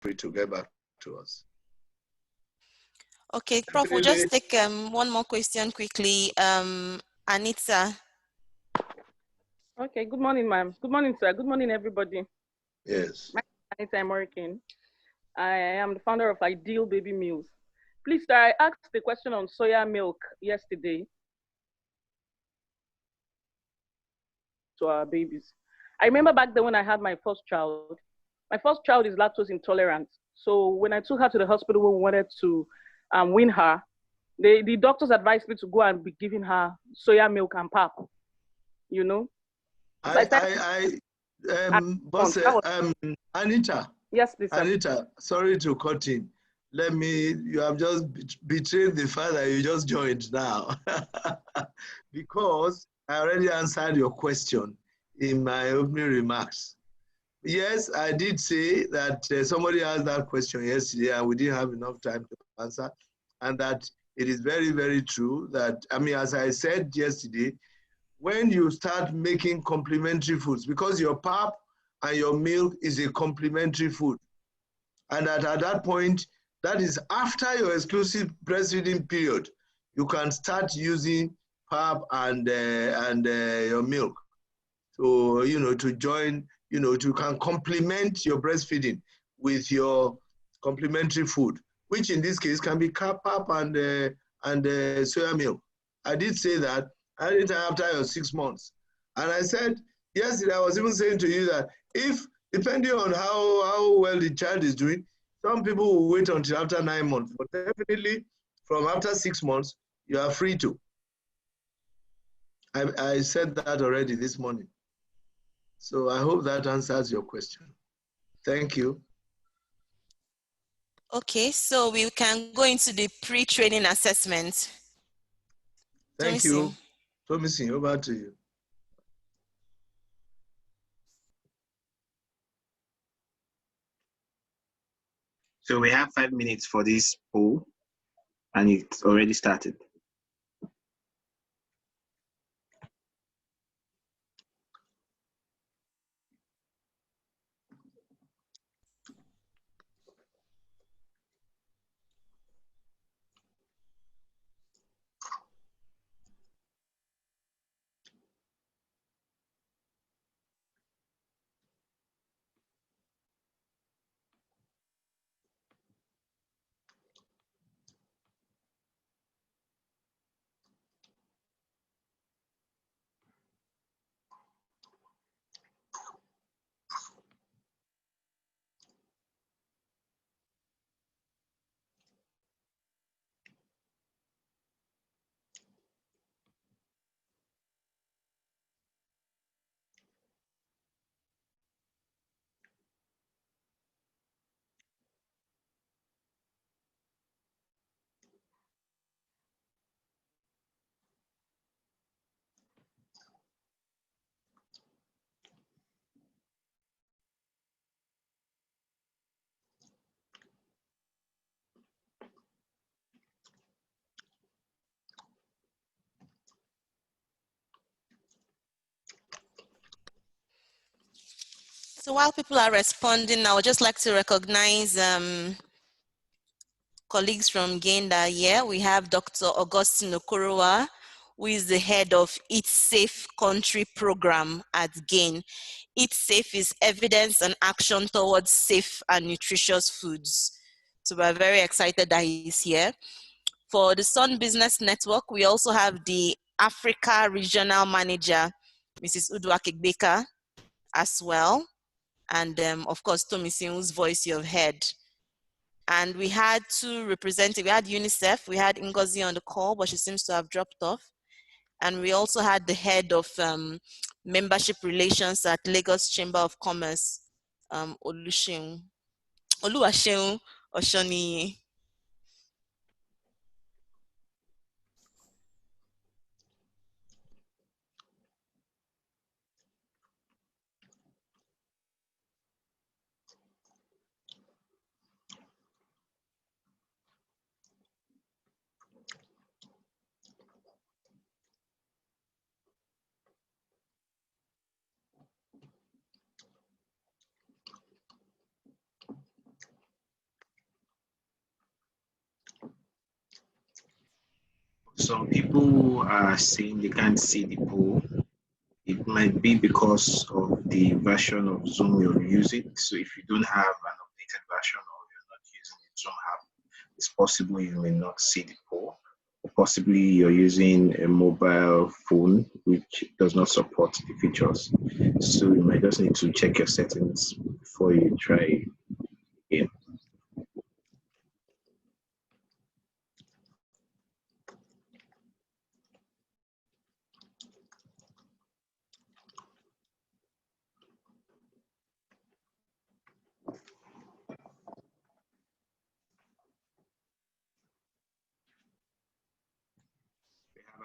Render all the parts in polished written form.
free to get back to us. Okay, Prof, we'll just take one more question quickly. Anita. Okay, good morning, ma'am. Good morning, sir. Good morning, everybody. Yes. My name is Anita American. I am the founder of Ideal Baby Meals. Please, sir, I asked the question on soya milk yesterday to our babies. I remember back then when I had my first child is lactose intolerant. So when I took her to the hospital when we wanted to wean her, the doctors advised me to go and be giving her soya milk and pap, you know. Anita. Yes, please, sir. Anita, sorry to cut in. You have just betrayed the fact that you just joined now. Because I already answered your question in my opening remarks. Yes, I did say that somebody asked that question yesterday and we didn't have enough time to answer. And that it is very, very true that, I mean, as I said yesterday, when you start making complementary foods, because your pap and your milk is a complementary food. And at that point, that is after your exclusive breastfeeding period, you can start using pap and your milk. So, to join, you can complement your breastfeeding with your complementary food, which in this case can be pap and soya milk. I did say that anytime after your 6 months. And I said, yesterday, I was even saying to you that if, depending on how well the child is doing, some people will wait until after 9 months, but definitely from after 6 months, you are free to. I said that already this morning. So I hope that answers your question. Thank you. Okay, so we can go into the pre-training assessment. Thank you. Tomisi, over to you. So we have 5 minutes for this poll, and it's already started. So while people are responding, I would just like to recognize colleagues from GAIN that year. We have Dr. Augustine Okorowa, who is the head of Eat Safe Country Program at GAIN. Eat Safe is evidence and action towards safe and nutritious foods. So we're very excited that he's here. For the Sun Business Network, we also have the Africa Regional Manager, Mrs. Udwakigbeka, as well. And of course, Tomisi, whose voice you've heard. And we had two representatives. We had Unicef, we had Ngozi on the call, but she seems to have dropped off. And we also had the head of membership relations at Lagos Chamber of Commerce, Oluwaseun Oshoniyi. some people are saying they can't see the poll. It might be because of the version of Zoom you're using. So if you don't have an updated version or you're not using the Zoom app, it's possible you may not see the poll. Or possibly you're using a mobile phone which does not support the features. So you might just need to check your settings before you try again.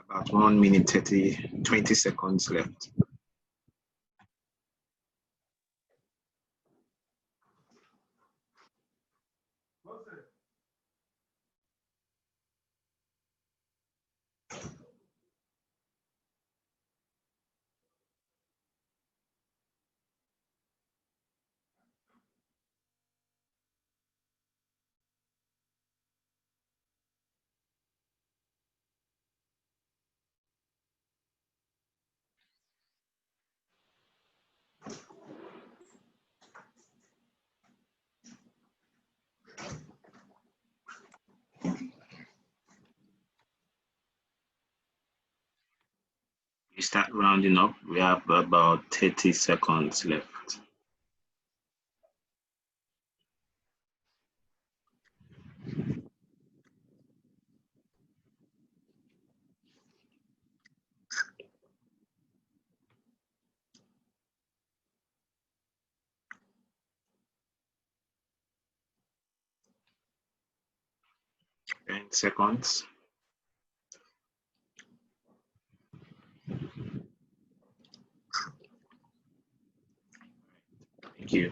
About 1 minute 20 seconds left. We start rounding up. We have about 30 seconds left. Seconds. Thank you.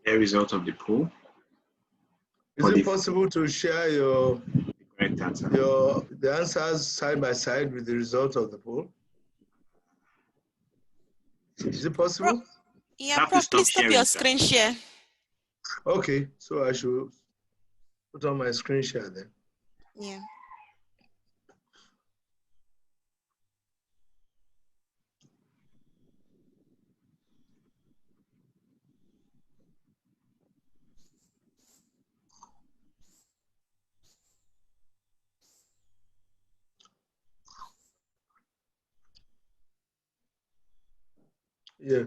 The result of the poll. Is it possible to share your correct answer? The answers side by side with the result of the poll? Is it possible? Yeah, Prof, please stop your screen share. Okay, so I should put on my screen share then. Yeah. Yeah.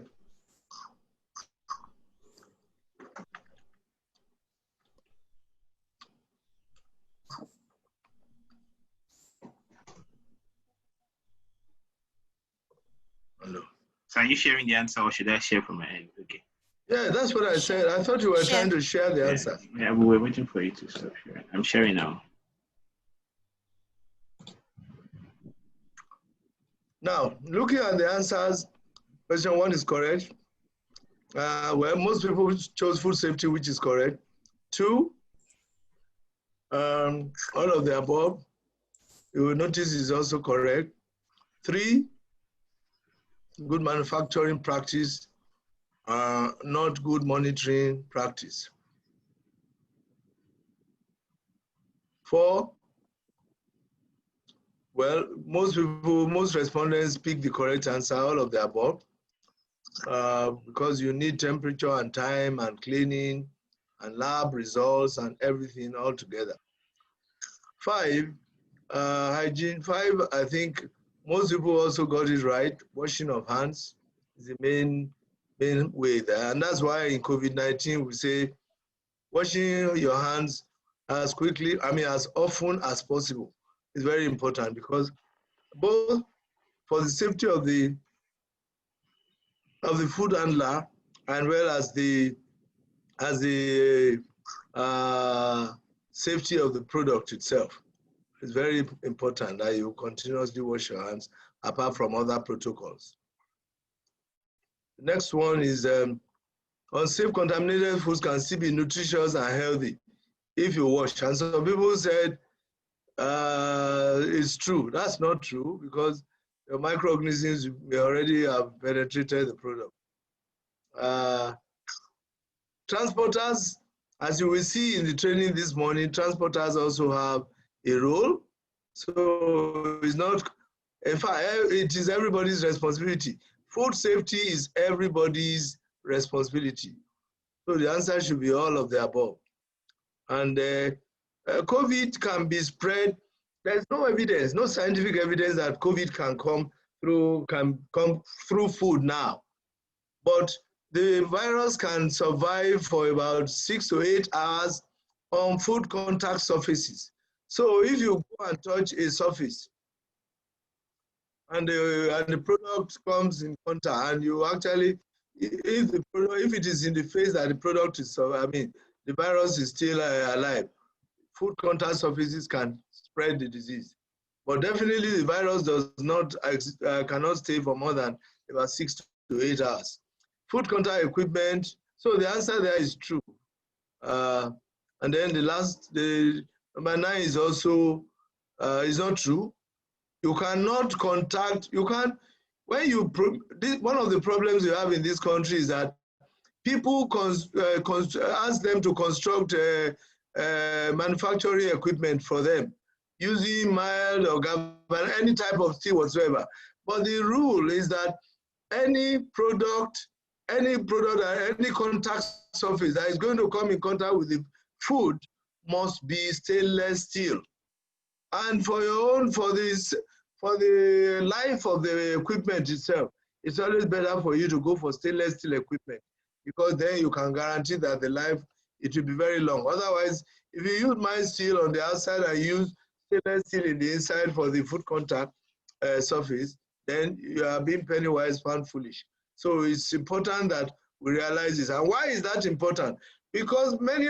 Hello. So are you sharing the answer or should I share from my end? Okay. Yeah, that's what I said. I thought you were trying to share the answer. Yeah, we were waiting for you to stop sharing. I'm sharing now. Now, looking at the answers, question 1 is correct. Well, most people chose food safety, which is correct. 2, all of the above, you will notice is also correct. 3, good manufacturing practice, not good monitoring practice. 4, well, most respondents pick the correct answer, all of the above, because you need temperature and time and cleaning and lab results and everything all together. 5, hygiene. 5, I think most people also got it right. Washing of hands is the main way there. And that's why in COVID-19, we say washing your hands as often as possible is very important, because both for the safety of the food handler and well as the safety of the product itself. It's very important that you continuously wash your hands apart from other protocols. The next one is unsafe contaminated foods can still be nutritious and healthy if you wash. And some people said it's true. That's not true, because your microorganisms may already have penetrated the product. Transporters, as you will see in the training this morning, transporters also have a role. So it's not, in fact, it is everybody's responsibility. Food safety is everybody's responsibility. So the answer should be all of the above. And COVID can be spread. There's no evidence, no scientific evidence that COVID can come through food now. But the virus can survive for about 6 to 8 hours on food contact surfaces. So if you go and touch a surface and the product comes in contact, and you actually, if it is in the face that the product is, the virus is still alive, food contact surfaces can spread the disease. But definitely the virus does not cannot stay for more than about 6 to 8 hours. Food contact equipment, so the answer there is true. And then the number 9 is also is not true. You cannot contact, one of the problems you have in this country is that people ask them to construct manufacturing equipment for them using mild or any type of steel whatsoever. But the rule is that any product or any contact surface that is going to come in contact with the food must be stainless steel. And for the life of the equipment itself, it's always better for you to go for stainless steel equipment, because then you can guarantee that the life, it will be very long. Otherwise, if you use mild steel on the outside and use stainless steel in the inside for the food contact surface, then you are being penny wise, pound foolish. So it's important that we realize this. And why is that important? Because many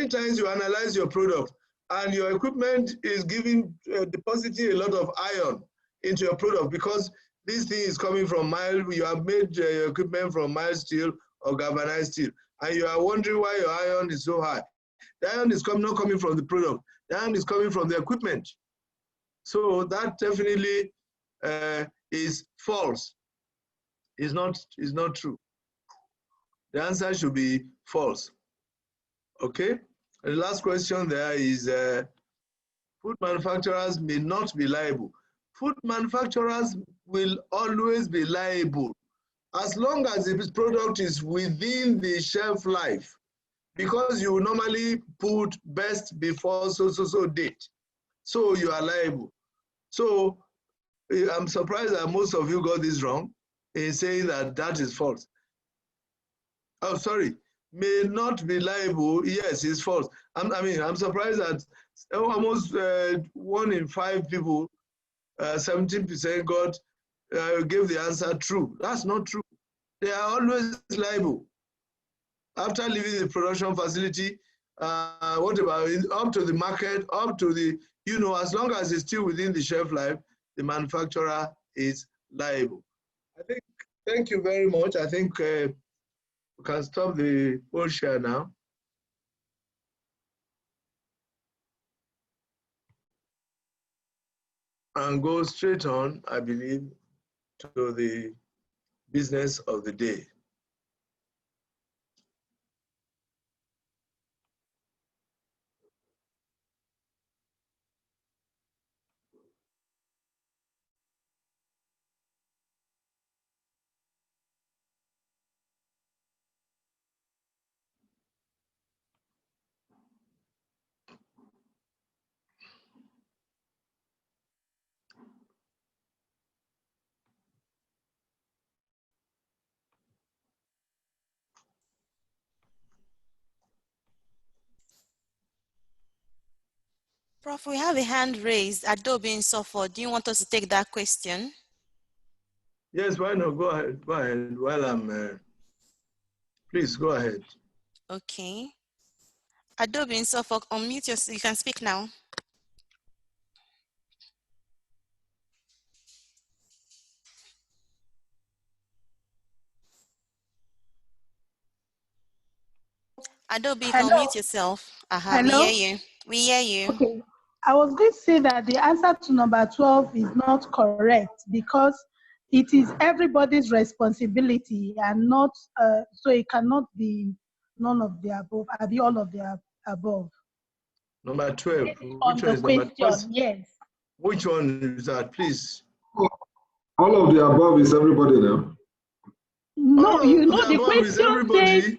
times you analyze your product and your equipment is depositing a lot of iron into your product, because this thing is coming from mild, you have made your equipment from mild steel or galvanized steel, and you are wondering why your iron is so high. The iron is not coming from the product, the iron is coming from the equipment. So that definitely is false. Is not true. The answer should be false. Okay. And the last question there is food manufacturers may not be liable. Food manufacturers will always be liable as long as the product is within the shelf life, because you normally put best before so date. So you are liable. So I'm surprised that most of you got this wrong in saying that is false. Oh, sorry, may not be liable. Yes, it's false. I'm surprised that almost 1 in 5 people, 17% gave the answer true. That's not true. They are always liable. After leaving the production facility, what about up to the market, up to the, as long as it's still within the shelf life, the manufacturer is liable. Thank you very much. I think we can stop the whole share now. And go straight on, I believe, to the business of the day. Prof, we have a hand raised. Adobe in Suffolk. Do you want us to take that question? Yes, why not? Go ahead. Go ahead. While I'm, please go ahead. Okay. Adobe in Suffolk, unmute yourself. You can speak now. Adobe, you can Hello. unmute yourself. We Hello. hear you. We hear you. Okay. I was going to say that the answer to number 12 is not correct because it is everybody's responsibility and not, so it cannot be none of the above, be all of the above. Number 12. On Which the one is number 12? question, yes. Which one is that, please? All of the above is everybody now. No, All you of know the the above is question everybody. says,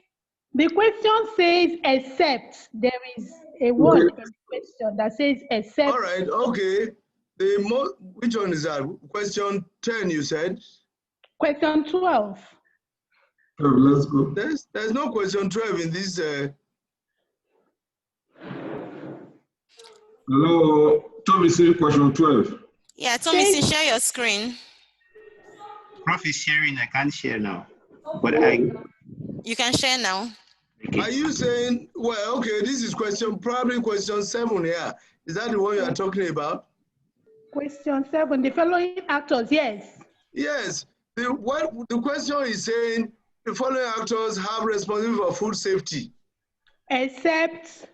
the question says except. There is a word in the question that says except. All right, okay. Which one is that? Question 10, you said? Question 12. Let's go. There's no question 12 in this. Hello, Tommy, see question 12. Yeah, Tommy, share your screen. Prof is sharing, I can't share now. But You can share now. Okay. Are you saying, well, okay, this is probably question 7 here. Is that the one you are talking about? Question 7, the following actors, yes. Yes. The question is saying the following actors have responsibility for food safety. Except.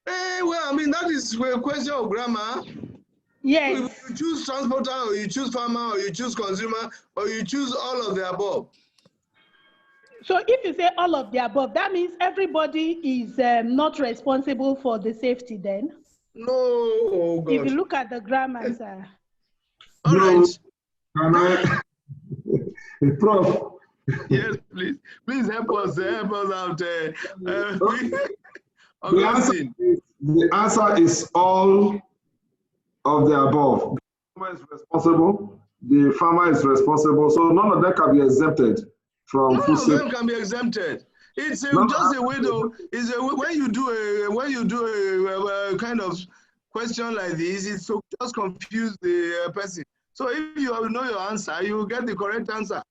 Well, I mean, that is a question of grammar. Yes. You choose transporter, or you choose farmer, or you choose consumer, or you choose all of the above. So if you say all of the above, that means everybody is not responsible for the safety then? No, oh God. If you look at the grammar, sir. All right. Can I, Prof? Yes, please. Please help us out. The answer is all of the above. The farmer is responsible. The farmer is responsible. So none of them can be exempted from food safety. None of them can be exempted. It's just a way though. When you do a kind of question like this, it's to just confuse the person. So if you know your answer, you will get the correct answer.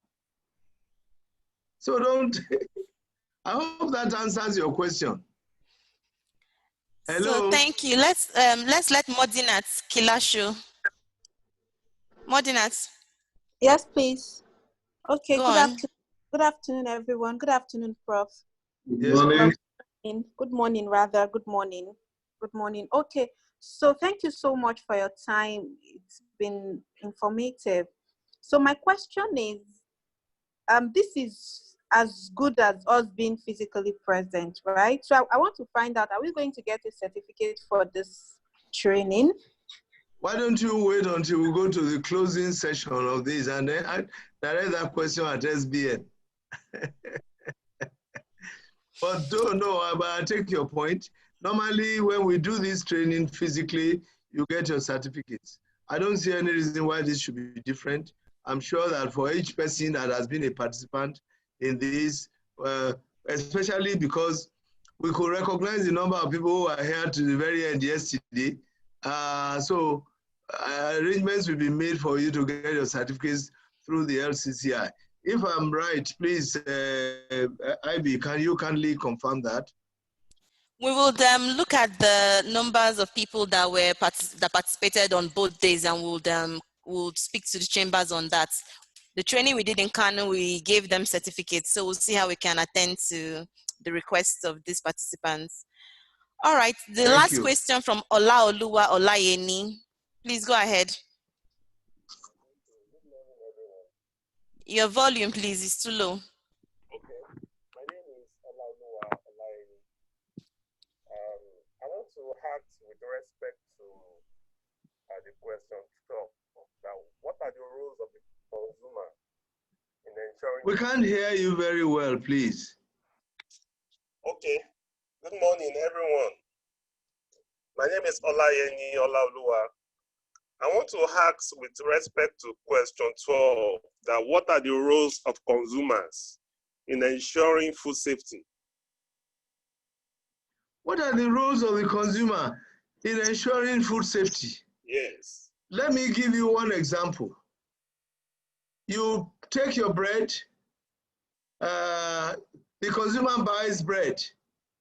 So don't. I hope that answers your question. Hello. So thank you. Let's let Modinat Kilasho. Modinat. Yes, please. Okay. Good afternoon, everyone. Good afternoon, Prof. Good morning. Good morning, rather. Good morning. Good morning. Okay. So thank you so much for your time. It's been informative. So my question is, this is as good as us being physically present, right? So I want to find out, are we going to get a certificate for this training? Why don't you wait until we go to the closing session of this and then I direct that question at SBN. But I take your point. Normally, when we do this training physically, you get your certificates. I don't see any reason why this should be different. I'm sure that for each person that has been a participant in this, especially because we could recognize the number of people who are here to the very end yesterday. So arrangements will be made for you to get your certificates through the LCCI. If I'm right, please, Ivy, can you kindly confirm that? We will look at the numbers of people that participated on both days, and we'll speak to the chambers on that. The training we did in Kano, we gave them certificates, so we'll see how we can attend to the requests of these participants. All right, the last question from Olaoluwa Olayeni. Please go ahead. Your volume, please, is too low. Okay, my name is Olaoluwa Olayeni. I want to ask with respect to the question 12, that what are the roles of the consumer in ensuring... We can't hear you very well, please. Okay, good morning, everyone. My name is Olayeni Olaoluwa. I want to ask with respect to question 12, that what are the roles of consumers in ensuring food safety? What are the roles of the consumer in ensuring food safety? Yes. Let me give you one example. You take your bread, the consumer buys bread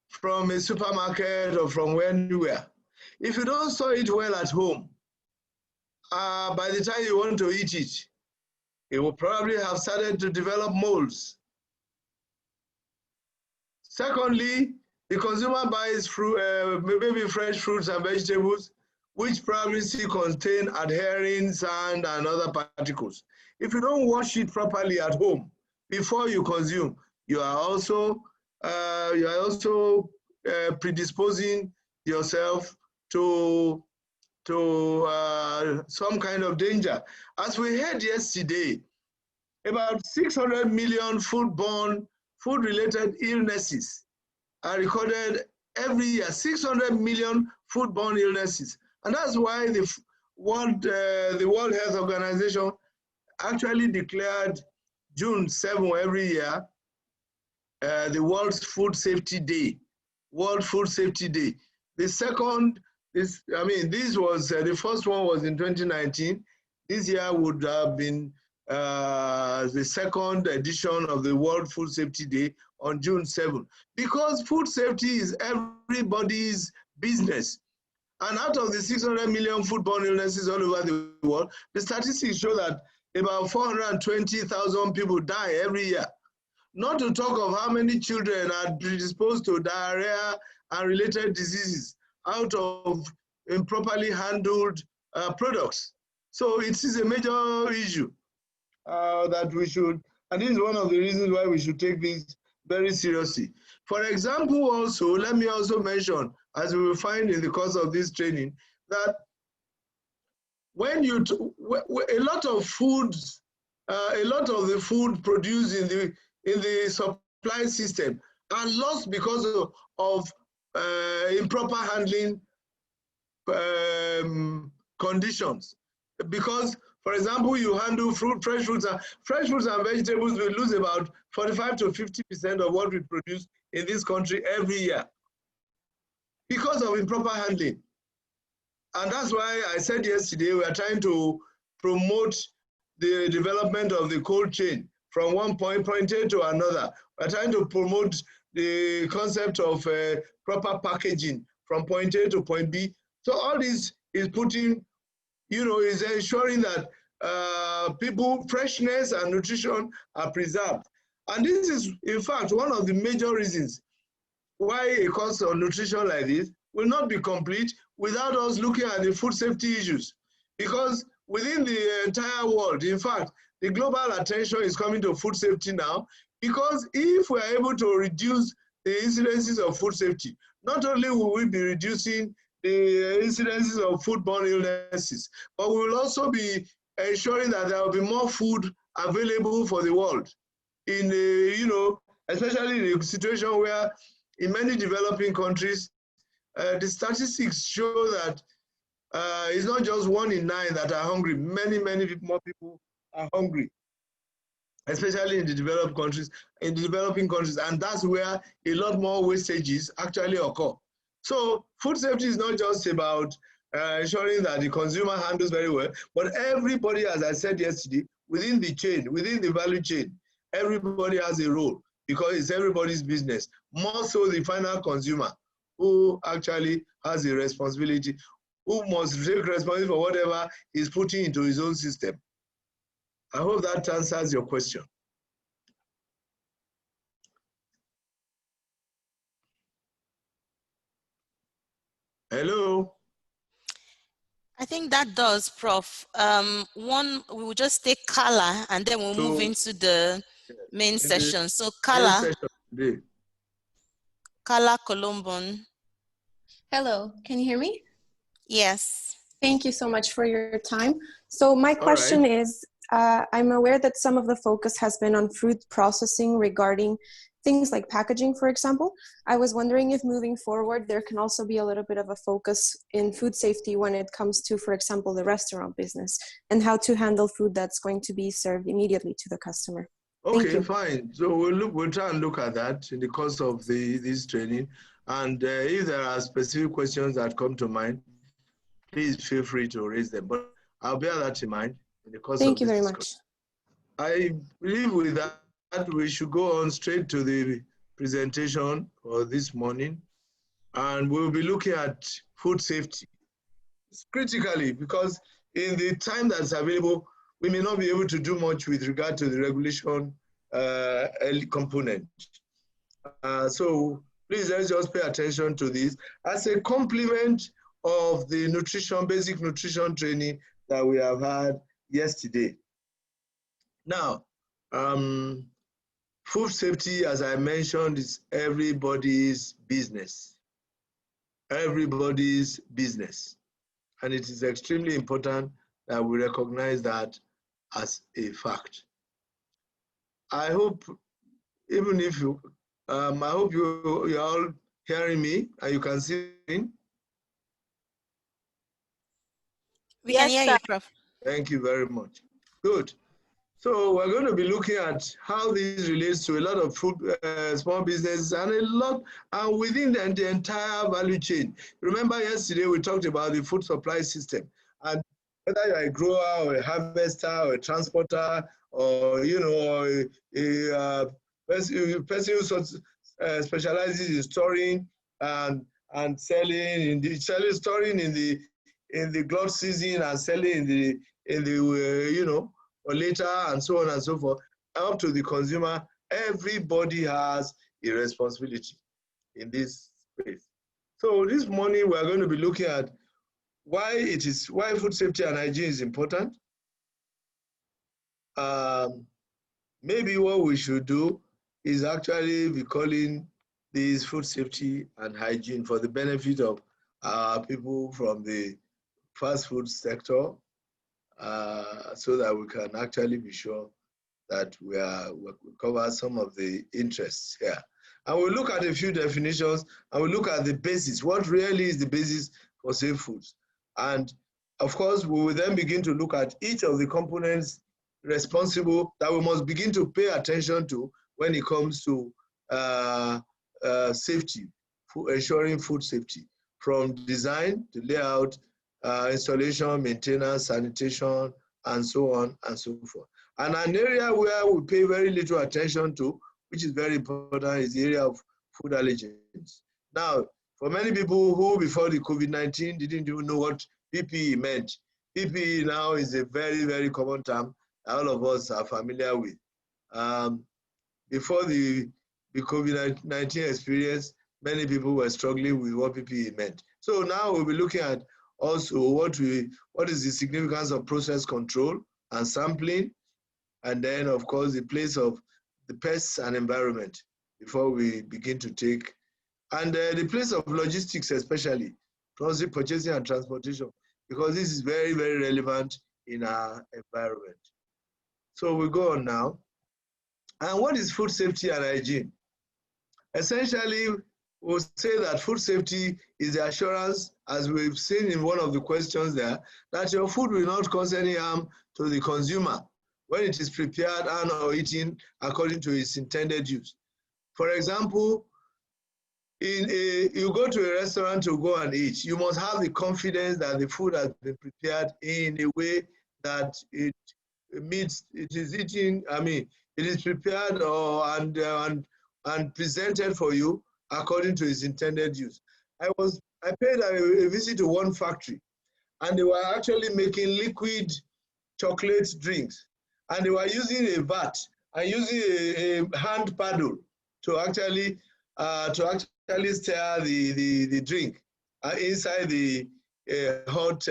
from a supermarket or from anywhere. If you don't store it well at home, by the time you want to eat it, it will probably have started to develop molds. Secondly, the consumer buys fruit, maybe fresh fruits and vegetables which probably still contain adhering sand and other particles. If you don't wash it properly at home before you consume, you are also predisposing yourself to some kind of danger. As we heard yesterday, about 600 million food-related illnesses are recorded every year. 600 million foodborne illnesses, and that's why the World Health Organization actually declared June 7 every year the World Food Safety Day. World Food Safety Day. The second, this was the first one was in 2019. This year would have been the second edition of the World Food Safety Day on June 7, because food safety is everybody's business. And out of the 600 million foodborne illnesses all over the world, the statistics show that about 420,000 people die every year. Not to talk of how many children are predisposed to diarrhea and related diseases out of improperly handled products. So it is a major issue that we should, and this is one of the reasons why we should take this very seriously. For example, also, let me also mention, as we will find in the course of this training, that when a lot of foods, a lot of the food produced in the supply system are lost because of improper handling conditions. Because, for example, you handle fresh fruits and vegetables will lose about 45 to 50% of what we produce in this country every year because of improper handling. And that's why I said yesterday we are trying to promote the development of the cold chain from one point A to another. We're trying to promote the concept of proper packaging from point A to point B. So all this is putting, is ensuring that people, freshness and nutrition are preserved. And this is, in fact, one of the major reasons why a course on nutrition like this will not be complete without us looking at the food safety issues. Because within the entire world, in fact, the global attention is coming to food safety now, because if we are able to reduce the incidences of food safety, not only will we be reducing the incidences of foodborne illnesses, but we will also be ensuring that there will be more food available for the world. In especially in a situation where in many developing countries, the statistics show that it's not just 1 in 9 that are hungry. Many more people are hungry, especially in the developed countries, in the developing countries, and that's where a lot more wastages actually occur. So food safety is not just about ensuring that the consumer handles very well, but everybody, as I said yesterday, within the chain, within the value chain, everybody has a role because it's everybody's business, more so the final consumer who actually has a responsibility, who must take responsibility for whatever he's putting into his own system. I hope that answers your question. Hello? I think that does, Prof. We will just take Kala and then we'll move into the main session. So Kala Colombon. Hello, can you hear me? Yes. Thank you so much for your time. So my question is, I'm aware that some of the focus has been on food processing regarding things like packaging, for example. I was wondering if moving forward, there can also be a little bit of a focus in food safety when it comes to, for example, the restaurant business and how to handle food that's going to be served immediately to the customer. Okay, fine. So we'll try and look at that in the course of this training. And if there are specific questions that come to mind, please feel free to raise them. But I'll bear that in mind in the course of this. Thank you very much. I believe with that, we should go on straight to the presentation for this morning. And we'll be looking at food safety. It's critically, because in the time that's available, we may not be able to do much with regard to the regulation component. So please, let's just pay attention to this. As a complement of the basic nutrition training that we have had yesterday. Now, food safety, as I mentioned, is everybody's business. Everybody's business. And it is extremely important that we recognize that as a fact. I hope, even if you, I hope you're all hearing me and you can see me. We can hear you, Prof. Thank you very much. Good. So we're going to be looking at how this relates to a lot of food, small businesses and within the entire value chain. Remember yesterday we talked about the food supply system, and whether you're a grower or a harvester or a transporter or, you know, a person who specializes in storing and selling storing in the glut season and selling in the you know, or later, and so on and so forth, up to the consumer. Everybody has a responsibility in this space. So this morning we are going to be looking at why food safety and hygiene is important. Maybe what we should do is actually be calling these food safety and hygiene for the benefit of people from the fast food sector, so that we can actually be sure that we cover some of the interests here. And we'll look at a few definitions, and we'll look at the basis. What really is the basis for safe foods? And of course, we will then begin to look at each of the components responsible that we must begin to pay attention to when it comes to safety, ensuring food safety, from design to layout, installation, maintenance, sanitation, and so on and so forth. And an area where we pay very little attention to, which is very important, is the area of food allergens. Now, for many people who before the COVID-19 didn't even know what PPE meant, PPE now is a very, very common term that all of us are familiar with. Before the COVID-19 experience, many people were struggling with what PPE meant. So now we'll be looking at also what is the significance of process control and sampling, and then of course the place of the pests and environment before we begin to take, and the place of logistics, especially transit, purchasing and transportation, because this is very, very relevant in our environment. So we go on now. And what is food safety and hygiene? Essentially, we'll say that food safety is the assurance, as we've seen in one of the questions there, that your food will not cause any harm to the consumer when it is prepared and or eaten according to its intended use. For example, you go to a restaurant to go and eat, you must have the confidence that the food has been prepared in a way that it is prepared and presented for you according to its intended use. I paid a visit to one factory, and they were actually making liquid chocolate drinks, and they were using a vat and using a hand paddle to actually stir the drink inside the hot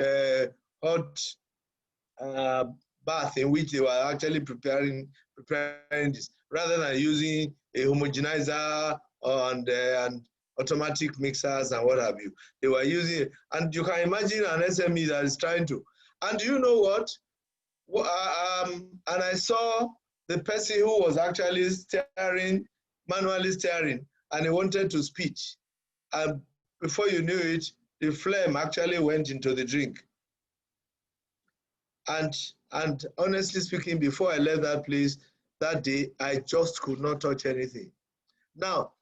bath in which they were actually preparing this, rather than using a homogenizer and automatic mixers and what have you. They were using it, and you can imagine an SME that is trying to. And you know what? And I saw the person who was actually manually stirring, and he wanted to spit. And before you knew it, the flame actually went into the drink. And honestly speaking, before I left that place that day, I just could not touch anything. Now,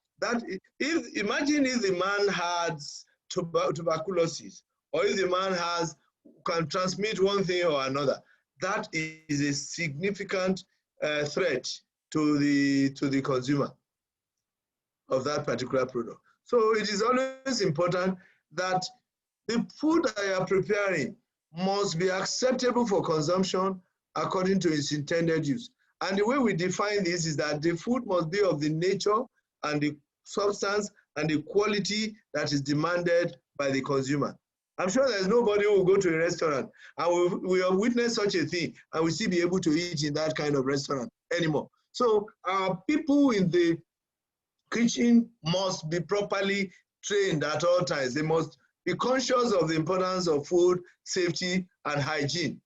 imagine if the man has tuberculosis, or if the man can transmit one thing or another. That is a significant threat to the consumer of that particular product. So it is always important that the food that you are preparing must be acceptable for consumption according to its intended use. And the way we define this is that the food must be of the nature and the substance and the quality that is demanded by the consumer. I'm sure there's nobody who will go to a restaurant and we have witnessed such a thing and we still be able to eat in that kind of restaurant anymore. So our people in the kitchen must be properly trained at all times. They must be conscious of the importance of food safety and hygiene.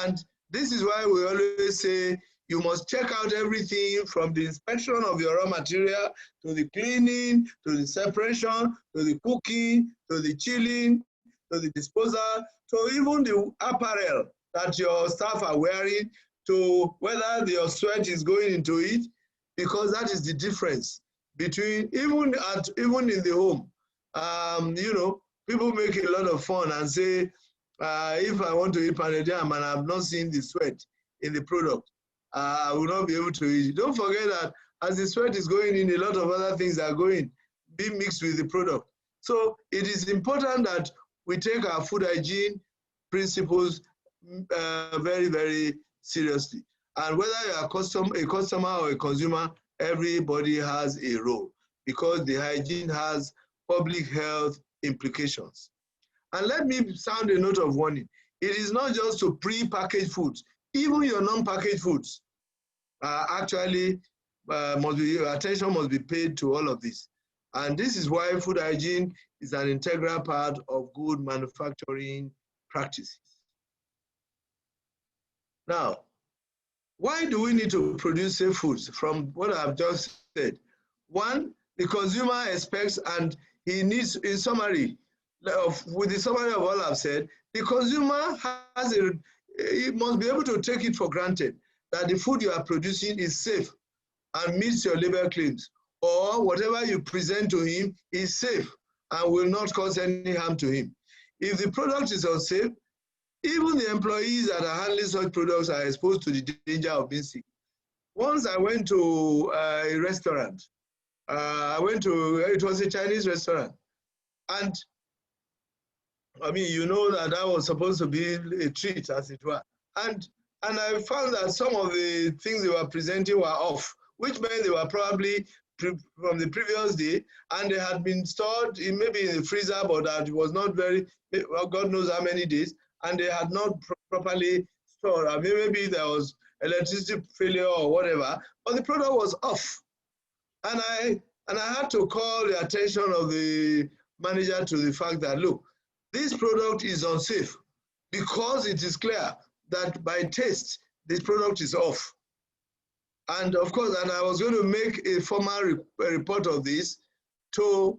And this is why we always say you must check out everything from the inspection of your raw material to the cleaning, to the separation, to the cooking, to the chilling, to the disposal, to even the apparel that your staff are wearing, to whether your sweat is going into it, because that is the difference between, even in the home. You know, people make a lot of fun and say, if I want to eat pounded yam and I've not seen the sweat in the product, I will not be able to eat it. Don't forget that as the sweat is going in, a lot of other things are being mixed with the product. So it is important that we take our food hygiene principles very, very seriously. And whether you are a customer or a consumer, everybody has a role because the hygiene has public health implications. And let me sound a note of warning. It is not just to pre-packaged foods. Even your non-packaged foods actually attention must be paid to all of this. And this is why food hygiene is an integral part of good manufacturing practices. Now, why do we need to produce safe foods? From what I've just said, one, the consumer expects, and he needs, in summary, with the summary of all I've said, the consumer he must be able to take it for granted that the food you are producing is safe and meets your label claims, or whatever you present to him is safe and will not cause any harm to him. If the product is unsafe, even the employees that are handling such products are exposed to the danger of being sick. Once I went to a restaurant. It was a Chinese restaurant. And I mean, you know that was supposed to be a treat, as it were. And I found that some of the things they were presenting were off, which meant they were probably from the previous day, and they had been stored maybe in the freezer, but that it was not very, well, God knows how many days, and they had not properly stored. I mean, maybe there was electricity failure or whatever, but the product was off. And I had to call the attention of the manager to the fact that, look, this product is unsafe because it is clear that by taste, this product is off. And of course, and I was going to make a formal report of this to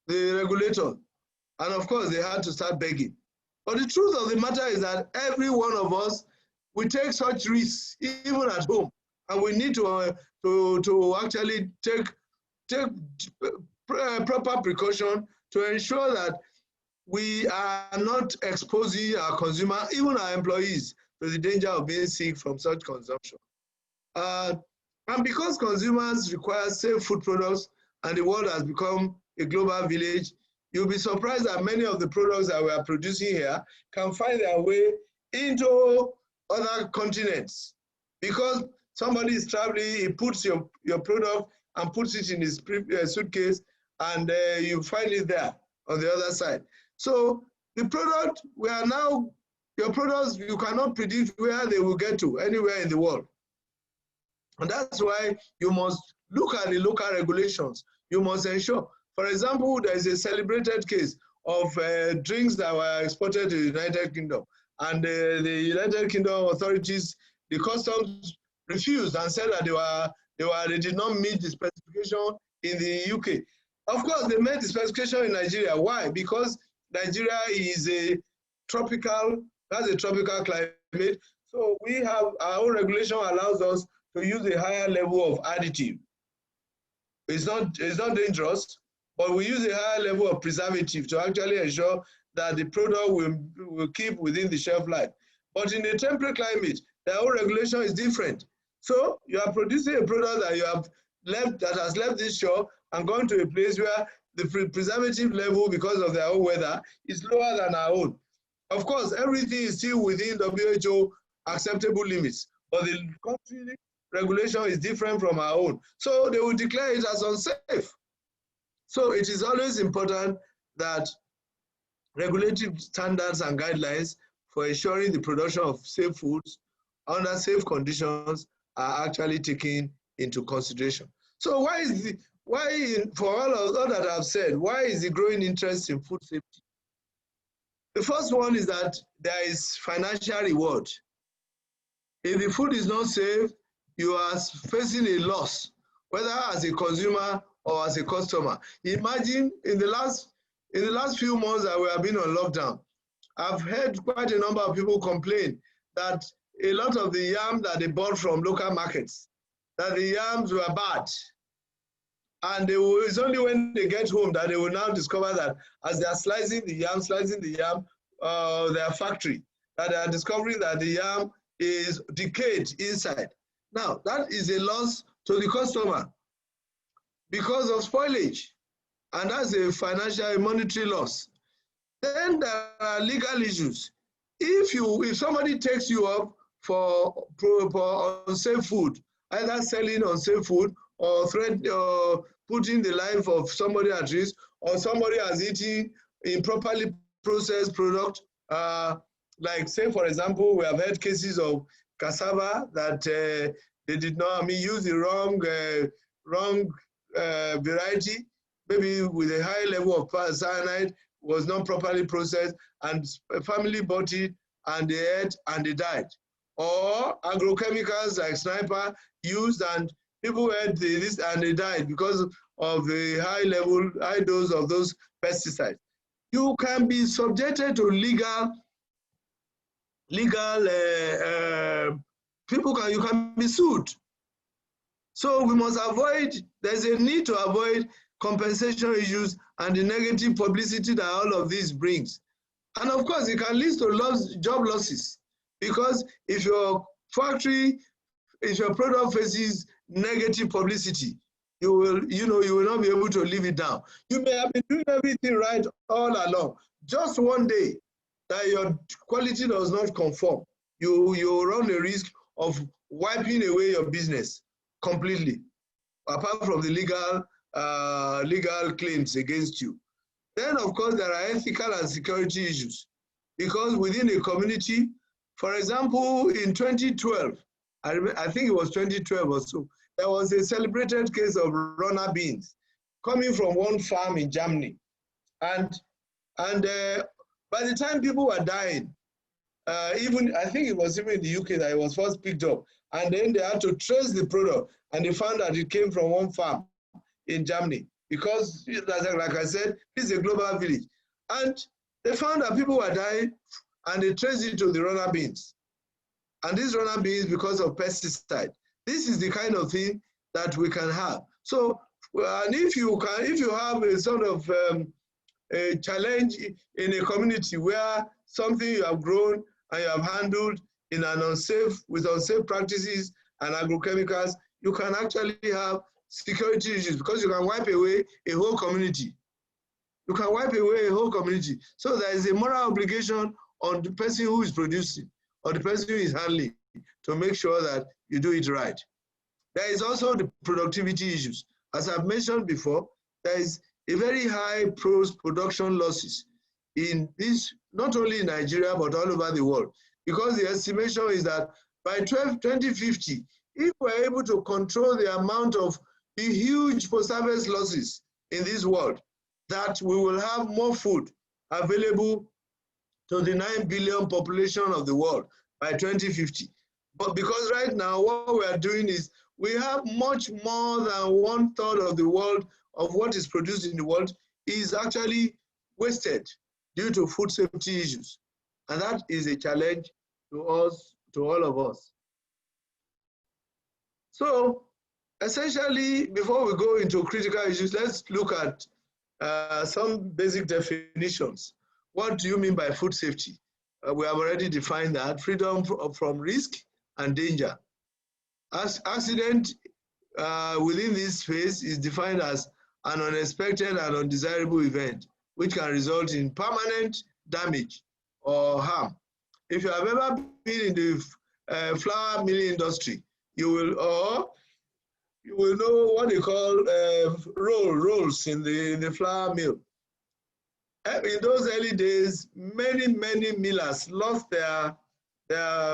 the regulator. And of course, they had to start begging. But the truth of the matter is that every one of us, we take such risks, even at home. And we need to actually take proper precaution to ensure that we are not exposing our consumer, even our employees, to the danger of being sick from such consumption. And because consumers require safe food products and the world has become a global village, you'll be surprised that many of the products that we are producing here can find their way into other continents. Because somebody is traveling, he puts your product and puts it in his suitcase, and you find it there on the other side. So the product, your products, you cannot predict where they will get to, anywhere in the world. And that's why you must look at the local regulations. You must ensure, for example, there is a celebrated case of drinks that were exported to the United Kingdom. And the United Kingdom authorities, the customs refused and said that they did not meet the specification in the UK. Of course, they met the specification in Nigeria. Why? Because Nigeria is has a tropical climate. So we have, our own regulation allows us to use a higher level of additive. It's not dangerous, but we use a higher level of preservative to actually ensure that the product will keep within the shelf life. But in a temperate climate, the whole regulation is different. So you are producing a product that has left this shore and gone to a place where the preservative level, because of their own weather, is lower than our own. Of course, everything is still within WHO acceptable limits, but the country regulation is different from our own. So they will declare it as unsafe. So it is always important that Regulative standards and guidelines for ensuring the production of safe foods under safe conditions are actually taken into consideration. So for all that I've said, why is the growing interest in food safety? The first one is that there is financial reward. If the food is not safe, you are facing a loss, whether as a consumer or as a customer. Imagine in the last few months that we have been on lockdown, I've heard quite a number of people complain that a lot of the yam that they bought from local markets, that the yams were bad. And it's only when they get home that they will now discover that as they are slicing the yam, their factory, that they are discovering that the yam is decayed inside. Now, that is a loss to the customer because of spoilage. And that's a financial, monetary loss. Then there are legal issues. If somebody takes you up for unsafe food, either selling unsafe food or putting the life of somebody at risk, or somebody has eaten improperly processed product, like say for example, we have had cases of cassava that they did not, use the wrong variety, maybe with a high level of cyanide, was not properly processed, and a family bought it and they ate and they died. Or agrochemicals like sniper used and people ate this and they died because of the high dose of those pesticides. You can be subjected to you can be sued. So we must avoid, there's a need to avoid compensation issues and the negative publicity that all of this brings. And of course, it can lead to job losses, because if your product faces negative publicity, you will not be able to live it down. You may have been doing everything right all along. Just one day that your quality does not conform, you run the risk of wiping away your business completely, apart from the legal claims against you. Then, of course, there are ethical and security issues, because within a community, for example, in 2012, I think it was 2012 or so, there was a celebrated case of runner beans coming from one farm in Germany. And by the time people were dying, I think it was even in the UK that it was first picked up. And then they had to trace the product, and they found that it came from one farm in Germany, because, like I said, this is a global village. And they found that people were dying, and they traced it to the runner beans. And these runner beans, because of pesticide. This is the kind of thing that we can have. So, and if you have a sort of a challenge in a community where something you have grown and you have handled with unsafe practices and agrochemicals, you can actually have security issues, because you can wipe away a whole community. You can wipe away a whole community. So there is a moral obligation on the person who is producing or the person who is handling to make sure that you do it right. There is also the productivity issues. As I've mentioned before, there is a very high production losses in this, not only in Nigeria, but all over the world. Because the estimation is that by 2050, if we're able to control the amount of the huge post-harvest losses in this world, that we will have more food available to the 9 billion population of the world by 2050. But because right now what we are doing is we have much more than 1/3 of the world, of what is produced in the world, is actually wasted due to food safety issues. And that is a challenge to us, to all of us. So essentially, before we go into critical issues, let's look at some basic definitions. What do you mean by food safety? We have already defined that: freedom from risk and danger. Accident within this space is defined as an unexpected and undesirable event which can result in permanent damage or harm. If you have ever been in the flour milling industry, you will know what they call rolls in the flour mill. In those early days, many millers lost their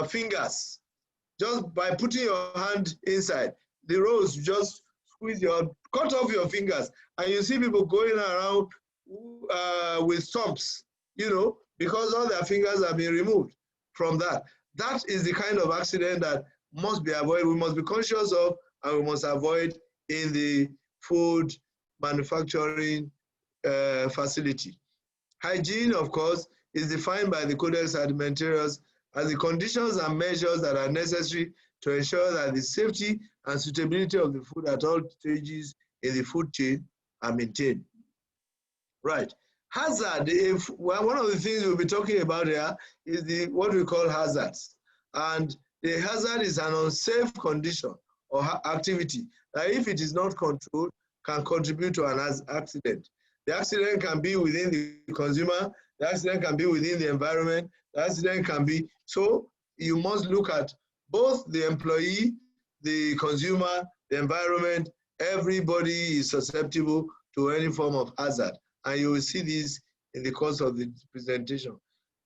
fingers just by putting your hand inside. The rows just cut off your fingers, and you see people going around with stumps, you know, because all their fingers have been removed from that. That is the kind of accident that must be avoided. We must be conscious of, and we must avoid in the food manufacturing facility. Hygiene, of course, is defined by the Codex Alimentarius as the conditions and measures that are necessary to ensure that the safety and suitability of the food at all stages in the food chain are maintained. Right. Hazard, one of the things we'll be talking about here is what we call hazards. And the hazard is an unsafe condition or activity that, if it is not controlled, can contribute to an accident. The accident can be within the consumer, the accident can be within the environment, the accident can be, so you must look at both the employee, the consumer, the environment. Everybody is susceptible to any form of hazard, and you will see this in the course of the presentation.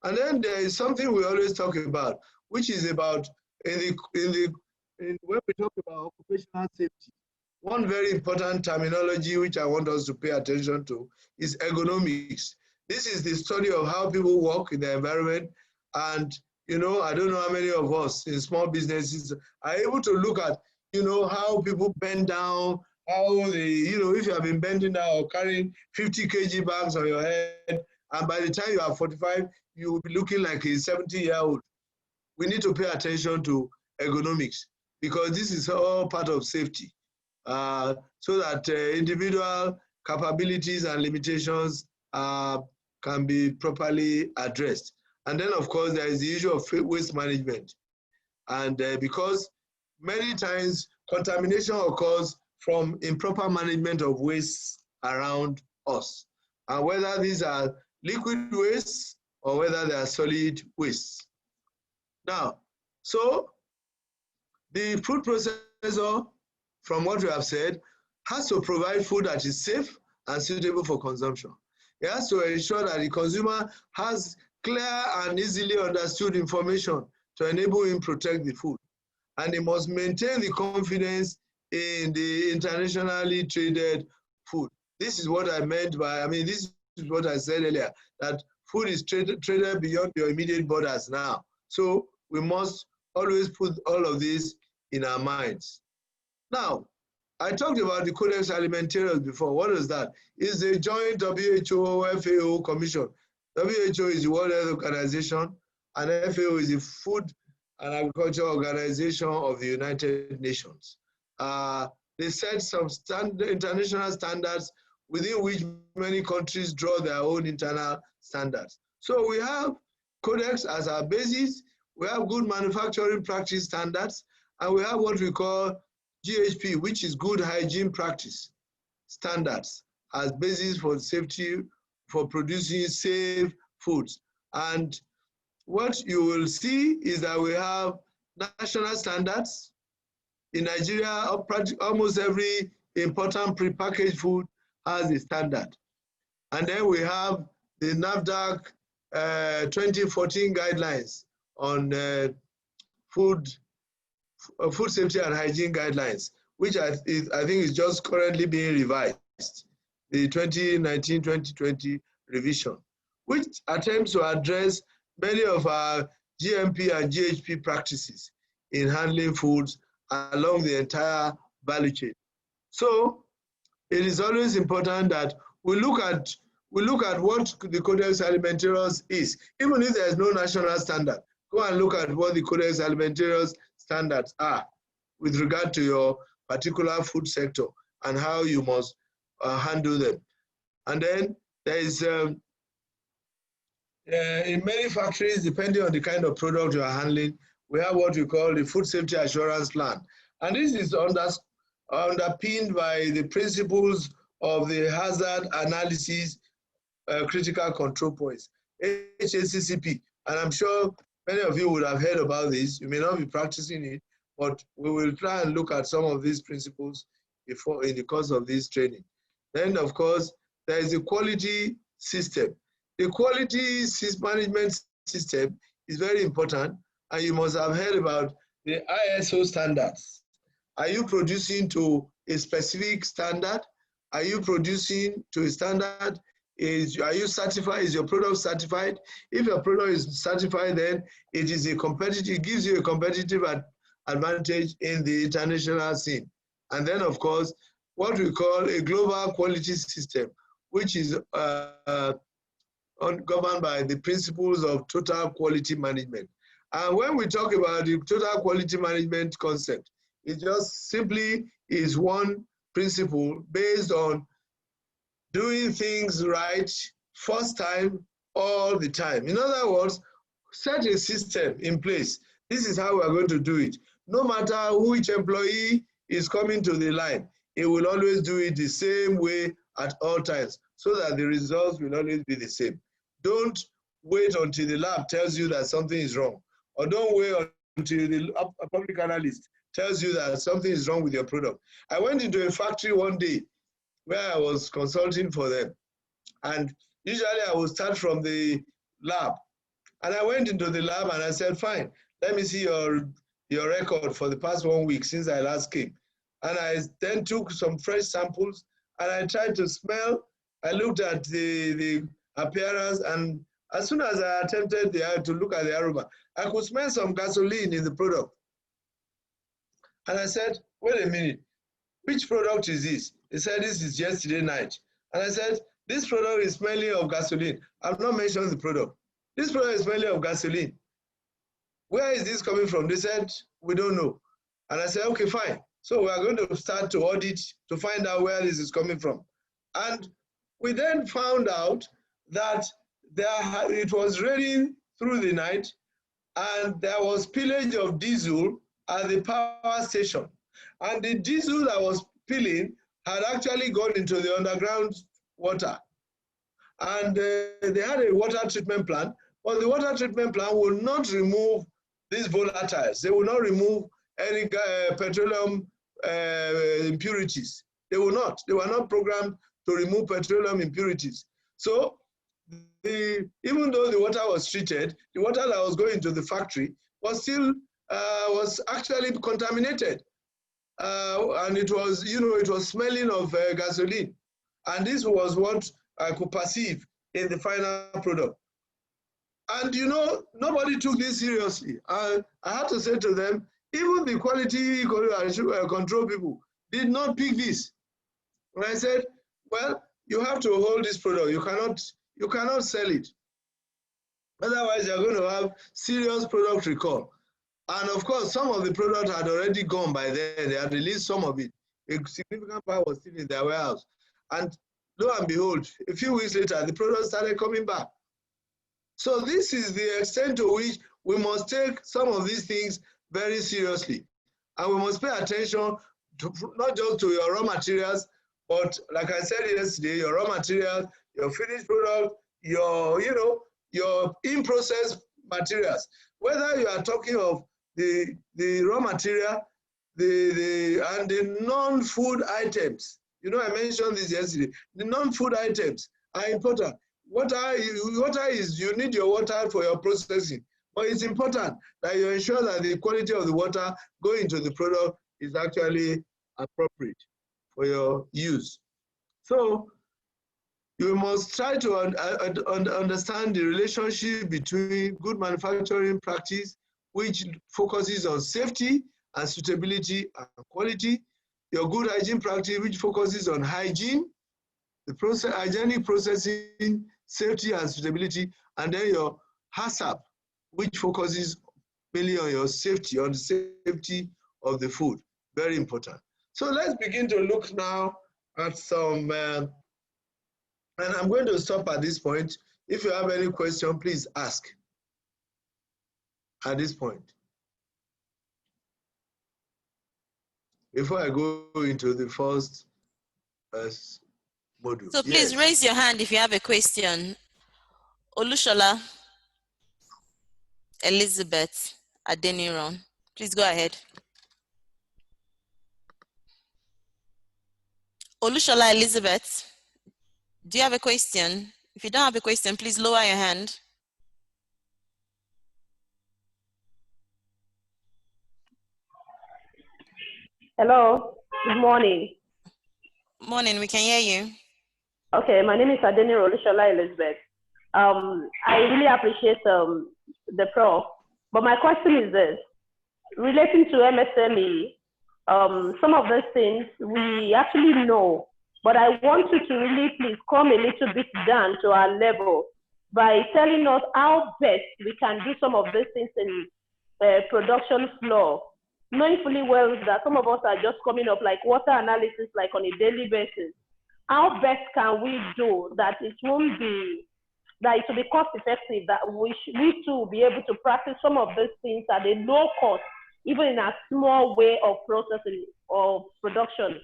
And then there is something we always talk about, which is about when we talk about occupational safety. One very important terminology which I want us to pay attention to is ergonomics. This is the study of how people work in the environment. And, you know, I don't know how many of us in small businesses are able to look at, you know, how people bend down, how they, you know, if you have been bending down or carrying 50 kg bags on your head, and by the time you are 45, you will be looking like a 70-year-old. We need to pay attention to ergonomics, because this is all part of safety. So that individual capabilities and limitations can be properly addressed. And then, of course, there is the issue of waste management. And because many times contamination occurs from improper management of waste around us, and whether these are liquid waste or whether they are solid waste. Now, so the food processor, from what we have said, has to provide food that is safe and suitable for consumption. It has to ensure that the consumer has clear and easily understood information to enable him protect the food. And he must maintain the confidence in the internationally traded food. This is what I meant by, this is what I said earlier, that food is traded beyond your immediate borders now. So we must always put all of this in our minds. Now, I talked about the Codex Alimentarius before. What is that? It's a joint WHO-FAO commission. WHO is the World Health Organization, and FAO is the Food and Agriculture Organization of the United Nations. They set some international standards within which many countries draw their own internal standards. So we have Codex as our basis, we have good manufacturing practice standards, and we have what we call GHP, which is good hygiene practice standards, as basis for safety, for producing safe foods. And what you will see is that we have national standards. In Nigeria, almost every important prepackaged food has a standard. And then we have the NAFDAC 2014 guidelines on food safety and hygiene guidelines, which I think is just currently being revised, the 2019-2020 revision, which attempts to address many of our GMP and GHP practices in handling foods along the entire value chain. So it is always important that we look at what the Codex Alimentarius is. Even if there is no national standard, go and look at what the Codex Alimentarius standards are with regard to your particular food sector and how you must handle them. And then there is, in many factories, depending on the kind of product you are handling, we have what we call the Food Safety Assurance Plan. And this is underpinned by the principles of the hazard analysis critical control points, HACCP. And I'm sure many of you would have heard about this. You may not be practicing it, but we will try and look at some of these principles in the course of this training. Then, of course, there is a quality system. the quality management system is very important, and you must have heard about the ISO standards. Are you producing to a specific standard? Are you producing to a standard? Are you certified? Is your product certified? If your product is certified, then it is a competitive, it gives you a competitive advantage in the international scene. And then, of course, what we call a global quality system, which is governed by the principles of total quality management. And when we talk about the total quality management concept, it just simply is one principle based on doing things right first time, all the time. In other words, set a system in place. This is how we're going to do it. No matter which employee is coming to the line, it will always do it the same way at all times so that the results will always be the same. Don't wait until the lab tells you that something is wrong, or don't wait until the public analyst tells you that something is wrong with your product. I went into a factory one day where I was consulting for them, and usually I would start from the lab. And I went into the lab and I said, fine, let me see your record for the past 1 week since I last came. And I then took some fresh samples and I tried to smell. I looked at the appearance, and as soon as I attempted to look at the aroma, I could smell some gasoline in the product. And I said, wait a minute, which product is this? He said, this is yesterday night. And I said, this product is smelling of gasoline. I've not mentioned the product. This product is smelling of gasoline. Where is this coming from? They said, we don't know. And I said, okay, fine. So we are going to start to audit to find out where this is coming from. And we then found out that it was raining through the night, and there was spillage of diesel at the power station. And the diesel that was spilling had actually gone into the underground water. And they had a water treatment plant, but the water treatment plant will not remove these volatiles. They will not remove any petroleum impurities. They will not. They were not programmed to remove petroleum impurities. So even though the water was treated, the water that was going to the factory was still was actually contaminated. And it was, it was smelling of gasoline. And this was what I could perceive in the final product. And nobody took this seriously. I had to say to them, even the quality control people did not pick this. And I said, well, you have to hold this product. You cannot sell it. Otherwise, you're going to have serious product recall. And of course, some of the product had already gone by then. They had released some of it. A significant part was still in their warehouse. And lo and behold, a few weeks later, the product started coming back. So this is the extent to which we must take some of these things very seriously. And we must pay attention to not just to your raw materials, but like I said yesterday, your raw materials, your finished product, your in-process materials. Whether you are talking of the raw material, and the non-food items. I mentioned this yesterday. The non-food items are important. Water is, you need your water for your processing, but it's important that you ensure that the quality of the water going into the product is actually appropriate for your use. So you must try to understand the relationship between good manufacturing practice, which focuses on safety and suitability and quality, your good hygiene practice, which focuses on hygiene, the hygienic processing, safety and suitability, and then your HACCP, which focuses mainly on your safety, on the safety of the food. Very important. So let's begin to look now at some, and I'm going to stop at this point. If you have any question, please ask at this point. Before I go into the first module. So please raise your hand if you have a question. Olushola Elizabeth Adeniran, please go ahead. Olushola Elizabeth, do you have a question? If you don't have a question, please lower your hand. Hello, good morning. Morning, we can hear you. Okay, my name is Adeni Rolishola Elizabeth. I really appreciate the prof, but my question is this. Relating to MSME, some of those things we actually know, but I want you to really please come a little bit down to our level by telling us how best we can do some of these things in production floor, knowing fully well that some of us are just coming up like water analysis like on a daily basis. How best can we do that it won't be, that it will be cost effective, that we too will be able to practice some of these things at a low cost, even in a small way of processing or production.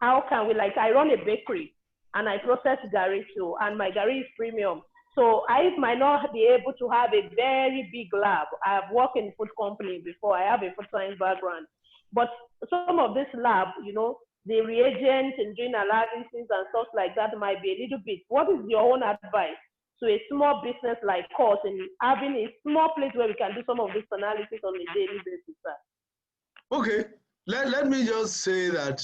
How can we, like I run a bakery and I process gari too, and my gari is premium. So I might not be able to have a very big lab. I have worked in food company before. I have a food science background. But some of this lab, you know, the reagents and doing analysis and stuff like that might be a little bit. What is your own advice to a small business like us and having a small place where we can do some of this analysis on a daily basis, sir? Okay, let me just say that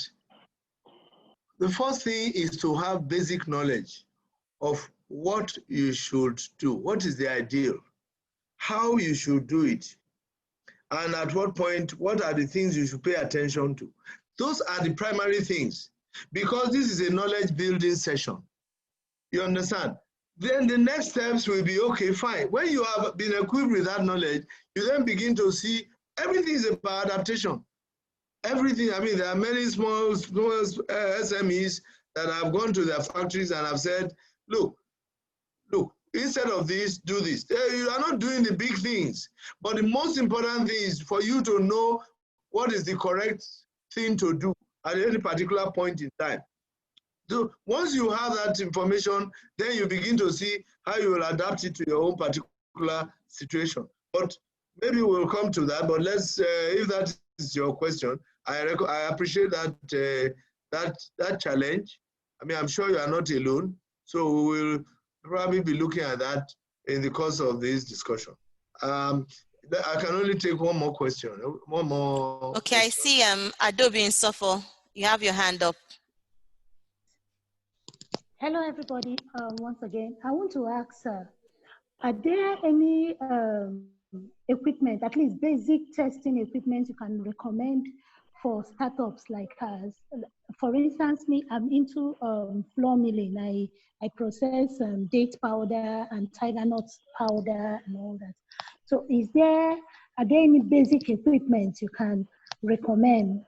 the first thing is to have basic knowledge of what you should do. What is the ideal? How you should do it? And at what point, what are the things you should pay attention to? Those are the primary things, because this is a knowledge building session. You understand? Then the next steps will be, okay, fine. When you have been equipped with that knowledge, you then begin to see everything is about adaptation. Everything, I mean, there are many small SMEs that have gone to their factories and have said, look, instead of this, do this. You are not doing the big things, but the most important thing is for you to know what is the correct thing to do at any particular point in time. So once you have that information, then you begin to see how you will adapt it to your own particular situation. But maybe we'll come to that, but let's, if that is your question, I appreciate that, that challenge. I mean, I'm sure you are not alone, so we will probably be looking at that in the course of this discussion. I can only take one more question. One more. Okay, I see Adobe in Suffolk. You have your hand up. Hello, everybody. Once again, I want to ask, are there any equipment, at least basic testing equipment you can recommend for startups like us? For instance, me, I'm into flour milling. I process date powder and tiger nut powder and all that. So are there any basic equipment you can recommend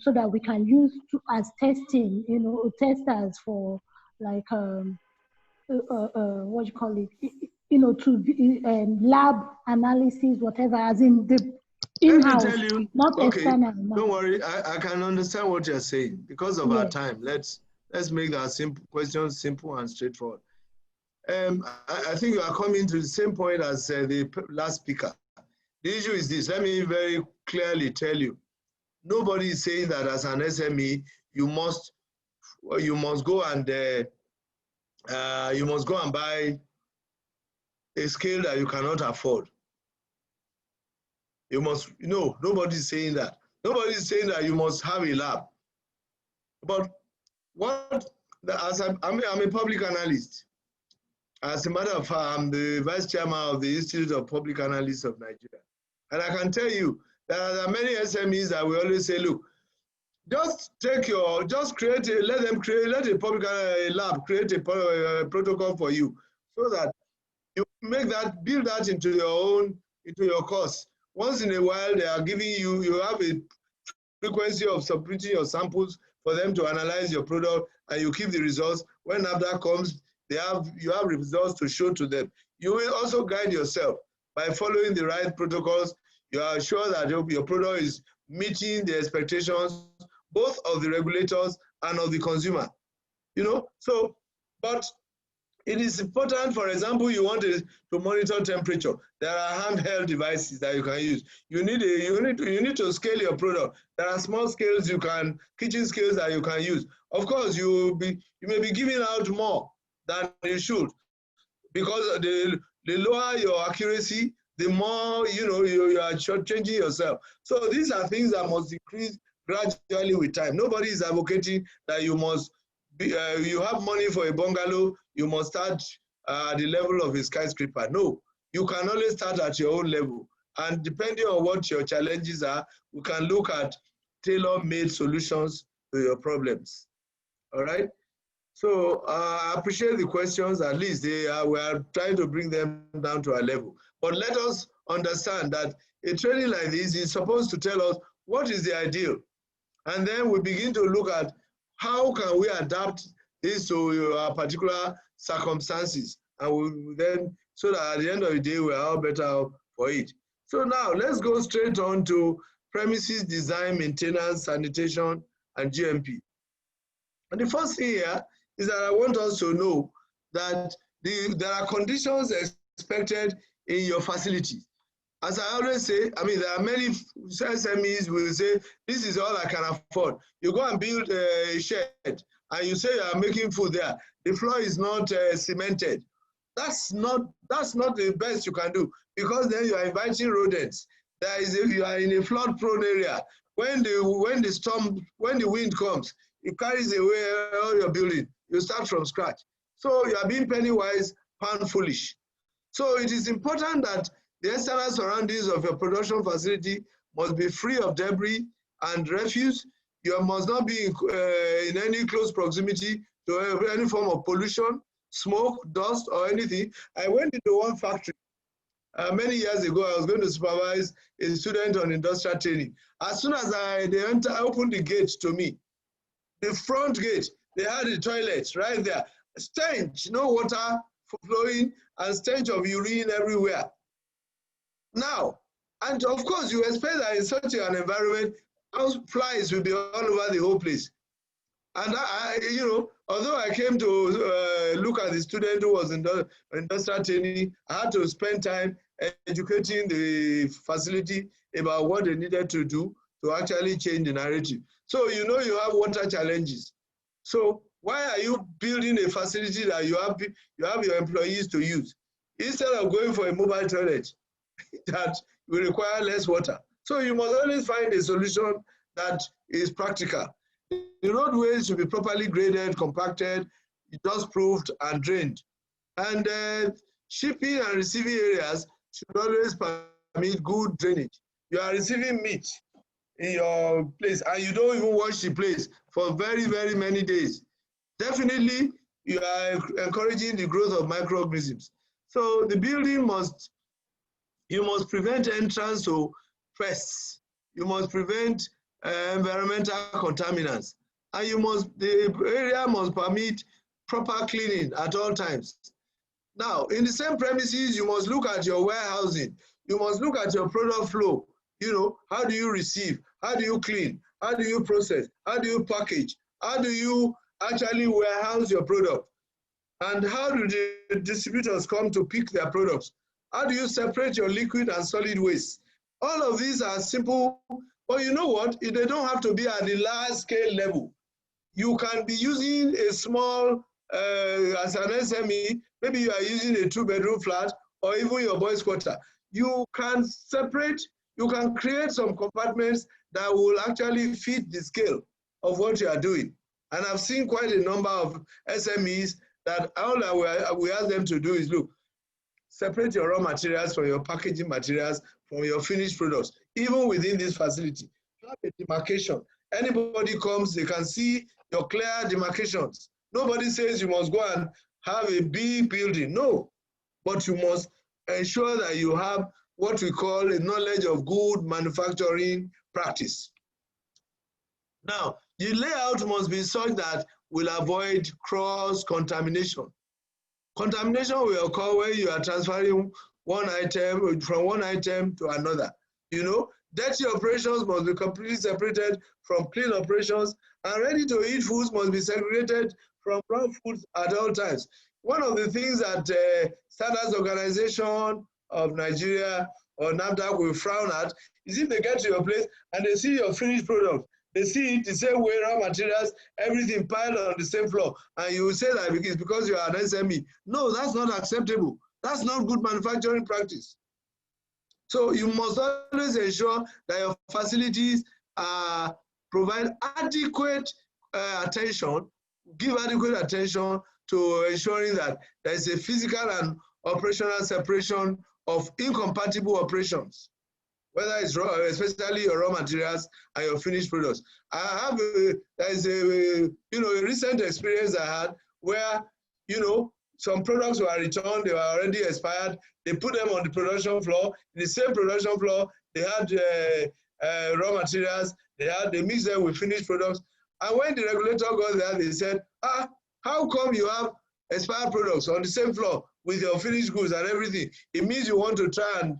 so that we can use as testing, you know, testers for like, what do you call it? You know, to lab analysis, whatever, as in the in-house, not okay, external. Don't worry, I can understand what you're saying. Because of our time, let's make that question simple and straightforward. I think you are coming to the same point as the last speaker. The issue is this. Let me very clearly tell you. Nobody is saying that as an SME, you must go and buy a scale that you cannot afford. You must, no, nobody's saying that. Nobody's saying that you must have a lab. But I'm a public analyst. As a matter of fact, I'm the vice chairman of the Institute of Public Analysts of Nigeria. And I can tell you that there are many SMEs that we always say, look, let a public lab create a protocol for you so that you build that into your course. Once in a while, they are giving you have a frequency of submitting your samples for them to analyze your product, and you keep the results. When NAFDAC comes, you have results to show to them. You will also guide yourself by following the right protocols. You are sure that your product is meeting the expectations both of the regulators and of the consumer. You know, so, but it is important, for example, you want to monitor temperature. There are handheld devices that you can use. You need to scale your product. There are small scales kitchen scales that you can use. Of course, you may be giving out more than you should. because the lower your accuracy, the more you are changing yourself. So these are things that must increase gradually with time. Nobody is advocating that you must be, you have money for a bungalow, you must start at the level of a skyscraper. No, you can only start at your own level. And depending on what your challenges are, we can look at tailor-made solutions to your problems. All right? So I appreciate the questions. At least we are trying to bring them down to our level. But let us understand that a training like this is supposed to tell us what is the ideal. And then we begin to look at how can we adapt this to our particular circumstances. And we then, so that at the end of the day, we are all better off for it. So now let's go straight on to premises design, maintenance, sanitation, and GMP. And the first thing here is that I want us to know that there are conditions expected in your facility. As I always say, I mean, there are many SMEs will say, this is all I can afford. You go and build a shed and you say you are making food there. The floor is not cemented. That's not the best you can do, because then you are inviting rodents. There is, if you are in a flood-prone area, when the wind comes, it carries away all your building. You start from scratch. So you are being penny wise, pound foolish. So it is important that the external surroundings of your production facility must be free of debris and refuse. You must not be in any close proximity to any form of pollution, smoke, dust, or anything. I went into one factory many years ago. I was going to supervise a student on industrial training. As soon as they opened the gate to me, the front gate, they had the toilets right there. Stench, no water flowing, and stench of urine everywhere. Now, and of course, you expect that in such an environment, house flies will be all over the whole place. And although I came to look at the student who was in industrial training, I had to spend time educating the facility about what they needed to do to actually change the narrative. So you have water challenges. So why are you building a facility that you have your employees to use, instead of going for a mobile toilet that will require less water? So you must always find a solution that is practical. The roadways should be properly graded, compacted, dust-proofed, and drained. And shipping and receiving areas should always permit good drainage. You are receiving meat in your place, and you don't even wash the place for very, very many days. Definitely, you are encouraging the growth of microorganisms. So the building you must prevent entrance to pests. You must prevent environmental contaminants. And the area must permit proper cleaning at all times. Now, in the same premises, you must look at your warehousing. You must look at your product flow. How do you receive? How do you clean? How do you process? How do you package? How do you actually warehouse your product? And how do the distributors come to pick their products? How do you separate your liquid and solid waste? All of these are simple, but you know what? They don't have to be at the large scale level. You can be using a small, as an SME, maybe you are using a 2-bedroom flat or even your boys' quarter. You can separate, you can create some compartments that will actually fit the scale of what you are doing. And I've seen quite a number of SMEs that all that we ask them to do is, look, separate your raw materials from your packaging materials, from your finished products, even within this facility. Have a demarcation. Anybody comes, they can see your clear demarcations. Nobody says you must go and have a big building. No, but you must ensure that you have what we call a knowledge of good manufacturing practice. Now, the layout must be such that will avoid cross-contamination. Contamination will occur when you are transferring one item from one item to another. Dirty operations must be completely separated from clean operations, and ready-to-eat foods must be segregated from raw foods at all times. One of the things that Standards Organization of Nigeria or NAFDAC will frown at is if they get to your place and they see your finished product. They see it the same way, raw materials, everything piled on the same floor. And you will say that it's because you are an SME. No, that's not acceptable. That's not good manufacturing practice. So you must always ensure that your facilities provide adequate attention, give adequate attention to ensuring that there is a physical and operational separation of incompatible operations, whether it's raw, especially your raw materials and your finished products. There is a recent experience I had where, some products were returned, they were already expired. They put them on the production floor. In the same production floor, they had raw materials. They mixed them with finished products. And when the regulator got there, they said, how come you have expired products on the same floor with your finished goods and everything? It means you want to try and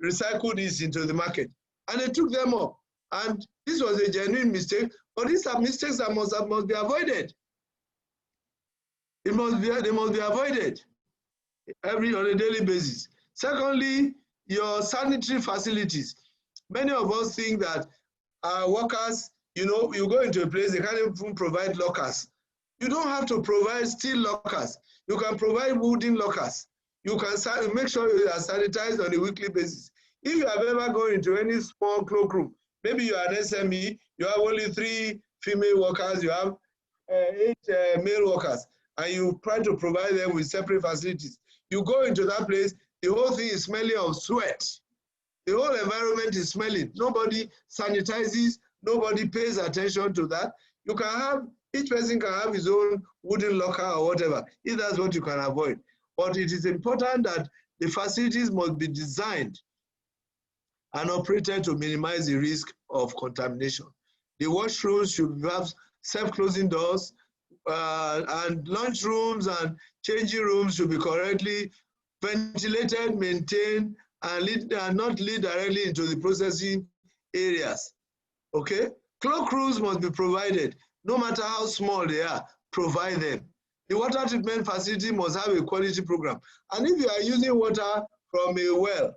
recycle this into the market. And they took them up. And this was a genuine mistake, but these are mistakes that must be avoided. They must be avoided on a daily basis. Secondly, your sanitary facilities. Many of us think that our workers, you go into a place, they can't even provide lockers. You don't have to provide steel lockers. You can provide wooden lockers. You can make sure you are sanitized on a weekly basis. If you have ever gone into any small cloakroom, maybe you are an SME, you have only 3 female workers, you have 8 male workers, and you try to provide them with separate facilities. You go into that place, the whole thing is smelling of sweat. The whole environment is smelling. Nobody sanitizes, nobody pays attention to that. You can have, each person can have his own wooden locker or whatever, if that's what you can avoid. But it is important that the facilities must be designed and operated to minimize the risk of contamination. The washrooms should have self-closing doors, and lunch rooms and changing rooms should be correctly ventilated, maintained, and not lead directly into the processing areas. Okay? Cloakrooms must be provided, no matter how small they are, provide them. The water treatment facility must have a quality program. And if you are using water from a well,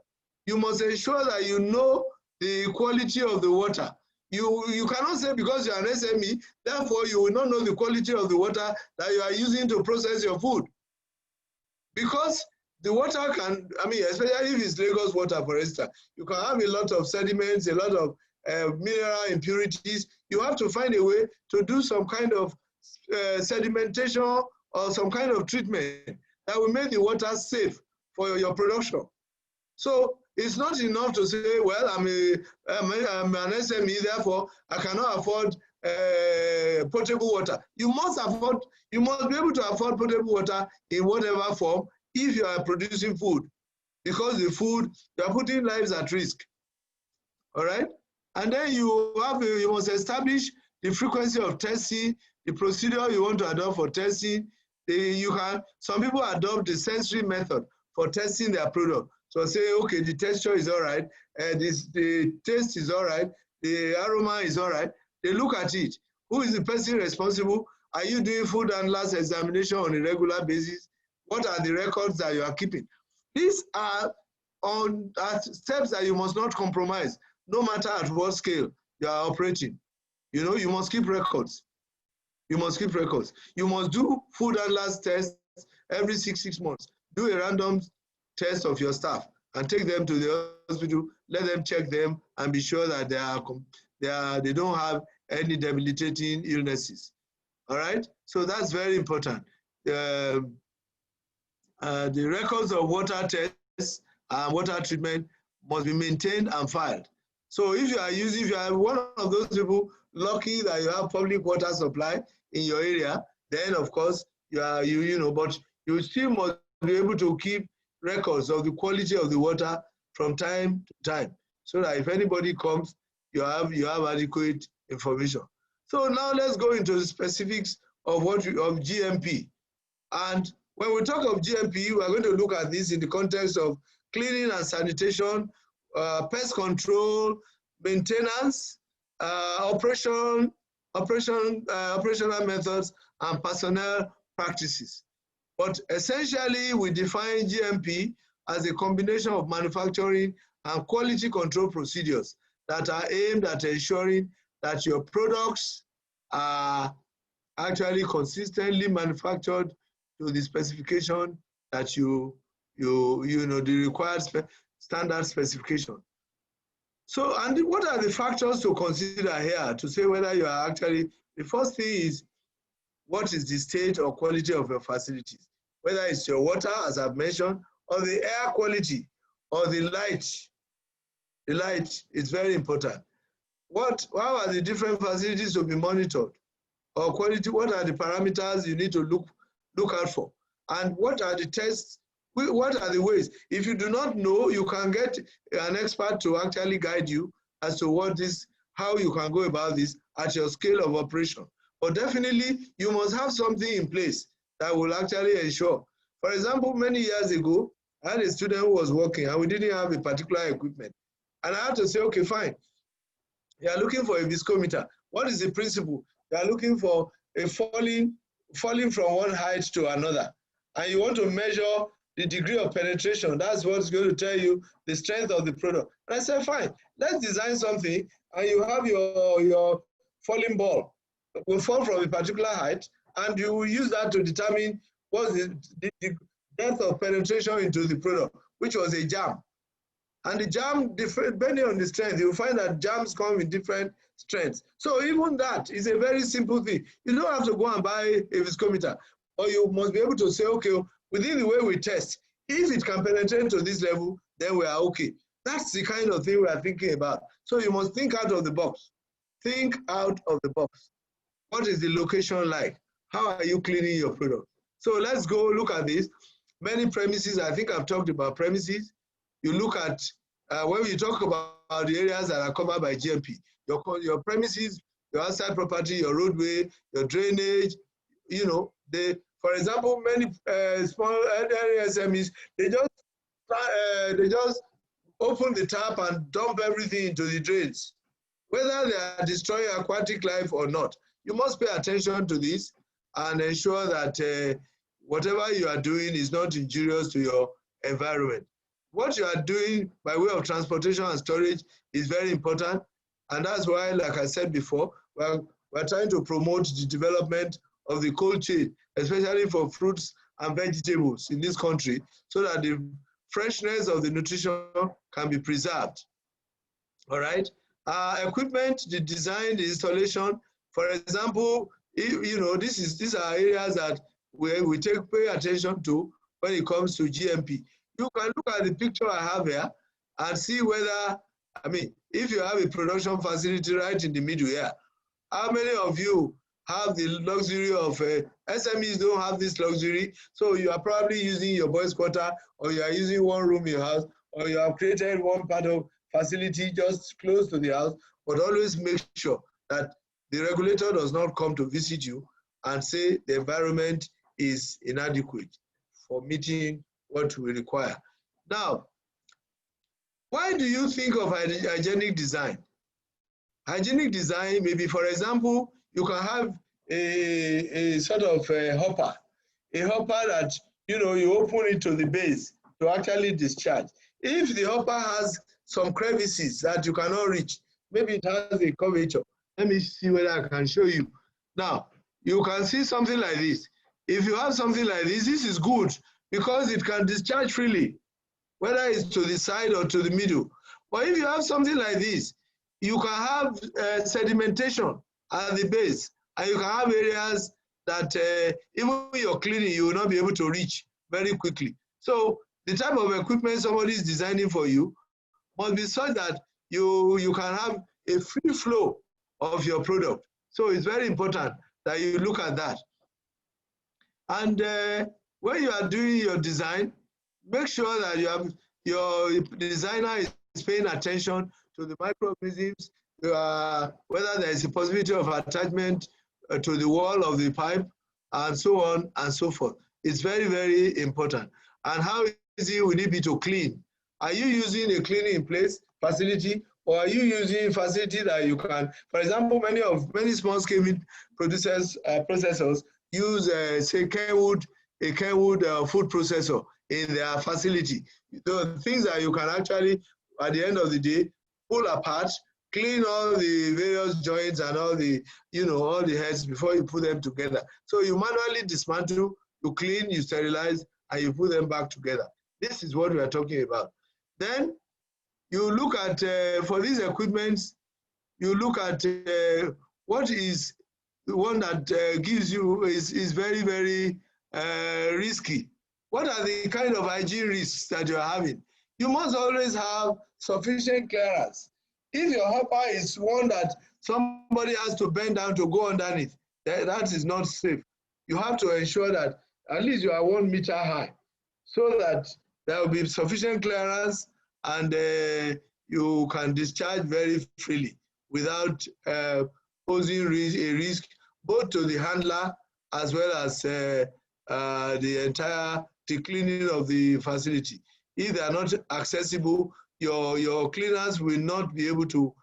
you must ensure that you know the quality of the water. You cannot say because you are an SME, therefore you will not know the quality of the water that you are using to process your food. Because the water can, especially if it's Lagos water, for instance, you can have a lot of sediments, a lot of mineral impurities. You have to find a way to do some kind of sedimentation or some kind of treatment that will make the water safe for your production. So it's not enough to say, well, I'm an SME, therefore I cannot afford potable water. You must be able to afford potable water in whatever form if you are producing food, because the food, you are putting lives at risk. All right? And then you must establish the frequency of testing, the procedure you want to adopt for testing. Some people adopt the sensory method for testing their product. So say, okay, the texture is all right, the taste is all right, the aroma is all right. They look at it. Who is the person responsible? Are you doing food and last examination on a regular basis? What are the records that you are keeping? These are steps that you must not compromise, no matter at what scale you are operating. You must keep records. You must keep records. You must do food and last tests every 6 months. Do a random test of your staff and take them to the hospital, let them check them and be sure that they don't have any debilitating illnesses. All right? So that's very important. The records of water tests and water treatment must be maintained and filed. So if you are one of those people lucky that you have public water supply in your area, then of course but you still must be able to keep records of the quality of the water from time to time, so that if anybody comes, you have adequate information. So now let's go into the specifics of GMP. And when we talk of GMP, we are going to look at this in the context of cleaning and sanitation, pest control, maintenance, operational methods, and personnel practices. But essentially, we define GMP as a combination of manufacturing and quality control procedures that are aimed at ensuring that your products are actually consistently manufactured to the specification that the required standard specification. So, and what are the factors to consider here to say whether you are actually, the first thing is, what is the state or quality of your facilities? Whether it's your water, as I've mentioned, or the air quality, or the light. The light is very important. How are the different facilities to be monitored? Or quality, what are the parameters you need to look out for? And what are the tests? What are the ways? If you do not know, you can get an expert to actually guide you as to how you can go about this at your scale of operation. But definitely, you must have something in place that will actually ensure. For example, many years ago, I had a student who was working and we didn't have a particular equipment. And I had to say, okay, fine. You are looking for a viscometer. What is the principle? You are looking for a falling from one height to another. And you want to measure the degree of penetration. That's what's going to tell you the strength of the product. And I said, fine, let's design something and you have your falling ball. It will fall from a particular height and you will use that to determine what's the depth of penetration into the product, which was a jam. And the jam, depending on the strength, you'll find that jams come in different strengths. So even that is a very simple thing. You don't have to go and buy a viscometer, but you must be able to say, okay, within the way we test, if it can penetrate to this level, then we are okay. That's the kind of thing we are thinking about. So you must think out of the box. Think out of the box. What is the location like? How are you cleaning your product? So let's go look at this. Many premises, I think I've talked about premises. You look at, when you talk about the areas that are covered by GMP, your premises, your outside property, your roadway, your drainage, for example, many small SMEs, they just open the tap and dump everything into the drains. Whether they are destroying aquatic life or not, you must pay attention to this and ensure that whatever you are doing is not injurious to your environment. What you are doing by way of transportation and storage is very important. And that's why, like I said before, we're trying to promote the development of the cold chain, especially for fruits and vegetables in this country, so that the freshness of the nutrition can be preserved. All right. Equipment, the design, the installation. For example, these are areas that we pay attention to when it comes to GMP. You can look at the picture I have here and see whether, if you have a production facility right in the middle here, how many of you have the luxury of, SMEs don't have this luxury, so you are probably using your boys' quarter, or you are using one room in your house, or you have created one part of facility just close to the house, but always make sure that the regulator does not come to visit you and say the environment is inadequate for meeting what we require. Now, why do you think of hygienic design? Hygienic design, maybe, for example, you can have a sort of a hopper that, you open it to the base to actually discharge. If the hopper has some crevices that you cannot reach, maybe it has a curvature. Let me see whether I can show you. Now, you can see something like this. If you have something like this is good because it can discharge freely, whether it's to the side or to the middle. But if you have something like this, you can have sedimentation at the base, and you can have areas that even when you're cleaning, you will not be able to reach very quickly. So the type of equipment somebody is designing for you must be such that you can have a free flow of your product. So it's very important that you look at that. And when you are doing your design, make sure that your designer is paying attention to the microorganisms, whether there is a possibility of attachment to the wall of the pipe, and so on and so forth. It's very, very important. And how easy will it be to clean? Are you using a cleaning in place facility, or are you using a facility that you can, for example, many small scale meat processors use, say, Kenwood food processor in their facility. The things that you can actually, at the end of the day, pull apart clean all the various joints and all the, all the heads before you put them together. So you manually dismantle, you clean, you sterilize, and you put them back together. This is what we are talking about. Then you look at, for these equipments, you look at what is the one that gives you is very, very risky. What are the kind of hygiene risks that you're having? You must always have sufficient clearance. If your hopper is one that somebody has to bend down to go underneath, that is not safe. You have to ensure that at least you are 1 meter high so that there will be sufficient clearance and you can discharge very freely without posing a risk both to the handler as well as the entire cleaning of the facility. If they are not accessible, your cleaners will not be able to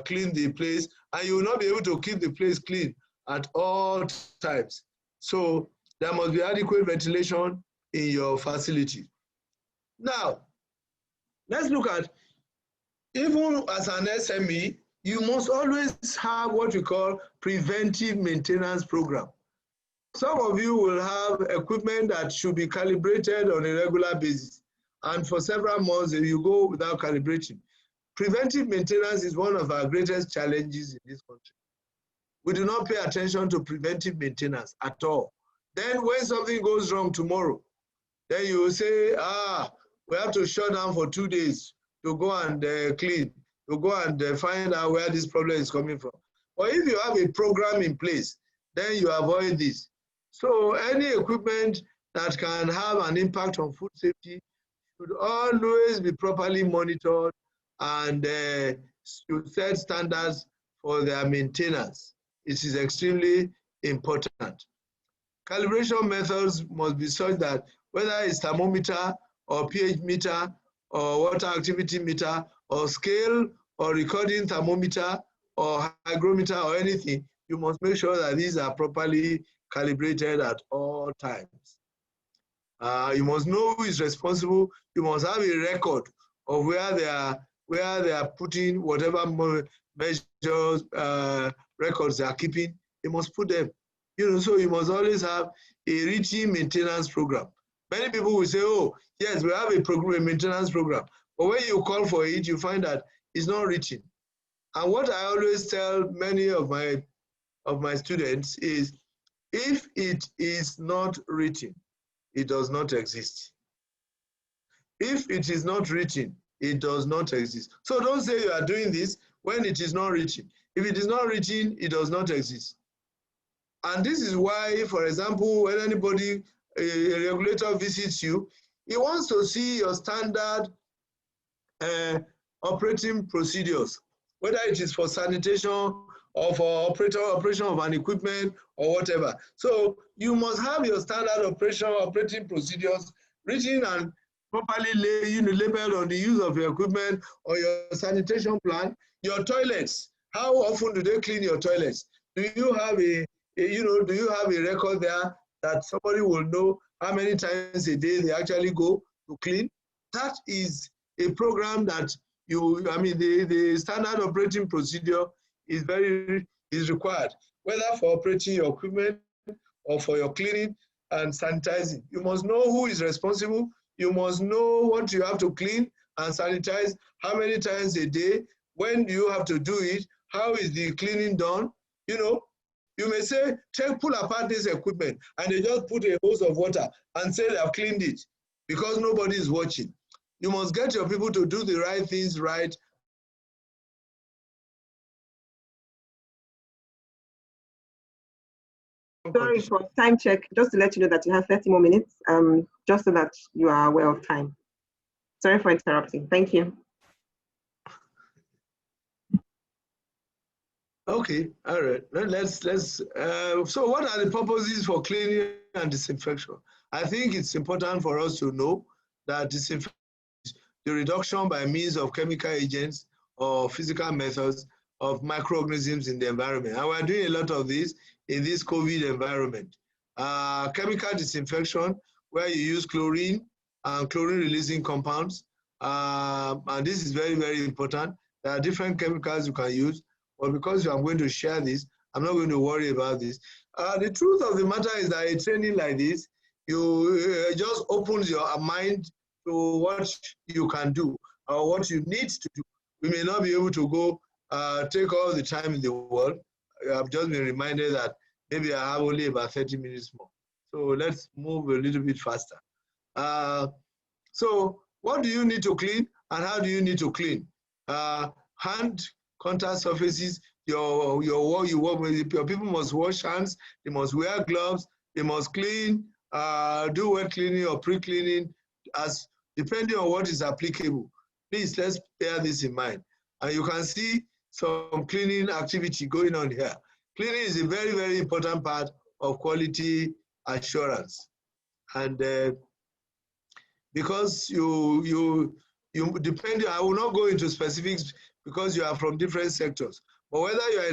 clean the place, and you will not be able to keep the place clean at all times. So there must be adequate ventilation in your facility. Now, let's look at, even as an SME, you must always have what we call preventive maintenance program. Some of you will have equipment that should be calibrated on a regular basis, and for several months you go without calibrating. Preventive maintenance is one of our greatest challenges in this country. We do not pay attention to preventive maintenance at all. Then when something goes wrong tomorrow, then you will say, we have to shut down for 2 days to go and clean, to go and find out where this problem is coming from. Or if you have a program in place, then you avoid this. So any equipment that can have an impact on food safety should always be properly monitored, and should set standards for their maintenance. It is extremely important. Calibration methods must be such that whether it's thermometer or pH meter or water activity meter or scale or recording thermometer or hygrometer or anything, you must make sure that these are properly calibrated at all times. You must know who is responsible. You must have a record of where they are putting whatever measures, records they are keeping. You must put them. So you must always have a routine maintenance program. Many people will say, oh, yes, we have a maintenance program. But when you call for it, you find that it's not written. And what I always tell many of my students is, if it is not written, it does not exist. If it is not written, it does not exist. So don't say you are doing this when it is not written. If it is not written, it does not exist. And this is why, for example, when anybody, a regulator visits you, he wants to see your standard operating procedures, whether it is for sanitation or for operation of an equipment or whatever. So you must have your standard operating procedures written and properly labeled on the use of your equipment or your sanitation plan. Your toilets, how often do they clean your toilets? Do you have do you have a record there that somebody will know how many times a day they actually go to clean? That is a program that the standard operating procedure is required, whether for operating your equipment or for your cleaning and sanitizing. You must know who is responsible. You must know what you have to clean and sanitize, how many times a day, when do you have to do it, how is the cleaning done. You may say, pull apart this equipment, and they just put a hose of water and say they have cleaned it because nobody is watching. You must get your people to do the right things right. Sorry for time check, just to let you know that you have 30 more minutes, just so that you are aware of time. Sorry for interrupting. Thank you. Okay, all right. So what are the purposes for cleaning and disinfection? I think it's important for us to know that disinfection is the reduction by means of chemical agents or physical methods of microorganisms in the environment. And we're doing a lot of this in this COVID environment. Chemical disinfection, where you use chlorine and chlorine-releasing compounds, and this is very, very important. There are different chemicals you can use, but because I'm going to share this, I'm not going to worry about this. The truth of the matter is that a training like this, you just opens your mind to what you can do or what you need to do. We may not be able to go take all the time in the world. I've just been reminded that maybe I have only about 30 minutes more. So let's move a little bit faster. So what do you need to clean and how do you need to clean? Hand contact surfaces, you work with, your people must wash hands, they must wear gloves, they must clean, do wet cleaning or pre-cleaning, as depending on what is applicable. Please, let's bear this in mind. And you can see some cleaning activity going on here. Cleaning is a very, very important part of quality assurance. And because you depend, I will not go into specifics because you are from different sectors. But whether you are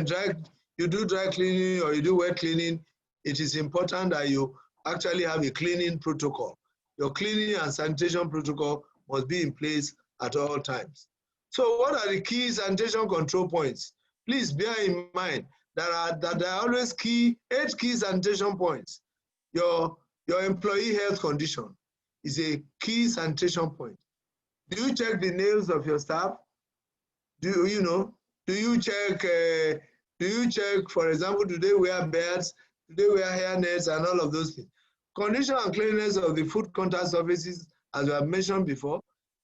you do dry cleaning or you do wet cleaning, it is important that you actually have a cleaning protocol. Your cleaning and sanitation protocol must be in place at all times. So what are the key sanitation control points? Please bear in mind that there are always 8 key sanitation points. Your employee health condition is a key sanitation point. Do you check the nails of your staff? Do you check, for example, do they wear belts? Do they wear hairnets and all of those things? Condition and cleanliness of the food contact surfaces, as we have mentioned before.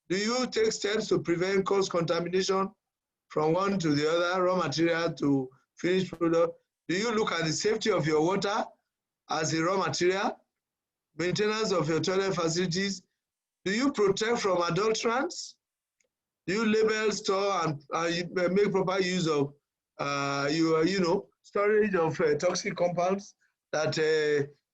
Do you take steps to prevent cross-contamination from one to the other, raw material to finished product? Do you look at the safety of your water as a raw material? Maintenance of your toilet facilities? Do you protect from adulterants? Do you label, store, and make proper use of storage of toxic compounds that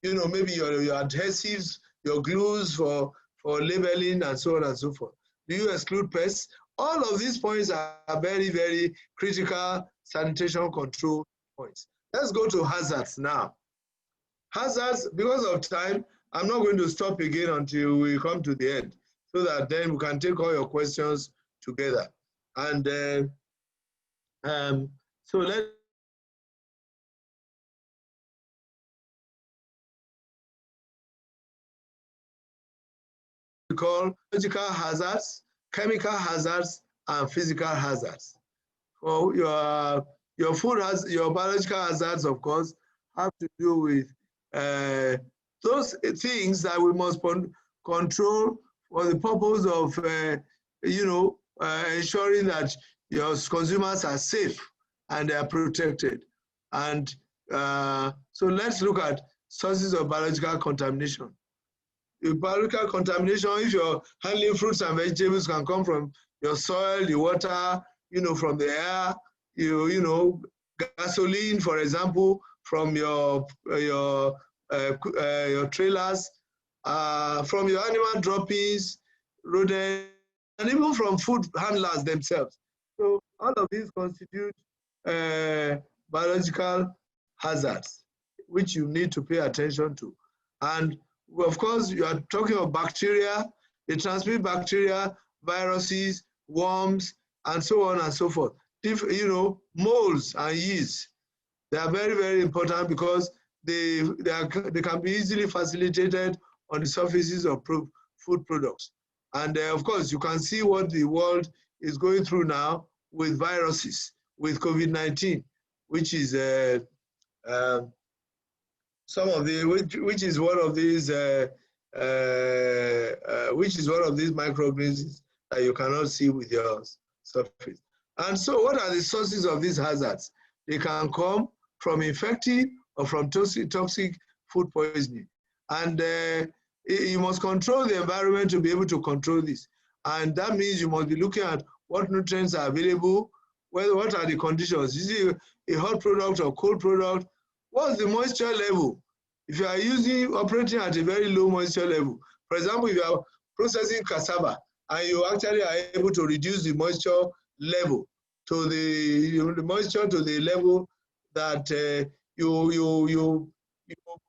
maybe your adhesives, your glues for labeling and so on and so forth? Do you exclude pests? All of these points are very, very critical sanitation control points. Let's go to hazards now. Hazards, because of time, I'm not going to stop again until we come to the end, so that then we can take all your questions together. And so let's call biological hazards, chemical hazards, and physical hazards. For your food your biological hazards, of course, have to do with those things that we must control for the purpose of ensuring that your consumers are safe and they are protected. And so let's look at sources of biological contamination. The biological contamination, if you're handling fruits and vegetables, can come from your soil, the water, from the air, gasoline, for example, from your trailers, from your animal droppings, rodents, and even from food handlers themselves. So all of these constitute biological hazards, which you need to pay attention to. And of course, you are talking of bacteria. They transmit bacteria, viruses, worms, and so on and so forth. Molds and yeast, they are very, very important because they can be easily facilitated on the surfaces of food products. And of course, you can see what the world is going through now with viruses, with COVID-19, which is which is one of these microorganisms that you cannot see with your surface. And so what are the sources of these hazards? They can come from infected or from toxic food poisoning. And you must control the environment to be able to control this. And that means you must be looking at what nutrients are available, what are the conditions. Is it a hot product or cold product? What's the moisture level? If you are operating at a very low moisture level, for example, if you are processing cassava and you actually are able to reduce the moisture level to the moisture to the level that you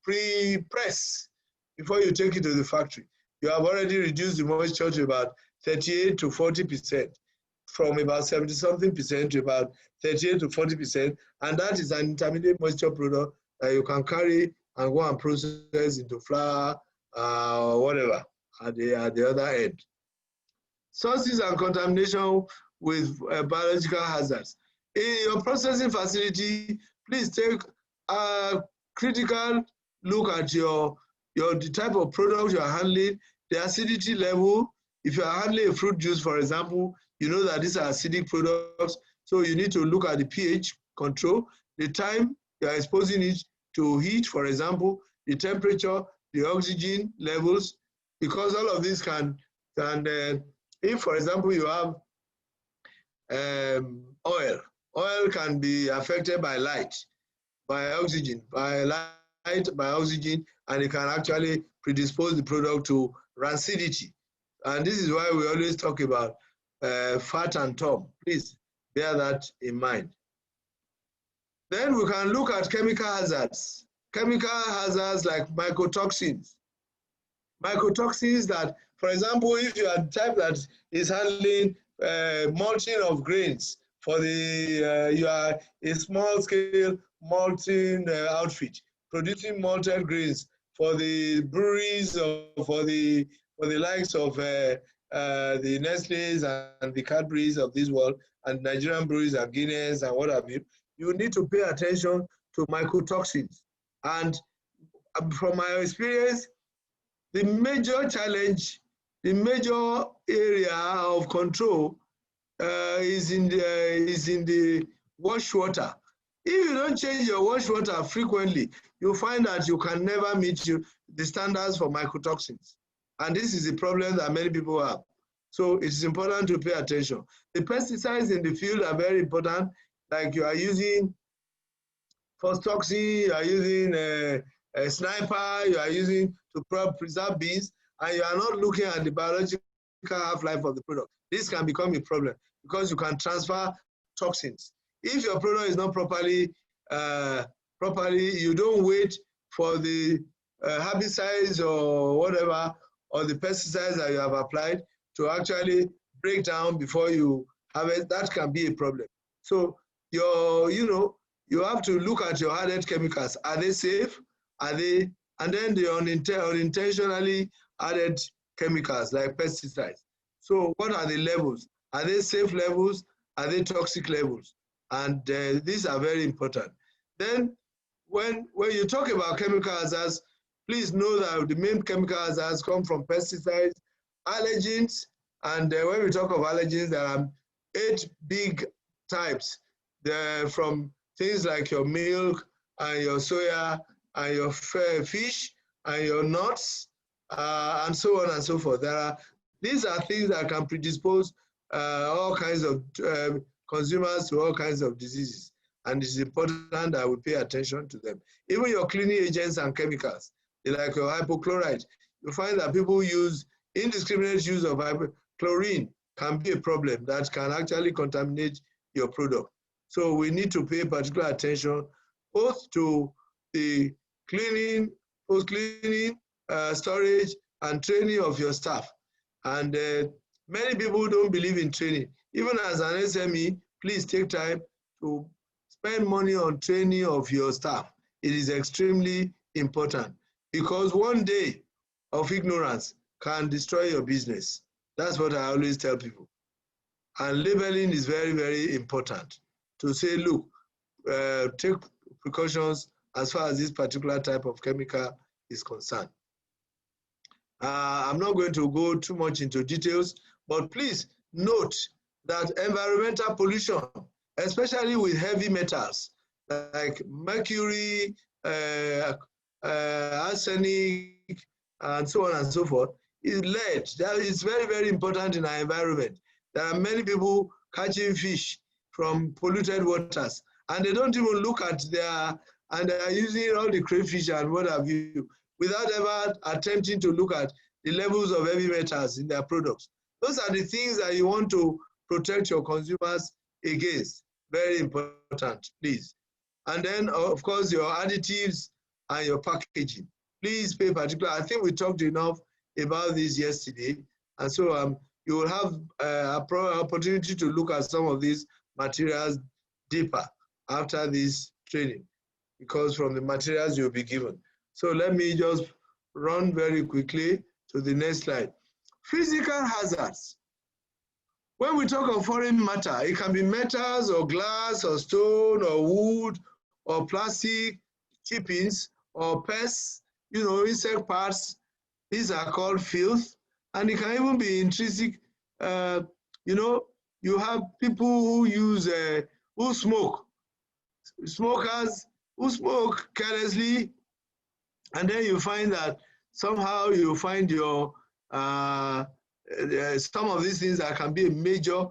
pre-press before you take it to the factory, you have already reduced the moisture to about 38 to 40%. from about 70-something% to about 38 to 40%, and that is an intermediate moisture product that you can carry and go and process into flour or whatever at the other end. Sources and contamination with biological hazards. In your processing facility, please take a critical look at the type of product you are handling, the acidity level. If you are handling a fruit juice, for example, you know that these are acidic products, so you need to look at the pH control, the time you are exposing it to heat, for example, the temperature, the oxygen levels, because all of these can if, for example, you have oil can be affected by light, by oxygen, by oxygen, and it can actually predispose the product to rancidity. And this is why we always talk about fat and tom. Please bear that in mind. Then we can look at chemical hazards. Chemical hazards like mycotoxins. Mycotoxins that, for example, if you are the type that is handling malting of grains for the, you are a small scale malting outfit, producing malted grains for the breweries or for the likes of the Nestle's and the Cadbury's of this world, and Nigerian breweries and Guinness and what have you, you need to pay attention to mycotoxins. And from my experience, the major challenge, the major area of control is in the wash water. If you don't change your wash water frequently, you'll find that you can never meet the standards for mycotoxins. And this is a problem that many people have. So it's important to pay attention. The pesticides in the field are very important, like you are using phostoxin, you are using a sniper, you are using to preserve bees, and you are not looking at the biological half-life of the product. This can become a problem because you can transfer toxins. If your product is not properly, you don't wait for the herbicides or whatever, or the pesticides that you have applied to actually break down before you have it. That can be a problem. So you have to look at your added chemicals. Are they safe? Are they? And then the unintentionally added chemicals like pesticides. So what are the levels? Are they safe levels? Are they toxic levels? And these are very important. Then when you talk about chemical hazards, please know that the main chemical hazards come from pesticides, allergens, and when we talk of allergens, there are 8 big types. From things like your milk and your soya and your fish and your nuts and so on and so forth. These are things that can predispose all kinds of consumers to all kinds of diseases, and it's important that we pay attention to them. Even your cleaning agents and chemicals, like your hypochlorite, you find that people use indiscriminate use of chlorine can be a problem that can actually contaminate your product. So we need to pay particular attention both to the cleaning, post-cleaning, storage, and training of your staff. And many people don't believe in training. Even as an SME, please take time to spend money on training of your staff. It is extremely important because one day of ignorance can destroy your business. That's what I always tell people. And labeling is very, very important to say, look, take precautions as far as this particular type of chemical is concerned. I'm not going to go too much into details, but please note that environmental pollution, especially with heavy metals like mercury, arsenic, and so on and so forth, is lead. That is very, very important in our environment. There are many people catching fish from polluted waters, and they don't even look at and they are using all the crayfish and what have you, without ever attempting to look at the levels of heavy metals in their products. Those are the things that you want to protect your consumers against. Very important, please. And then, of course, your additives and your packaging. Please pay particular. I think we talked enough about this yesterday, and so I'm you will have opportunity to look at some of these materials deeper after this training, because from the materials you'll be given. So let me just run very quickly to the next slide. Physical hazards. When we talk of foreign matter, it can be metals or glass or stone or wood or plastic chippings or pests, insect parts. These are called filth. And it can even be intrinsic. You have people who use, who smoke, smokers who smoke carelessly, and then you find that somehow you find your, some of these things that can be a major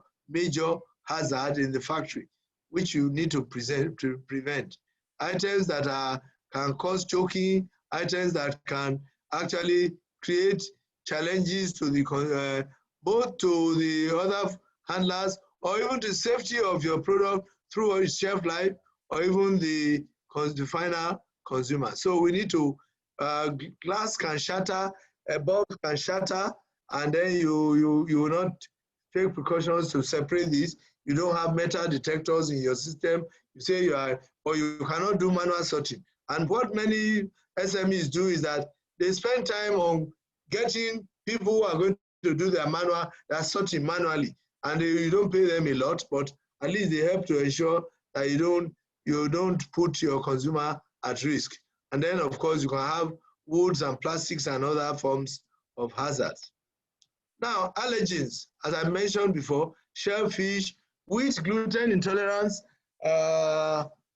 hazard in the factory, which you need to prevent. Items that can cause choking, items that can actually create challenges to the both to the other handlers or even the safety of your product through its shelf life or even the final consumer. So we need to, glass can shatter, a bulb can shatter, and then you will not take precautions to separate these. You don't have metal detectors in your system. You say you are, or you cannot do manual sorting. And what many SMEs do is that they spend time on getting people who are going to do their manual, that sorting manually, and you don't pay them a lot, but at least they help to ensure that you don't put your consumer at risk. And then, of course, you can have woods and plastics and other forms of hazards. Now, allergens, as I mentioned before, shellfish, wheat gluten intolerance,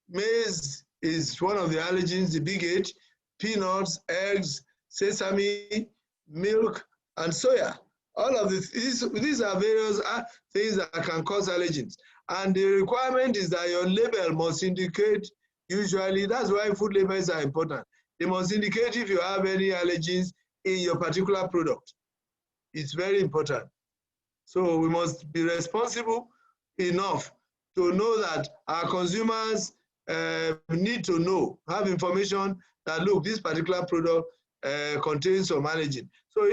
maize is one of the allergens, the big H, peanuts, eggs, sesame, milk, and soya. All of these are various things that can cause allergens. And the requirement is that your label must indicate, usually, that's why food labels are important. They must indicate if you have any allergens in your particular product. It's very important. So we must be responsible enough to know that our consumers need to know, have information that, look, this particular product contains some allergen. So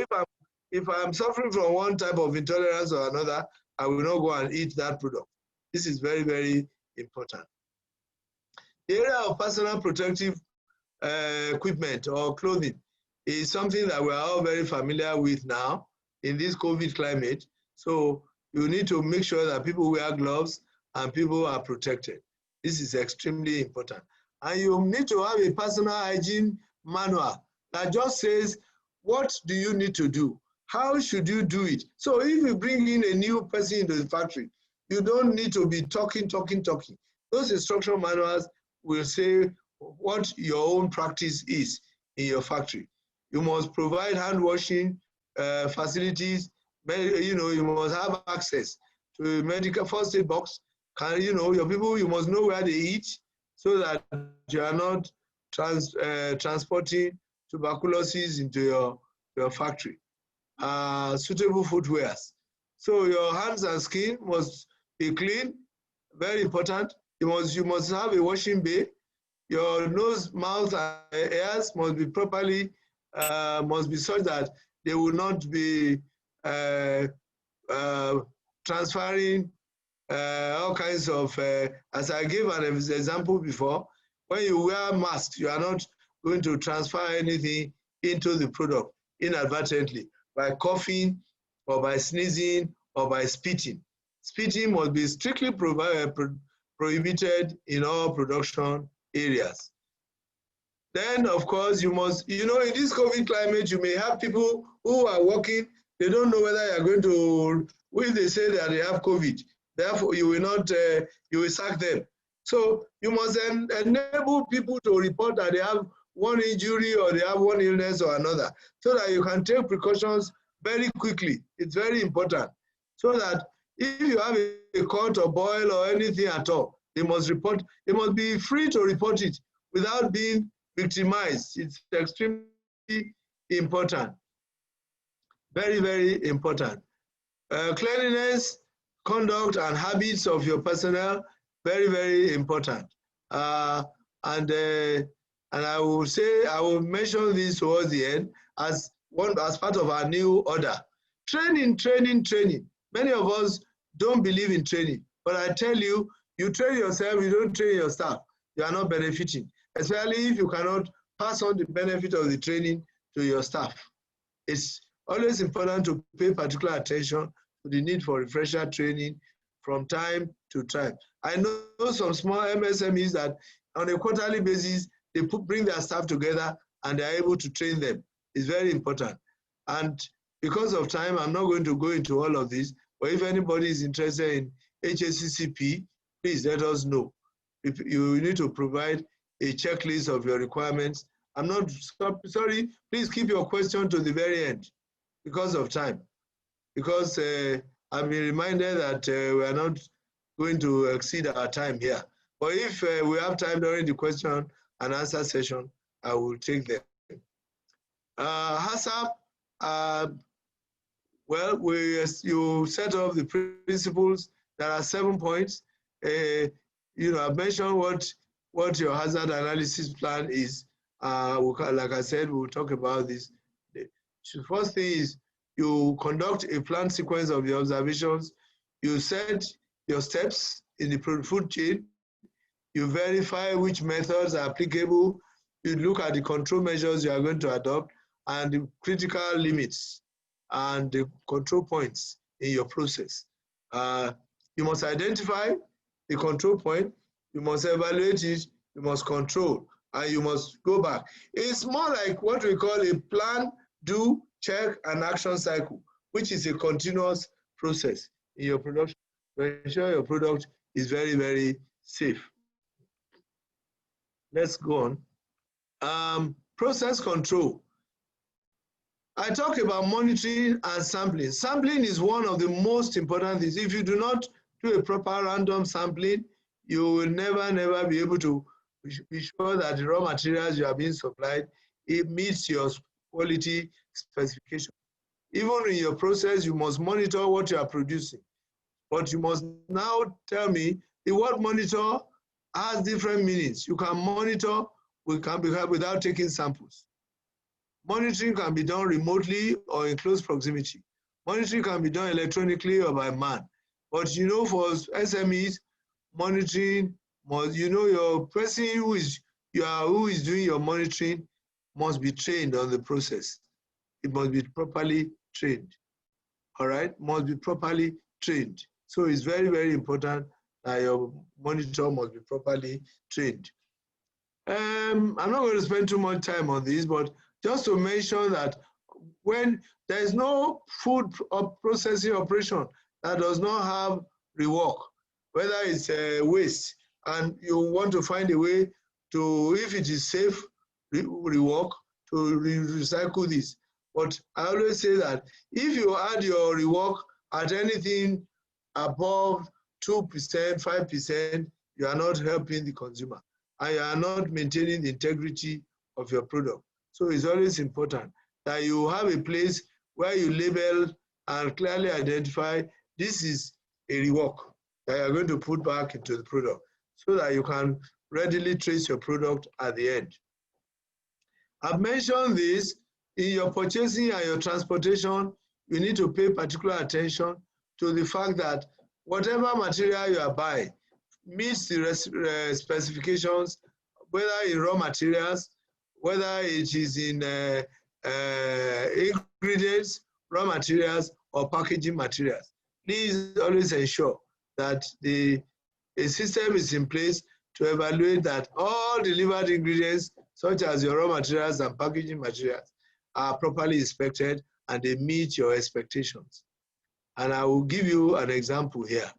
if I'm suffering from one type of intolerance or another, I will not go and eat that product. This is very, very important. The area of personal protective equipment or clothing is something that we are all very familiar with now in this COVID climate. So you need to make sure that people wear gloves and people are protected. This is extremely important. And you need to have a personal hygiene manual that just says, what do you need to do? How should you do it? So if you bring in a new person into the factory, you don't need to be talking. Those instruction manuals will say what your own practice is in your factory. You must provide hand washing facilities. You must have access to a medical first aid box. Your people, you must know where they eat so that you are not transporting tuberculosis into your factory. Suitable footwear. So your hands and skin must be clean, very important. You must have a washing bay. Your nose, mouth, and ears must be properly, must be such that they will not be transferring all kinds of, as I gave an example before, when you wear masks, you are not going to transfer anything into the product inadvertently by coughing or by sneezing or by spitting. Spitting must be strictly prohibited in all production areas. Then, of course, you must, in this COVID climate, you may have people who are working, they don't know whether you're going to, if they say that they have COVID, therefore you will not, you will sack them. So you must enable people to report that they have one injury or they have one illness or another, so that you can take precautions very quickly. It's very important. So that if you have a cut or boil or anything at all, they must report, they must be free to report it without being victimized. It's extremely important. Very, very important. Cleanliness, conduct, and habits of your personnel, very, very important. And I will say, I will mention this towards the end as part of our new order. Training, training, training. Many of us don't believe in training, but I tell you, you train yourself, you don't train your staff, you are not benefiting, especially if you cannot pass on the benefit of the training to your staff. It's always important to pay particular attention to the need for refresher training from time to time. I know some small MSMEs that on a quarterly basis, they bring their staff together and they're able to train them. It's very important. And because of time, I'm not going to go into all of this, but if anybody is interested in HACCP, please let us know. If you need to provide a checklist of your requirements. I'm not sorry, please keep your question to the very end because of time. Because I've been reminded that we are not going to exceed our time here. But if we have time during the question and answer session, I will take them. HACCP, well, you set up the principles. There are 7 points. I've mentioned what your hazard analysis plan is. Like I said, we'll talk about this. The first thing is you conduct a planned sequence of your observations. You set your steps in the food chain. You verify which methods are applicable. You look at the control measures you are going to adopt and the critical limits and the control points in your process. You must identify the control point. You must evaluate it. You must control. And you must go back. It's more like what we call a plan, do, check, and action cycle, which is a continuous process in your production to ensure your product is very, very safe. Let's go on. Process control. I talk about monitoring and sampling. Sampling is one of the most important things. If you do not do a proper random sampling, you will never be able to be sure that the raw materials you are being supplied, it meets your quality specification. Even in your process, you must monitor what you are producing. But you must now tell me, the word monitor has different meanings. You can monitor without taking samples. Monitoring can be done remotely or in close proximity. Monitoring can be done electronically or by man. But for SMEs, monitoring, your person who is doing your monitoring must be trained on the process. It must be properly trained. All right, must be properly trained. So it's very, very important that your monitor must be properly trained. I'm not going to spend too much time on this, but just to mention that when there is no food processing operation that does not have rework, whether it's waste, and you want to find a way to, if it is safe, rework, to recycle this. But I always say that if you add your rework at anything above 2%, 5%, you are not helping the consumer, and you are not maintaining the integrity of your product. So it's always important that you have a place where you label and clearly identify this is a rework that you're going to put back into the product so that you can readily trace your product at the end. I've mentioned this in your purchasing and your transportation. You need to pay particular attention to the fact that whatever material you are buying meets the specifications, whether in raw materials, whether it is in ingredients, raw materials, or packaging materials. Please always ensure that a system is in place to evaluate that all delivered ingredients, such as your raw materials and packaging materials, are properly inspected and they meet your expectations. And I will give you an example here.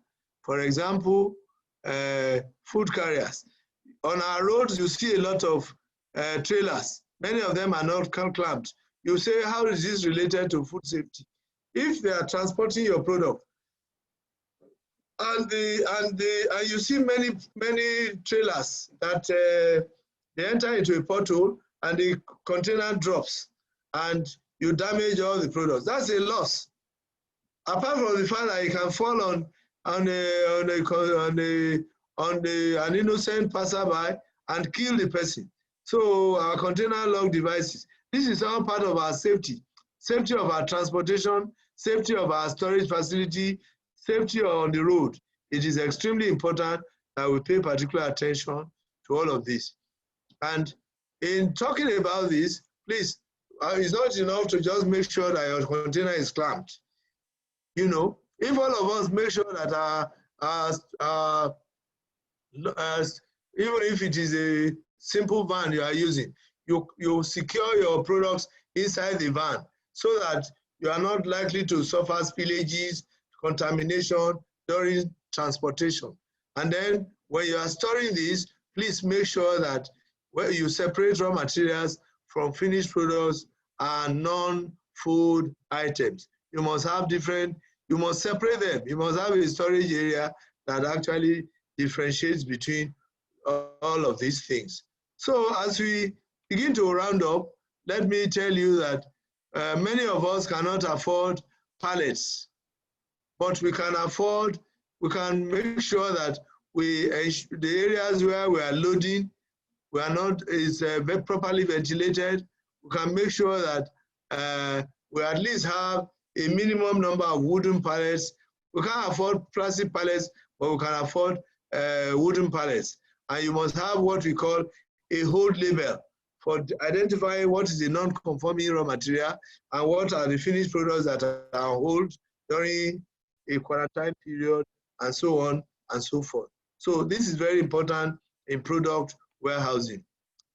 For example, food carriers. On our roads, you see a lot of trailers. Many of them are not clamped. You say, how is this related to food safety? If they are transporting your product, and you see many trailers that they enter into a pothole and the container drops and you damage all the products, that's a loss. Apart from the fact that it can fall on an innocent passerby and kill the person. So our container lock devices, this is all part of our safety of our transportation, safety of our storage facility, safety on the road. It is extremely important that we pay particular attention to all of this. And in talking about this, please, it's not enough to just make sure that your container is clamped. You know, if all of us make sure that even if it is a simple van you are using, you secure your products inside the van so that you are not likely to suffer spillages, contamination during transportation. And then when you are storing this, please make sure that you separate raw materials from finished products and non-food items. You must have different, you must separate them. You must have a storage area that actually differentiates between all of these things. So as we begin to round up, let me tell you that many of us cannot afford pallets, but we can make sure that the areas where we are loading, we are not, is properly ventilated. We can make sure that we at least have a minimum number of wooden pallets. We can't afford plastic pallets, but we can afford wooden pallets. And you must have what we call a hold label for identifying what is the non-conforming raw material and what are the finished products that are on hold during a quarantine period, and so on and so forth. So this is very important in product warehousing.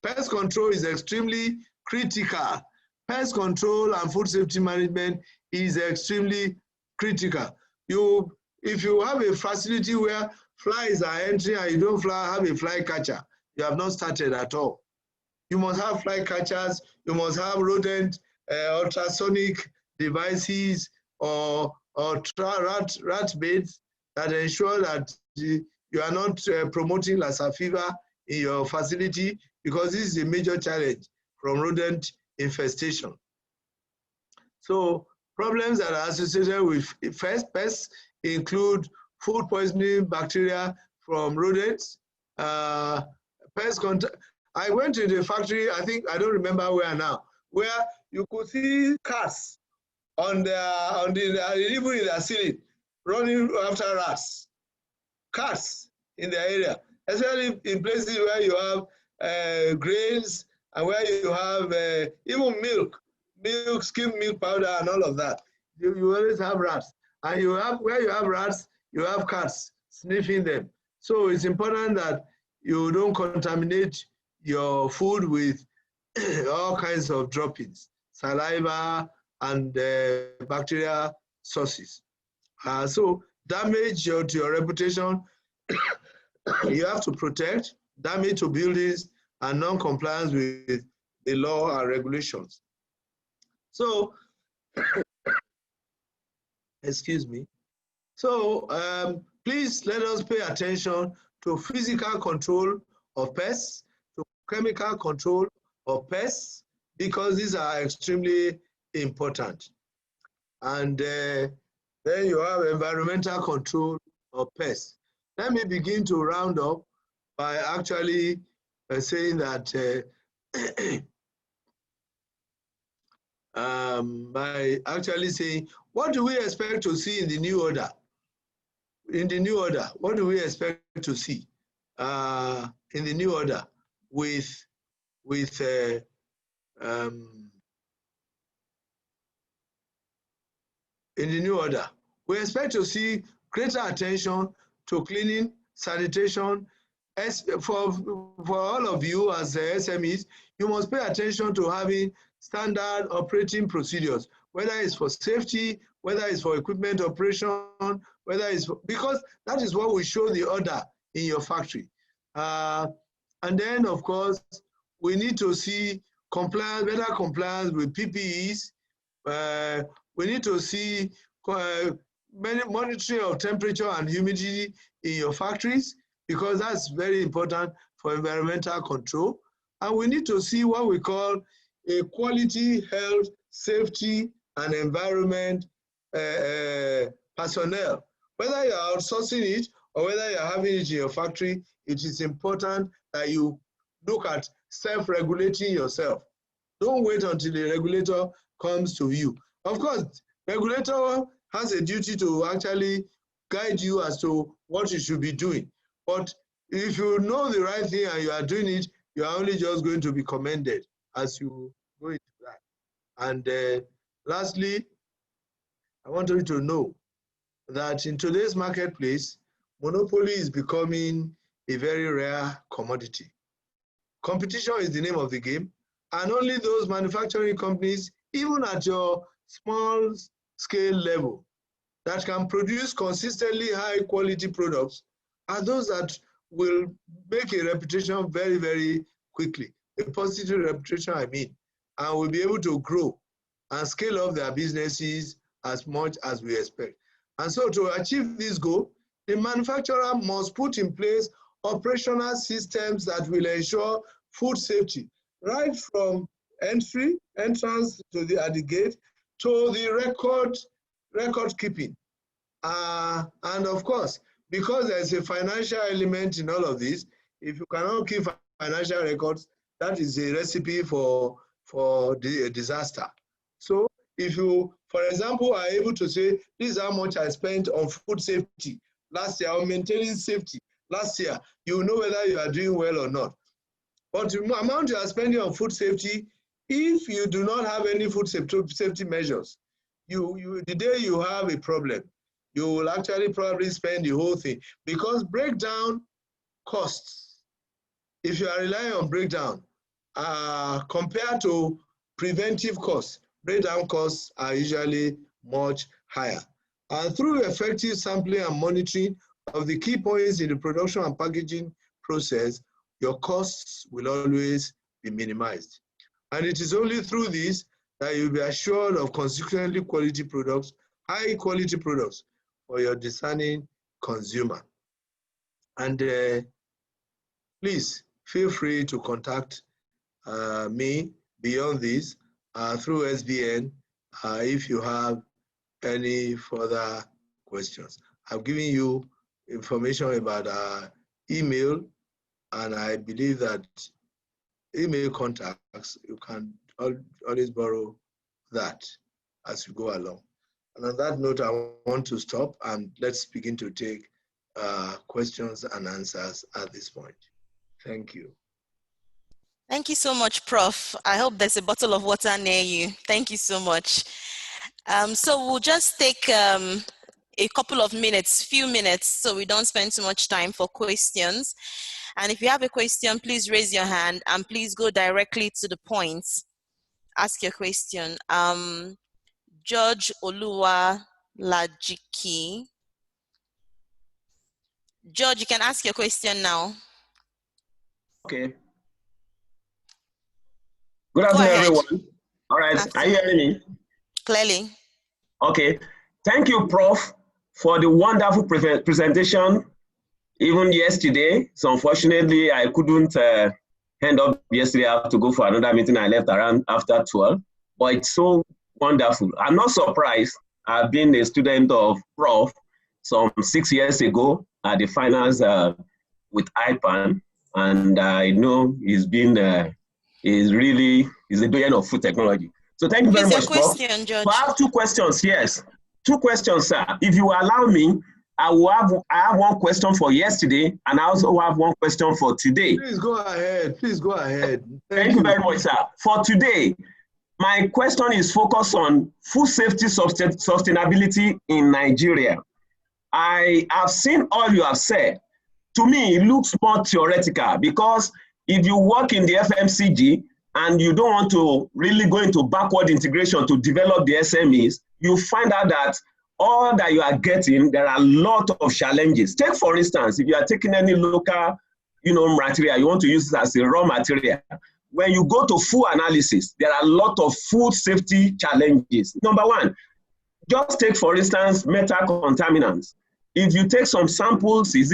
Pest control is extremely critical. Pest control and food safety management is extremely critical. If you have a facility where flies are entering and you don't have a fly catcher, you have not started at all. You must have fly catchers, you must have rodent ultrasonic devices or rat baits that ensure that you are not promoting Lassa fever in your facility, because this is a major challenge from rodent infestation. So problems that are associated with pests include food poisoning, bacteria from rodents, pest contact. I went to the factory, I don't remember where now, where you could see cats even in the ceiling, running after rats. Cats in the area, especially in places where you have grains and where you have even milk, skimmed milk powder and all of that. You always have rats. And where you have rats, you have cats sniffing them. So it's important that you don't contaminate your food with all kinds of droppings, saliva and bacterial sources. So damage to your reputation, you have to protect. Damage to buildings and non-compliance with the law and regulations. So, excuse me. So please let us pay attention to physical control of pests, to chemical control of pests, because these are extremely important. And then you have environmental control of pests. Let me begin to round up by actually saying that what do we expect to see in the new order? In the new order, what do we expect to see in the new order with in the new order? We expect to see greater attention to cleaning, sanitation. For all of you as SMEs, you must pay attention to having standard operating procedures, whether it's for safety, whether it's for equipment operation, whether it's for, because that is what will show the order in your factory. And then, of course, we need to see compliance, better compliance with PPEs. We need to see monitoring of temperature and humidity in your factories, because that's very important for environmental control. And we need to see what we call a quality, health, safety, and environment personnel. Whether you're outsourcing it or whether you're having it in your factory, it is important that you look at self-regulating yourself. Don't wait until the regulator comes to you. Of course, Regulator has a duty to actually guide you as to what you should be doing. But if you know the right thing and you are doing it, you are only just going to be commended as you go into that. And lastly, I want you to know that in today's marketplace, monopoly is becoming a very rare commodity. Competition is the name of the game, and only those manufacturing companies, even at your small scale level, that can produce consistently high quality products are those that will make a reputation very, very quickly, a positive reputation, I mean, and will be able to grow and scale up their businesses as much as we expect. And so to achieve this goal, the manufacturer must put in place operational systems that will ensure food safety, right from entrance to at the gate, to the record keeping. And of course, because there's a financial element in all of this, if you cannot keep financial records, that is a recipe for the disaster. So if you, for example, are able to say, this is how much I spent on food safety last year, on maintaining safety last year, you know whether you are doing well or not. But the amount you are spending on food safety, if you do not have any food safety measures, the day you have a problem, you will actually probably spend the whole thing, because breakdown costs, if you are relying on breakdown, compared to preventive costs, breakdown costs are usually much higher. And through effective sampling and monitoring of the key points in the production and packaging process, your costs will always be minimized. And it is only through this that you'll be assured of consistently quality products, high quality products for your discerning consumer. And please feel free to contact me beyond this through SBN if you have any further questions. I've given you information about our email, and I believe that email contacts, you can always borrow that as you go along. And on that note, I want to stop and let's begin to take questions and answers at this point. Thank you. Thank you so much, Prof. I hope there's a bottle of water near you. Thank you so much. So we'll just take a couple of minutes, few minutes, so we don't spend too much time for questions. And if you have a question, please raise your hand and please go directly to the point. Ask your question. George Oluwa Lajiki. George, you can ask your question now. Okay. Good afternoon, everyone. All right, are you hearing me? Clearly. Okay. Thank you, Prof, for the wonderful presentation. Even yesterday, so unfortunately, I couldn't end up yesterday. I have to go for another meeting. I left around after 12, but it's so wonderful. I'm not surprised. I've been a student of Prof some 6 years ago at the finals with IPAN, and I know he's been he's a doyen of food technology. So thank you very much, Prof. Question, George. So I have 2 questions, yes. 2 questions, sir. If you allow me, I have 1 question for yesterday, and I also have 1 question for today. Please go ahead. Please go ahead. Thank you very much, sir. For today, my question is focused on food safety sustainability in Nigeria. I have seen all you have said. To me, it looks more theoretical, because if you work in the FMCG and you don't want to really go into backward integration to develop the SMEs, you find out that all that you are getting, there are a lot of challenges. Take, for instance, if you are taking any local material, you want to use it as a raw material. When you go to food analysis, there are a lot of food safety challenges. Number 1, just take, for instance, metal contaminants. If you take some samples, if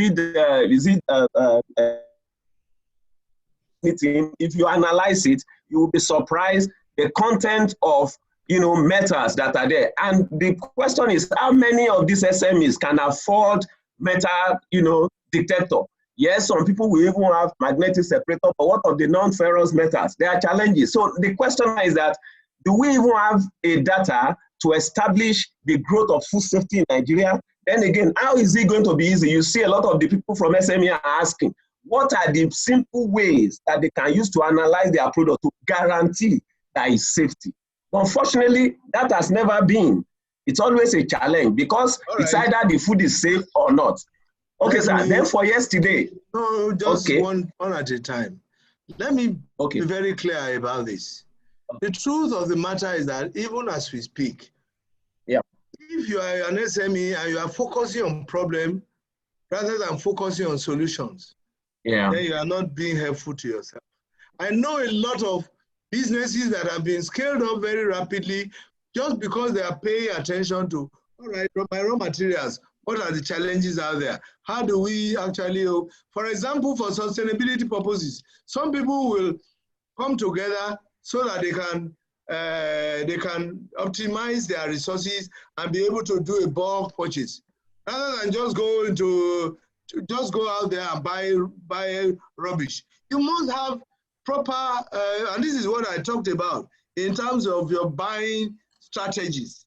you analyze it, you will be surprised the content of metals that are there. And the question is, how many of these SMEs can afford metal detector? Yes, some people will even have magnetic separator, but what of the non-ferrous metals? There are challenges. So the question is that, do we even have a data to to establish the growth of food safety in Nigeria. Then again, how is it going to be easy? You see a lot of the people from SME are asking, what are the simple ways that they can use to analyze their product to guarantee that it's safety? Unfortunately, that has never been. It's always a challenge because it's either the food is safe or not. Okay, sir. Then for yesterday. No, just one at a time. Let me be very clear about this. The truth of the matter is that even as we speak, if you are an SME and you are focusing on problem rather than focusing on solutions, then you are not being helpful to yourself. I know a lot of businesses that have been scaled up very rapidly just because they are paying attention to, all right, my raw materials, what are the challenges out there? How do we actually, for example, for sustainability purposes, some people will come together so that they can optimize their resources and be able to do a bulk purchase, rather than just go out there and buy rubbish. You must have proper, and this is what I talked about in terms of your buying strategies.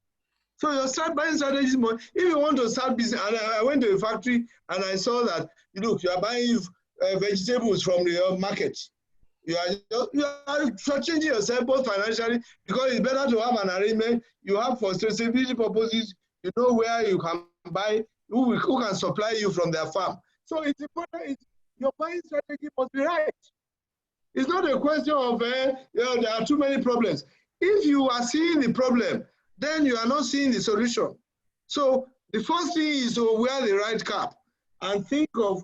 So your buying strategies, if you want to start business, and I went to a factory and I saw that, look, you are buying vegetables from the market. You are changing yourself both financially, because it's better to have an arrangement. You have for sustainability purposes, you know where you can buy, who can supply you from their farm. So it's important, your buying strategy must be right. It's not a question of, there are too many problems. If you are seeing the problem, then you are not seeing the solution. So the first thing is to wear the right cap and think of,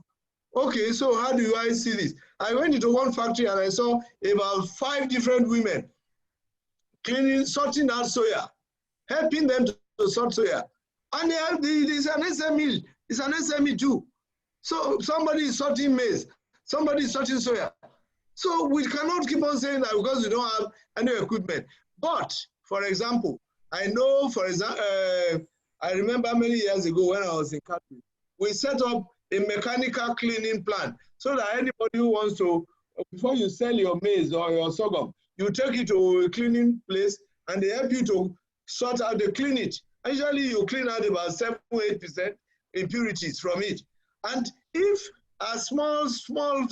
okay, so how do I see this? I went into one factory and I saw about 5 different women sorting out soya, helping them to sort soya. And it's an SME, it's an SME too. So somebody is sorting maize, somebody is sorting soya. So we cannot keep on saying that because we don't have any equipment. But, for example, I know, I remember many years ago when I was in Catholic, we set up a mechanical cleaning plant so that anybody who wants to, before you sell your maize or your sorghum, you take it to a cleaning place and they help you to sort out, they clean it. Usually you clean out about 7-8% impurities from it. And if as small SMEs,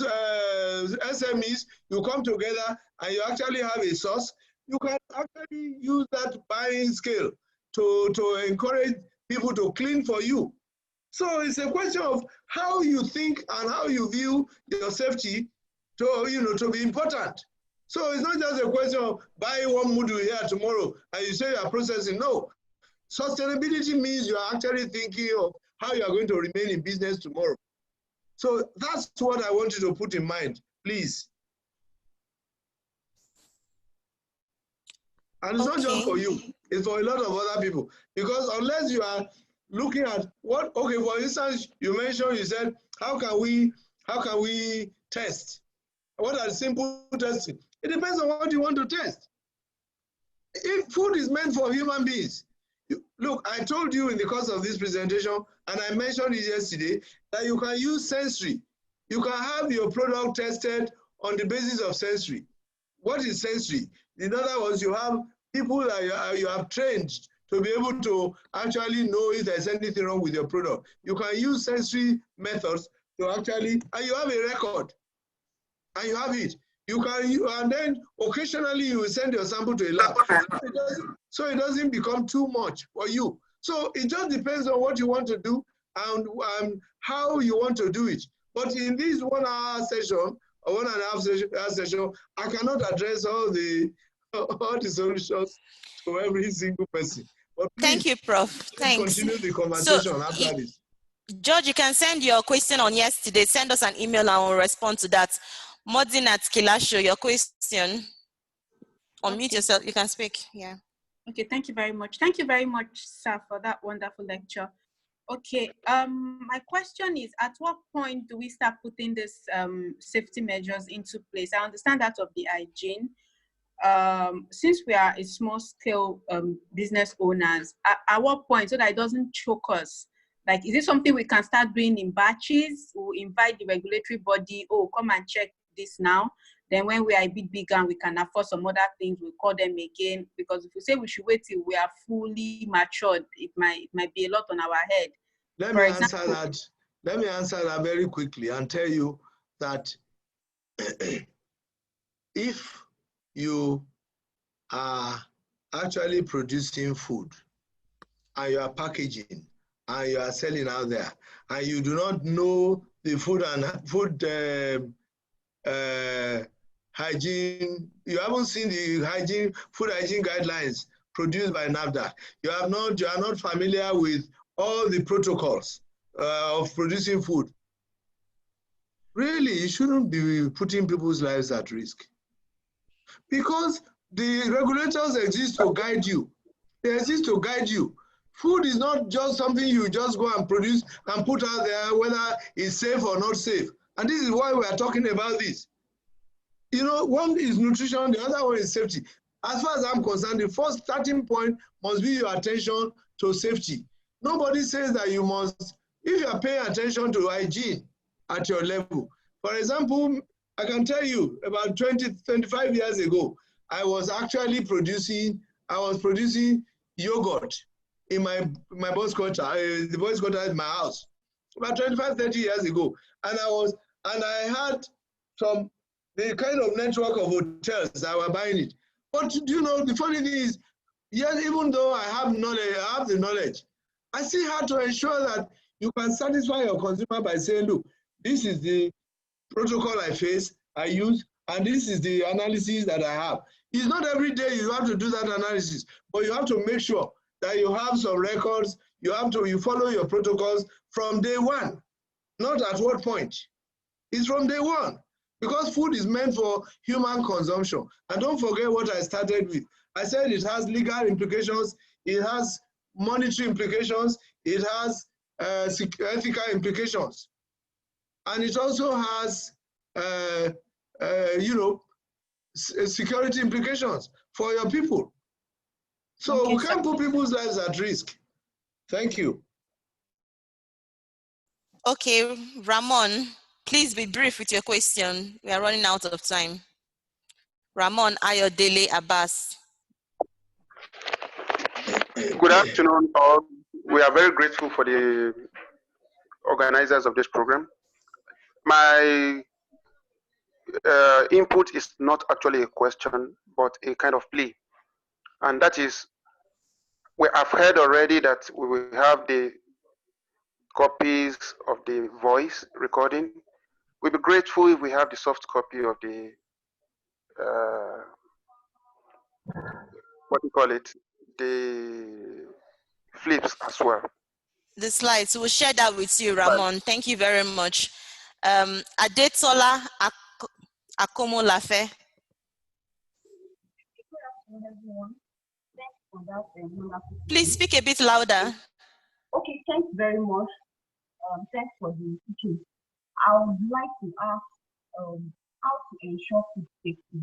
you come together and you actually have a source, you can actually use that buying scale to encourage people to clean for you. So it's a question of how you think and how you view your safety to be important. So it's not just a question of buying one mudu here tomorrow and you say you are processing. No. Sustainability means you are actually thinking of how you are going to remain in business tomorrow. So that's what I want you to put in mind, please. And it's not just for you, it's for a lot of other people. Because unless you are looking at for instance, you said, how can we test? What are simple testing? It depends on what you want to test. If food is meant for human beings, look, I told you in the course of this presentation, and I mentioned it yesterday, that you can use sensory. You can have your product tested on the basis of sensory. What is sensory? In other words, you have people that you have trained to be able to actually know if there's anything wrong with your product. You can use sensory methods to actually, and you have a record, and you have it. And then occasionally you will send your sample to a lab. So it doesn't become too much for you. So it just depends on what you want to do and how you want to do it. But in this 1 hour session, or 1.5 hour session, I cannot address all the solutions to every single person. But please, thank you, Prof. Thanks. Continue the conversation after this. George, you can send your question on yesterday. Send us an email and we'll respond to that. Modin at Kilasho, your question. Unmute yourself. You can speak. Yeah. Okay, thank you very much. Thank you very much, sir, for that wonderful lecture. Okay, my question is, at what point do we start putting this safety measures into place? I understand that of the hygiene. Since we are a small scale business owners, at what point, so that it doesn't choke us? Like, is it something we can start doing in batches? We'll invite the regulatory body, come and check this now. Then when we are a bit bigger and we can afford some other things, we'll call them again. Because if we say we should wait till we are fully matured, it might be a lot on our head. Let me answer that. Let me answer that very quickly and tell you that if you are actually producing food and you are packaging and you are selling out there and you do not know the food hygiene, you haven't seen the food hygiene guidelines produced by NAFDAC. You are not familiar with all the protocols of producing food. Really, you shouldn't be putting people's lives at risk, because the regulators exist to guide you. They exist to guide you. Food is not just something you just go and produce and put out there, whether it's safe or not safe. And this is why we are talking about this. You know, one is nutrition, the other one is safety. As far as I'm concerned, the first starting point must be your attention to safety. Nobody says that you must, if you are paying attention to hygiene at your level. For example, I can tell you about 25 years ago, I was actually producing yogurt in my boys' quarter, the boys' quarter at my house, about 25, 30 years ago. And I had the kind of network of hotels that were buying it. But do you know, the funny thing is, yes, even though I have the knowledge, I still had to ensure that you can satisfy your consumer by saying, look, this is the protocol I use, and this is the analysis that I have. It's not every day you have to do that analysis, but you have to make sure that you have some records, you follow your protocols from day one, not at what point. It's from day one, because food is meant for human consumption. And don't forget what I started with. I said it has legal implications, it has monetary implications, it has ethical implications. And it also has, security implications for your people. So we can't put people's lives at risk. Thank you. Okay, Ramon, please be brief with your question. We are running out of time. Ramon Ayodele Abbas. Good afternoon, all. We are very grateful for the organizers of this program. My input is not actually a question, but a kind of plea. And that is, we have heard already that we will have the copies of the voice recording. We'll be grateful if we have the soft copy of the, the flips as well. The slides, we'll share that with you, Ramon. Thank you very much. Adetola Akomolafe. Please speak a bit louder. Okay, thanks very much. Thanks for the teaching. I would like to ask how to ensure food safety,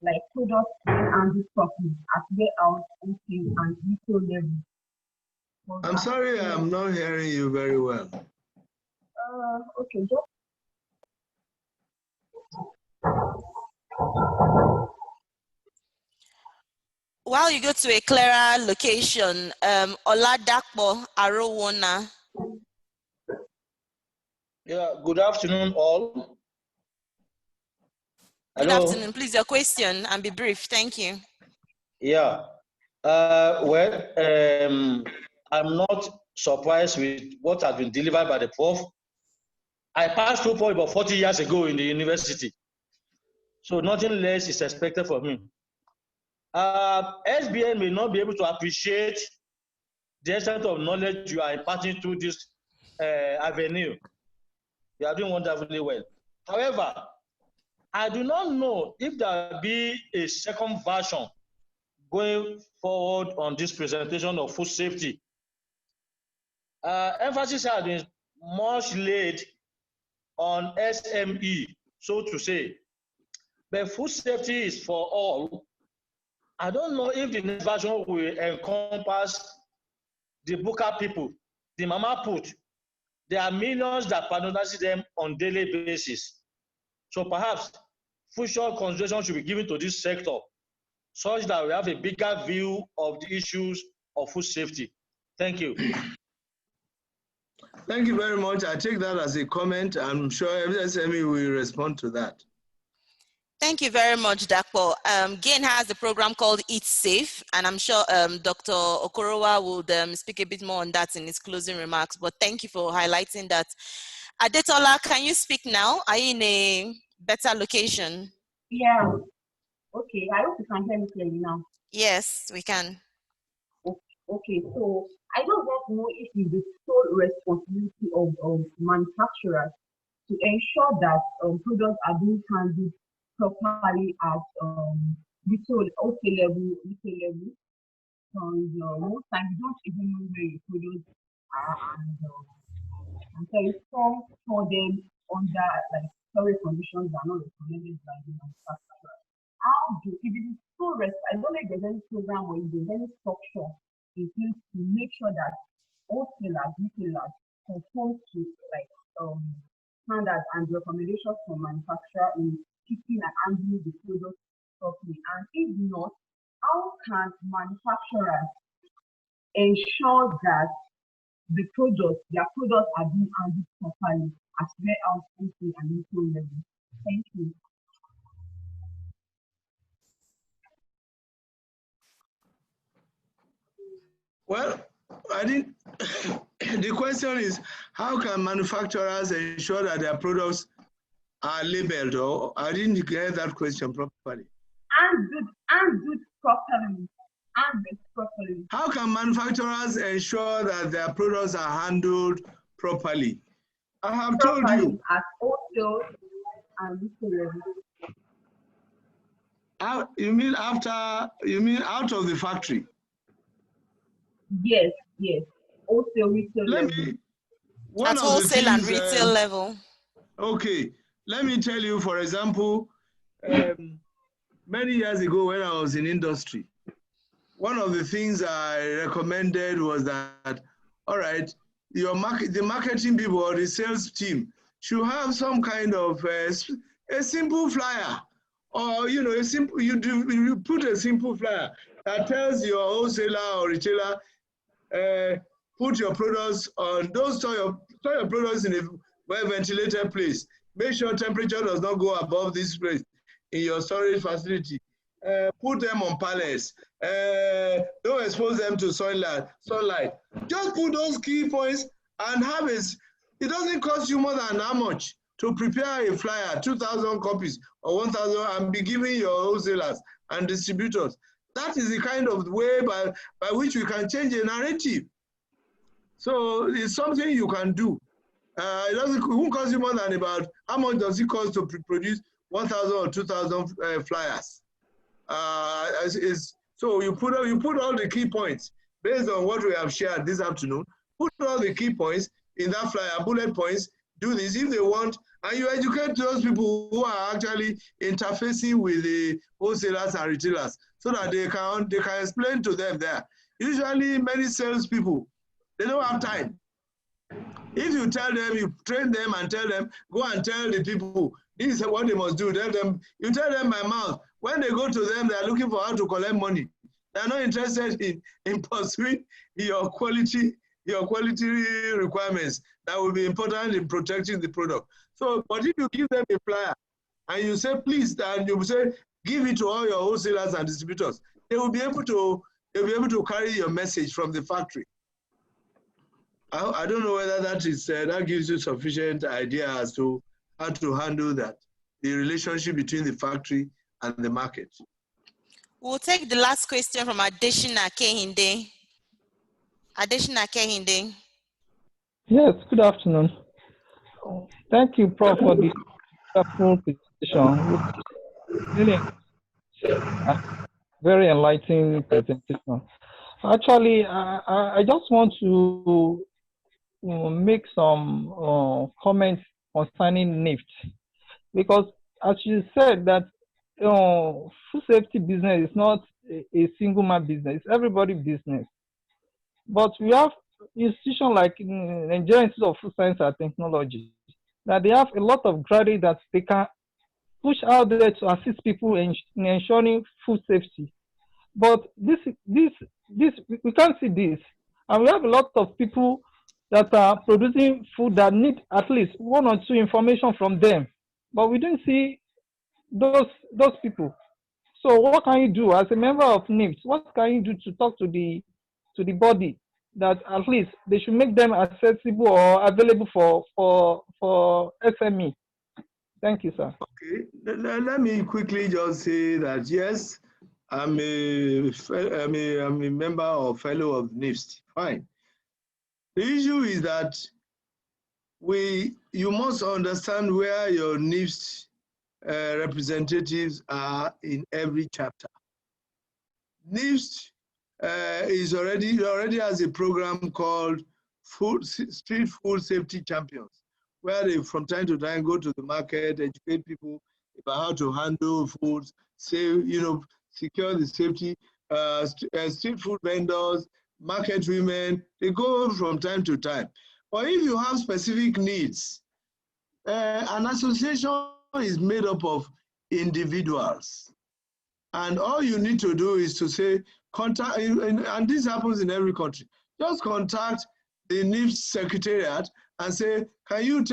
like products and this properly at warehouse, wholesale, and retail level. I'm sorry, I'm not hearing you very well. Okay, While you go to a clearer location, Oladakpo Arowona. Yeah, good afternoon, all. Good afternoon. Please, your question and be brief. Thank you. Yeah. I'm not surprised with what has been delivered by the Prof. I passed through for about 40 years ago in the university. So nothing less is expected from me. SBN may not be able to appreciate the extent of knowledge you are imparting through this avenue. You are doing wonderfully well. However, I do not know if there will be a second version going forward on this presentation of food safety. Emphasis has been much laid on SME, so to say. But food safety is for all. I don't know if the next version will encompass the Buka people, the Mama Put. There are millions that patronize them on a daily basis. So perhaps future consideration should be given to this sector such that we have a bigger view of the issues of food safety. Thank you. Thank you very much. I take that as a comment. I'm sure SME will respond to that. Thank you very much, Dakpo. GAIN has a program called Eat Safe, and I'm sure Dr. Okorowa will speak a bit more on that in his closing remarks, but thank you for highlighting that. Adetola, can you speak now? Are you in a better location? Yeah. Okay. I hope you can hear me clearly now. Yes, we can. Okay. So I just want to know if it's the sole responsibility of manufacturers to ensure that products are being handled properly at retail level. Most times you don't even know where your products are, and so some for them under like storage conditions that are not recommended by the manufacturer. If it is so I don't know if there's any program or if there's any structure in place to make sure that wholesalers, retailers conform to like standards and recommendations from manufacturer in keeping and handling the product properly. And if not, how can manufacturers ensure that their products are being handled properly at warehouse, retail, and retail level? Thank you. Well, I think the question is, how can manufacturers ensure that their products are labeled? Or I didn't get that question properly. And good properly. How can manufacturers ensure that their products are handled properly? I have told you. At wholesale and retail level. You mean out of the factory? Yes. Wholesale, retail level. At wholesale and retail level. Okay. Let me tell you, for example, many years ago when I was in industry, one of the things I recommended was that, all right, the marketing people or the sales team should have some kind of a simple flyer, or you put a simple flyer that tells your wholesaler or retailer, put your products on, don't store your products in a well-ventilated place. Make sure temperature does not go above this place in your storage facility. Put them on pallets. Don't expose them to sunlight. Just put those key points and have it. It doesn't cost you more than how much to prepare a flyer, 2,000 copies or 1,000, and be giving your wholesalers and distributors. That is the kind of way by which we can change a narrative. So it's something you can do. It won't cost you more than about, how much does it cost to produce 1,000 or 2,000 flyers? So you put all the key points based on what we have shared this afternoon. Put all the key points in that flyer, bullet points. Do this if they want, and you educate those people who are actually interfacing with the wholesalers and retailers, so that they can explain to them there. Usually, many salespeople, they don't have time. If you tell them, you train them and tell them, go and tell the people, this is what they must do. You tell them by mouth. When they go to them, they are looking for how to collect money. They are not interested in pursuing your quality requirements that will be important in protecting the product. So, but if you give them a flyer and you say, please, and you say, give it to all your wholesalers and distributors, they will be able to carry your message from the factory. I don't know whether that gives you sufficient idea as to how to handle that, the relationship between the factory and the market. We'll take the last question from Adeshina Kehinde. Yes, good afternoon. Thank you, Prof, for the wonderful presentation. Really very enlightening presentation. Actually, I just want to make some comments concerning NIFT, because as you said that food safety business is not a single man business, it's everybody business. But we have institutions like Nigerian Institute of Food Science and Technology that they have a lot of graduates that they can push out there to assist people in ensuring food safety. But we can't see this, and we have a lot of people that are producing food that need at least one or two information from them, but we don't see those people. So what can you do as a member of NIPS? What can you do to talk to the body that at least they should make them accessible or available for SME? Thank you, sir. Okay, let me quickly just say that yes, I'm a member or fellow of NIST. Fine. The issue is that you must understand where your NIST representatives are in every chapter. NIST already has a program called Street Food Safety Champions, where they from time to time go to the market, educate people about how to handle foods, secure the safety. Street food vendors, market women, they go from time to time. But if you have specific needs, an association is made up of individuals. And all you need to do is to say, contact, and this happens in every country, just contact the NIFS secretariat and say, can you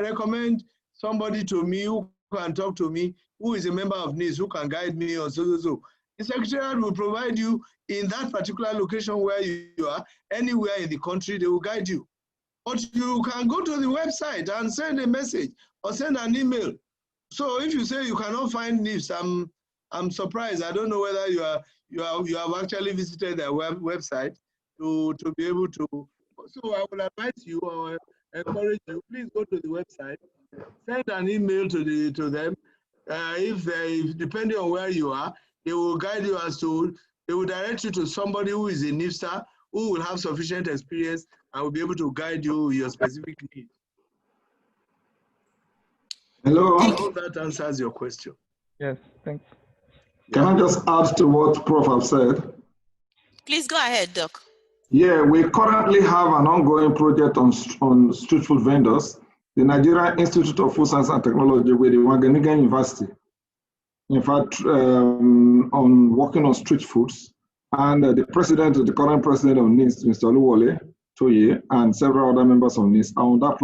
recommend somebody to me who can talk to me, who is a member of NIFS, who can guide me or so. The secretariat will provide you in that particular location where you are, anywhere in the country, they will guide you. But you can go to the website and send a message or send an email. So if you say you cannot find NIFS, I'm surprised. I don't know whether you have actually visited their website to be able to. So I will advise you or encourage you, please go to the website, send an email to them. If depending on where you are, they will guide you they will direct you to somebody who is a NIFSer who will have sufficient experience and will be able to guide you with your specific needs. Hello. I hope that answers your question. Yes, thanks. Can I just add to what Prof have said? Please go ahead, Doc. Yeah, we currently have an ongoing project on street food vendors. The Nigerian Institute of Food Science and Technology with the Wageningen University. In fact, on working on street foods. And the current president of NIST, Mr. Oluwole Toye, and several other members of NIST are on that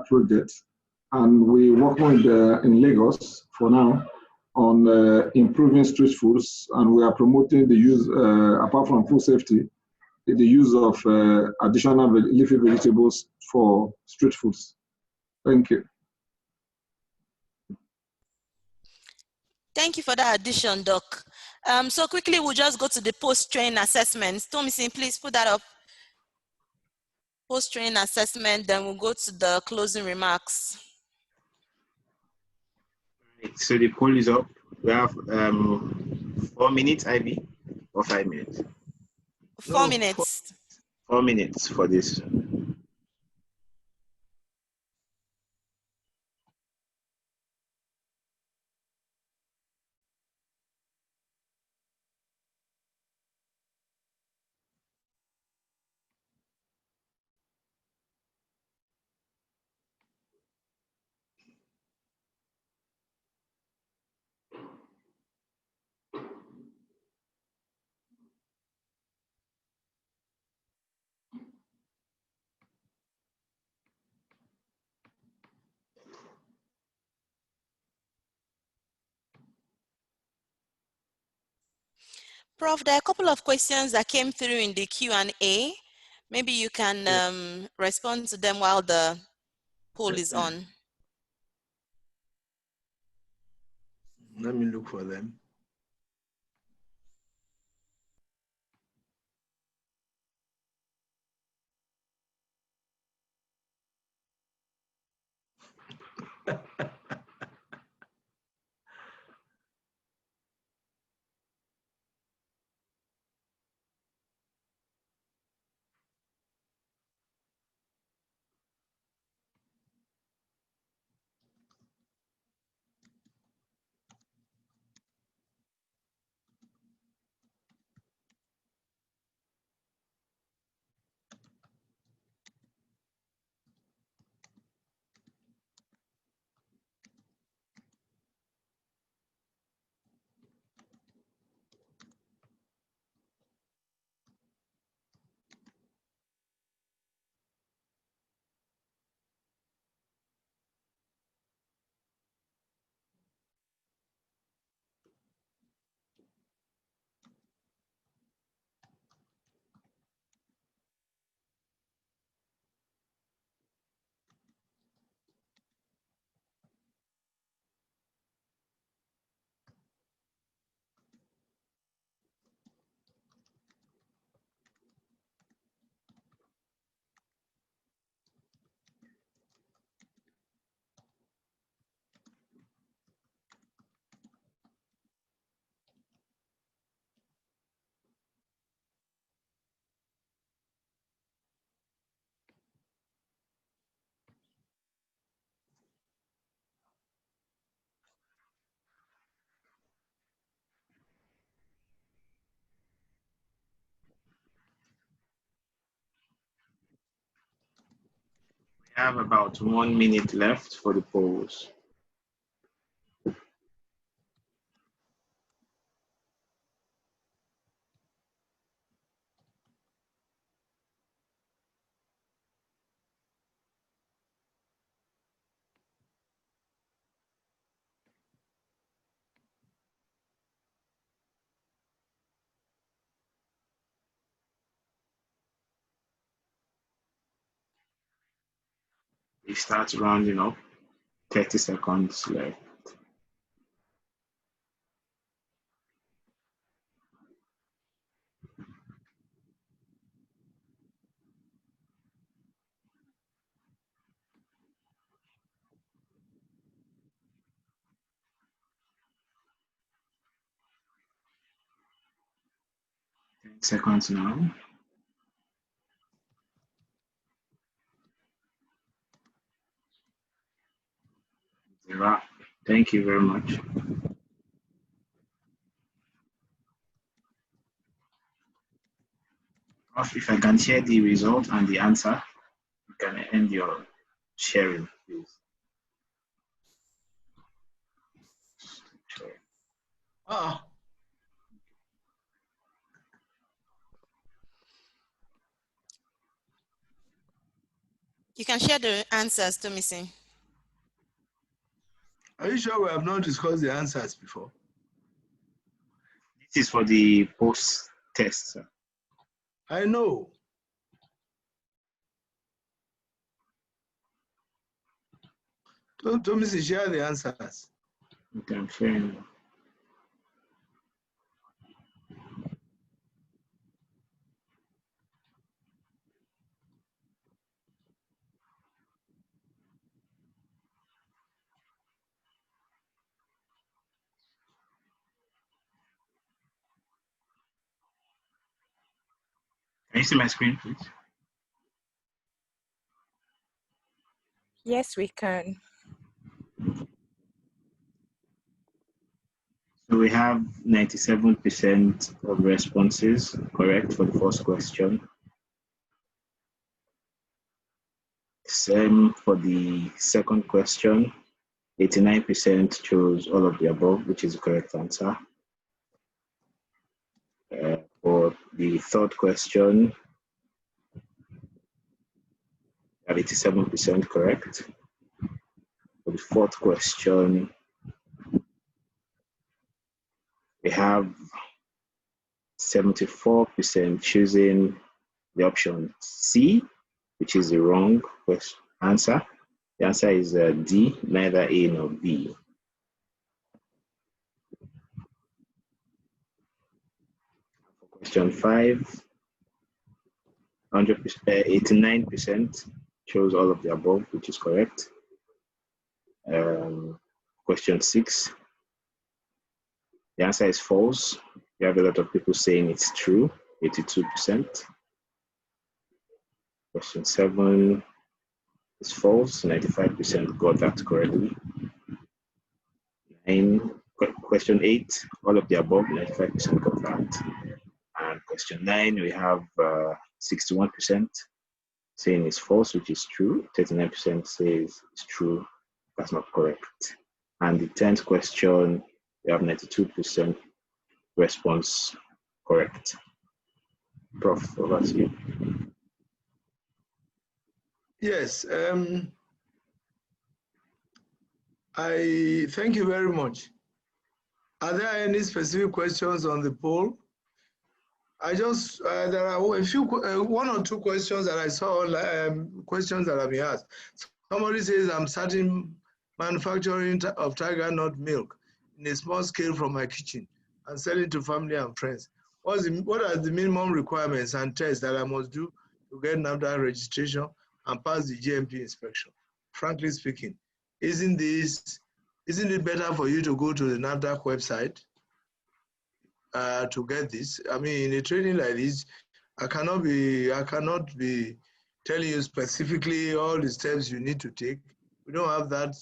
project. And we're working with, in Lagos for now on improving street foods, and we are promoting the use, apart from food safety, the use of additional leafy vegetables for street foods. Thank you. Thank you for that addition, Doc. So quickly, we'll just go to the post-training assessments. Tomisin, please put that up. Post-training assessment, then we'll go to the closing remarks. So the poll is up. We have 4 minutes, Ivy, or 5 minutes? 4 minutes. 4 minutes for this. Prof, there are a couple of questions that came through in the Q&A. Maybe you can respond to them while the poll is on. Let me look for them. We have about 1 minute left for the polls. We start rounding up. 30 seconds left. Seconds now. Zero. Thank you very much. If I can share the result and the answer, you can end your sharing, please. You can share the answers to me. Are you sure we have not discussed the answers before? This is for the post-test, sir. I know. Thomas, share the answers. Okay, I'm sharing. Can you see my screen, please? Yes, we can. So we have 97% of responses correct for the first question. Same for the second question. 89% chose all of the above, which is the correct answer. For the third question, we have 87% correct. For the fourth question, we have 74% choosing the option C, which is the wrong answer. The answer is D, neither A nor B. For question 5, 89% chose all of the above, which is correct. Question 6, the answer is false. You have a lot of people saying it's true, 82%. Question 7 is false, 95% got that correctly. Question 8, all of the above, 95% got that. And question 9, we have 61% saying it's false, which is true. 39% says it's true, that's not correct. And the 10th question, we have 92% response correct. Prof, over to you. Yes, I thank you very much. Are there any specific questions on the poll? I just, there are a few, one or two questions that I saw, questions that have been asked. Somebody says, I'm starting manufacturing of tiger nut milk in a small scale from my kitchen and selling to family and friends. What are the minimum requirements and tests that I must do to get NAFDAC registration and pass the GMP inspection? Frankly speaking, isn't it better for you to go to the NAFDAC website to get this? I mean, in a training like this, I cannot be telling you specifically all the steps you need to take. We don't have that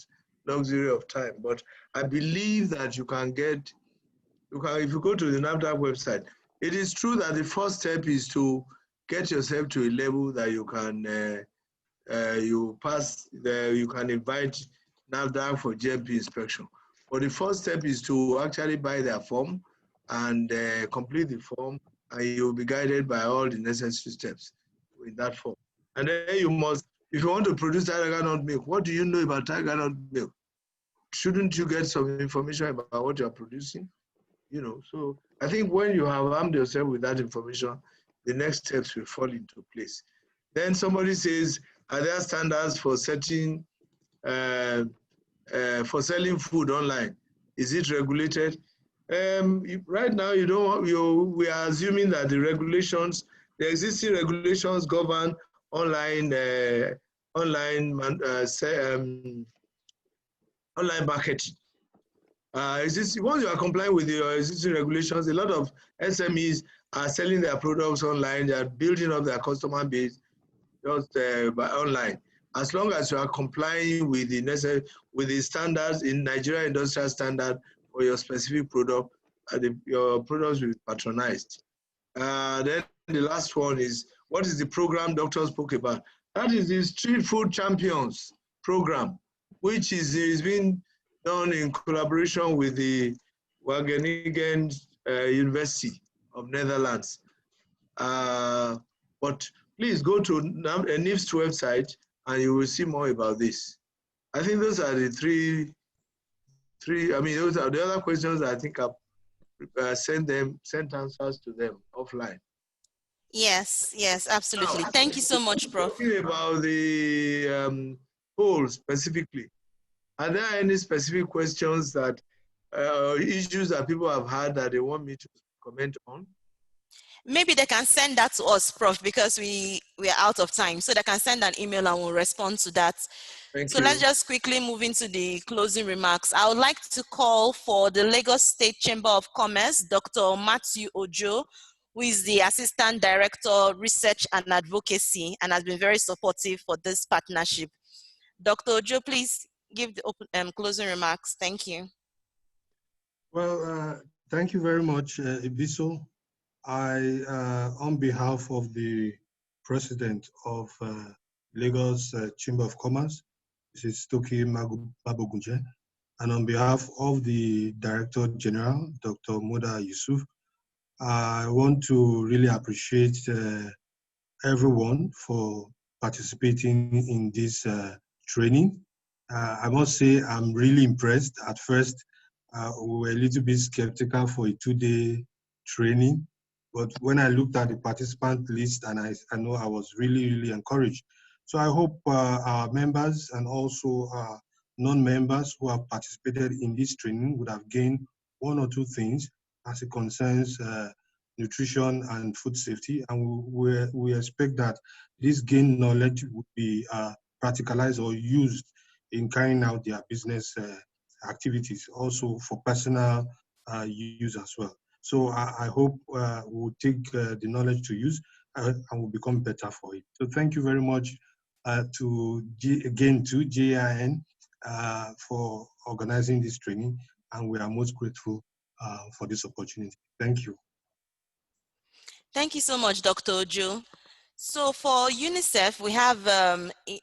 luxury of time, but I believe that you can, if you go to the NAFDAC website, it is true that the first step is to get yourself to a level that you can you pass you can invite NAFDAC for GMP inspection. But the first step is to actually buy their form and complete the form, and you'll be guided by all the necessary steps in that form. And then you must, if you want to produce tiger nut milk, what do you know about tiger nut milk? Shouldn't you get some information about what you're producing? You know, so I think when you have armed yourself with that information, the next steps will fall into place. Then somebody says, are there standards for setting, for selling food online? Is it regulated? Right now, we are assuming that the regulations, the existing regulations govern online, online marketing. Once you are complying with your existing regulations, a lot of SMEs are selling their products online. They are building up their customer base just by online. As long as you are complying with the standards in Nigeria Industrial Standard for your specific product, your products will be patronized. Then the last one is, what is the program Dr. spoke about? That is the Street Food Champions program, which is being done in collaboration with the Wageningen University of Netherlands. But please go to NIF's website and you will see more about this. I think those are the three, those are the other questions I think I've sent answers to them offline. Yes, yes, absolutely. Thank you so much, Prof. Talking about the poll specifically, are there any specific questions that, issues that people have had that they want me to comment on? Maybe they can send that to us, Prof, because we are out of time. So they can send an email and we'll respond to that. Thank you. Let's just quickly move into the closing remarks. I would like to call for the Lagos State Chamber of Commerce, Dr. Matthew Ojo, who is the Assistant Director, Research and Advocacy, and has been very supportive for this partnership. Dr. Ojo, please give the closing remarks. Thank you. Well, thank you very much, Ibiso. On behalf of the President of Lagos Chamber of Commerce, Mrs. Toki Babogunje, and on behalf of the Director General, Dr. Moda Yusuf, I want to really appreciate everyone for participating in this training. I must say I'm really impressed. At first, we were a little bit skeptical for a 2-day training, but when I looked at the participant list, and I know I was really, really encouraged. So I hope our members and also non-members who have participated in this training would have gained 1 or 2 things as it concerns nutrition and food safety. And we expect that this gained knowledge would be practicalized or used in carrying out their business activities, also for personal use as well. So I hope we'll take the knowledge to use and will become better for it. So thank you very much to JIN for organizing this training, and we are most grateful for this opportunity. Thank you. Thank you so much, Dr. Ojo. So for Unicef, we have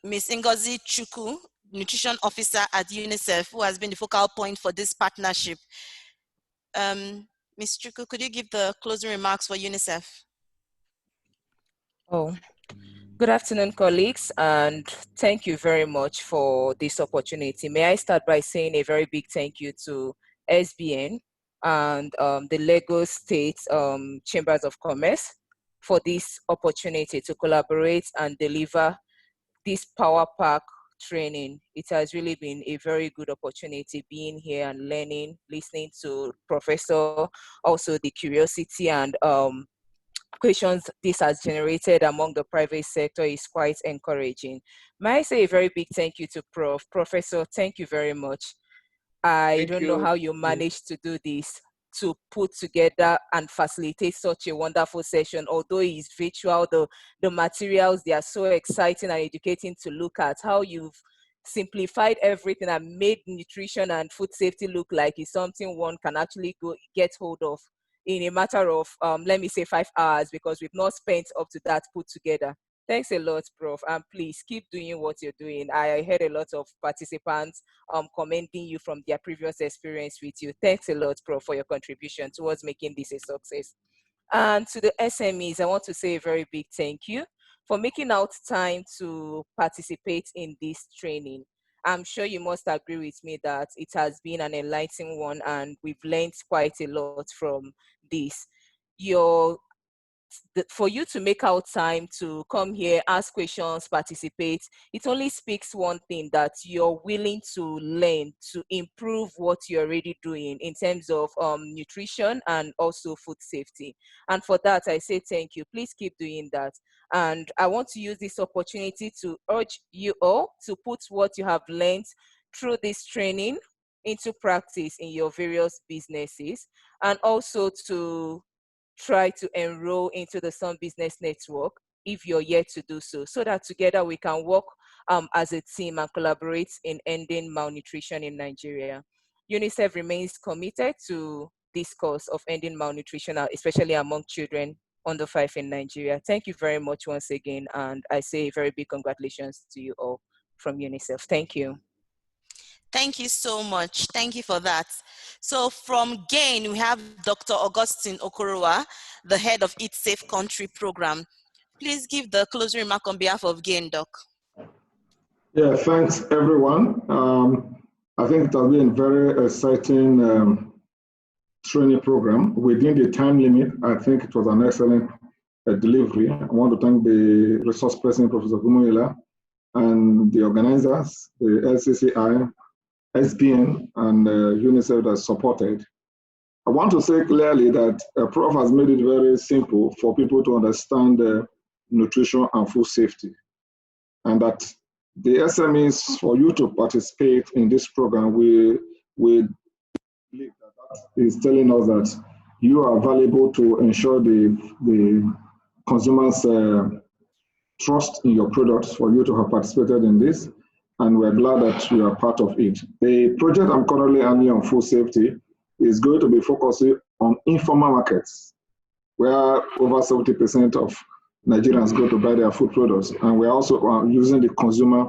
Ms. Ngozi Chukwu, Nutrition Officer at Unicef, who has been the focal point for this partnership. Ms. Chukwu, could you give the closing remarks for Unicef? Oh, good afternoon, colleagues, and thank you very much for this opportunity. May I start by saying a very big thank you to SBN and the Lagos State Chambers of Commerce for this opportunity to collaborate and deliver this Power Pack training. It has really been a very good opportunity being here and learning, listening to Professor, also the curiosity and questions this has generated among the private sector is quite encouraging. May I say a very big thank you to Professor, thank you very much. I don't know how you managed to do this, to put together and facilitate such a wonderful session. Although it's virtual, the materials, they are so exciting and educating to look at. How you've simplified everything and made nutrition and food safety look like it's something one can actually go get hold of in a matter of, let me say 5 hours, because we've not spent up to that put together. Thanks a lot, Prof. And please keep doing what you're doing. I heard a lot of participants commending you from their previous experience with you. Thanks a lot, Prof, for your contribution towards making this a success. And to the SMEs, I want to say a very big thank you for making out time to participate in this training. I'm sure you must agree with me that it has been an enlightening one and we've learned quite a lot from this. For you to make out time to come here, ask questions, participate, it only speaks one thing, that you're willing to learn, to improve what you're already doing in terms of nutrition and also food safety. And for that, I say thank you. Please keep doing that. And I want to use this opportunity to urge you all to put what you have learned through this training into practice in your various businesses, and also to try to enroll into the Sun Business Network if you're yet to do so, so that together we can work as a team and collaborate in ending malnutrition in Nigeria. UNICEF remains committed to this cause of ending malnutrition, especially among children under 5 in Nigeria. Thank you very much once again, and I say a very big congratulations to you all from UNICEF. Thank you. Thank you so much. Thank you for that. So from GAIN, we have Dr. Augustine Okorowa, the head of Eat Safe Country program. Please give the closing remark on behalf of GAIN, Doc. Yeah, thanks everyone. I think it has been a very exciting training program. Within the time limit, I think it was an excellent delivery. I want to thank the resource person, Professor Gumuila, and the organizers, the LCCI, SBN, and UNICEF that supported. I want to say clearly that Prof has made it very simple for people to understand nutrition and food safety, and that the SMEs, for you to participate in this program, we believe that is telling us that you are valuable to ensure the consumers' trust in your products, for you to have participated in this, and we're glad that you are part of it. The project I'm currently handling on food safety is going to be focusing on informal markets, where over 70% of Nigerians go to buy their food products, and we're also using the consumer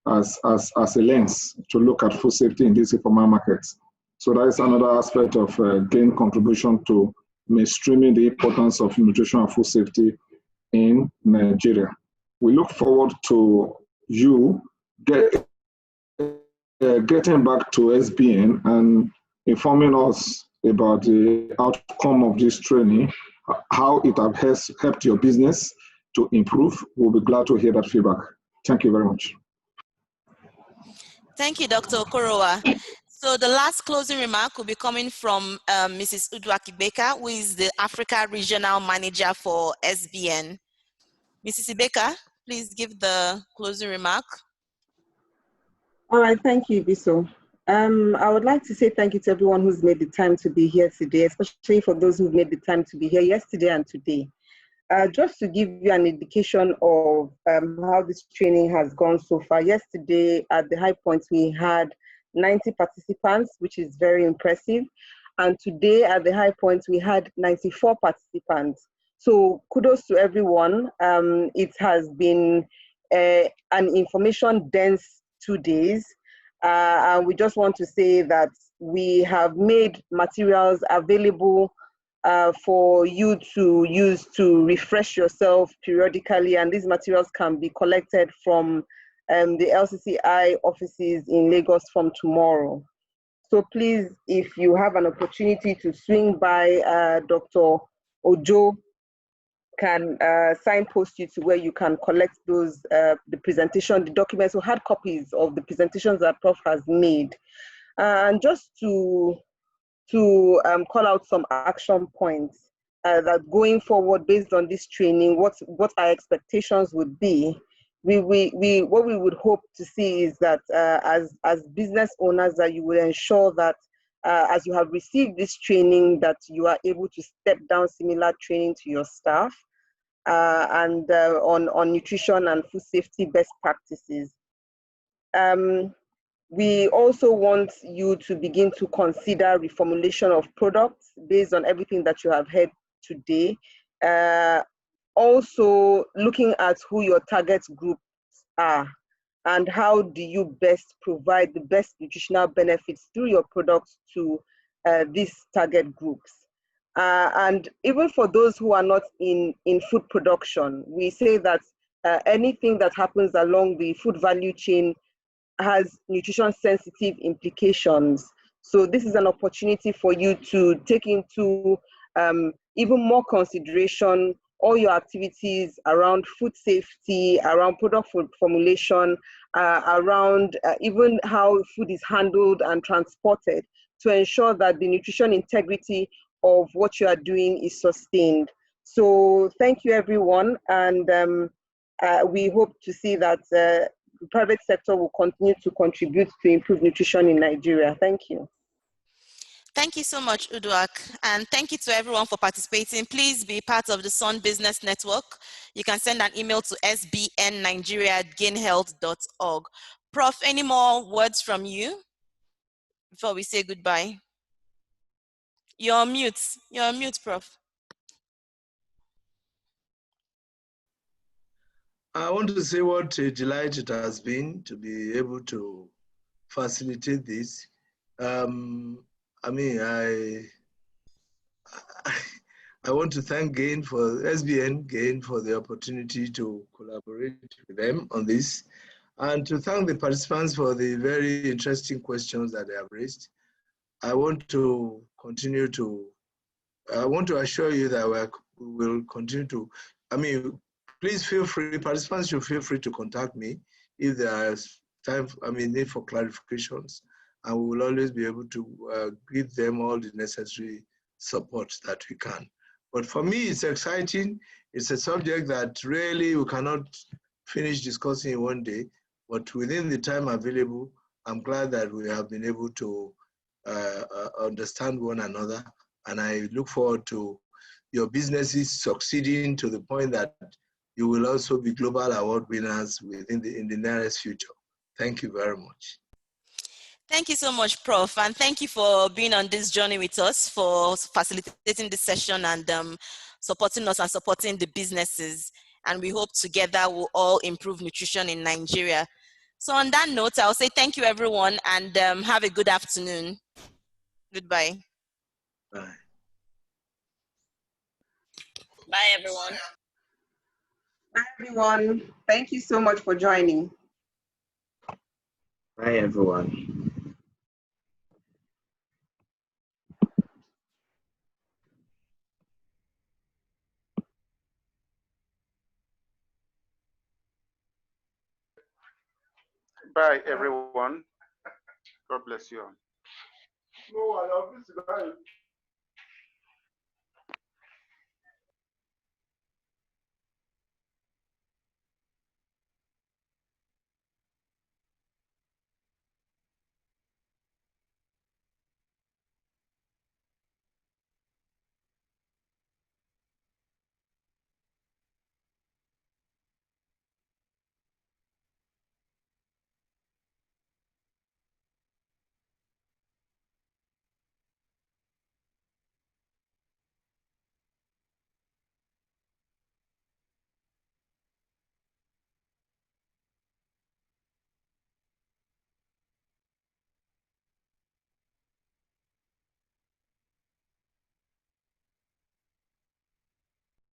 as a lens to look at food safety in these informal markets. So that is another aspect of GAIN contribution to mainstreaming the importance of nutrition and food safety in Nigeria. We look forward to you getting back to SBN and informing us about the outcome of this training, how it has helped your business to improve. We'll be glad to hear that feedback. Thank you very much. Thank you, Dr. Okorowa. So the last closing remark will be coming from Mrs. Udwaki Baker, who is the Africa Regional Manager for SBN. Mrs. Ibeka, please give the closing remark. All right, thank you, Biso. I would like to say thank you to everyone who's made the time to be here today, especially for those who've made the time to be here yesterday and today. Just to give you an indication of how this training has gone so far. Yesterday at the high point, we had 90 participants, which is very impressive. And today at the high point, we had 94 participants. So kudos to everyone. It has been an information-dense 2 days. And we just want to say that we have made materials available for you to use to refresh yourself periodically, and these materials can be collected from the LCCI offices in Lagos from tomorrow. So please, if you have an opportunity to swing by, Dr. Ojo can signpost you to where you can collect those, the presentation, the documents, or hard copies of the presentations that Prof has made. And just to call out some action points that going forward based on this training, what our expectations would be. What we would hope to see is that as business owners, that you will ensure that as you have received this training, that you are able to step down similar training to your staff and on nutrition and food safety best practices. We also want you to begin to consider reformulation of products based on everything that you have heard today. also looking at who your target groups are and how do you best provide the best nutritional benefits through your products to these target groups. And even for those who are not in food production, we say that anything that happens along the food value chain has nutrition sensitive implications. So this is an opportunity for you to take into even more consideration all your activities around food safety, around product formulation, around even how food is handled and transported to ensure that the nutrition integrity of what you are doing is sustained. So thank you everyone, and we hope to see that the private sector will continue to contribute to improve nutrition in Nigeria. Thank you. Thank you so much, Uduak, and thank you to everyone for participating. Please be part of the Sun Business Network. You can send an email to sbnnigeria@gainhealth.org. Prof, any more words from you before we say goodbye? You're on mute. You're on mute, Prof. I want to say what a delight it has been to be able to facilitate this. I want to thank SBN for the opportunity to collaborate with them on this, and to thank the participants for the very interesting questions that they have raised. I want to assure you that we will continue to, please feel free, participants should feel free to contact me if there is need for clarifications, and we will always be able to give them all the necessary support that we can. But for me, it's exciting. It's a subject that really we cannot finish discussing in one day, but within the time available, I'm glad that we have been able to understand one another, and I look forward to your businesses succeeding to the point that you will also be global award winners in the nearest future. Thank you very much. Thank you so much, Prof. And thank you for being on this journey with us, for facilitating this session and supporting us and supporting the businesses. And we hope together we'll all improve nutrition in Nigeria. So on that note, I'll say thank you, everyone, and have a good afternoon. Goodbye. Bye. Bye, everyone. Bye, everyone. Thank you so much for joining. Bye, everyone. Bye, everyone. God bless you all.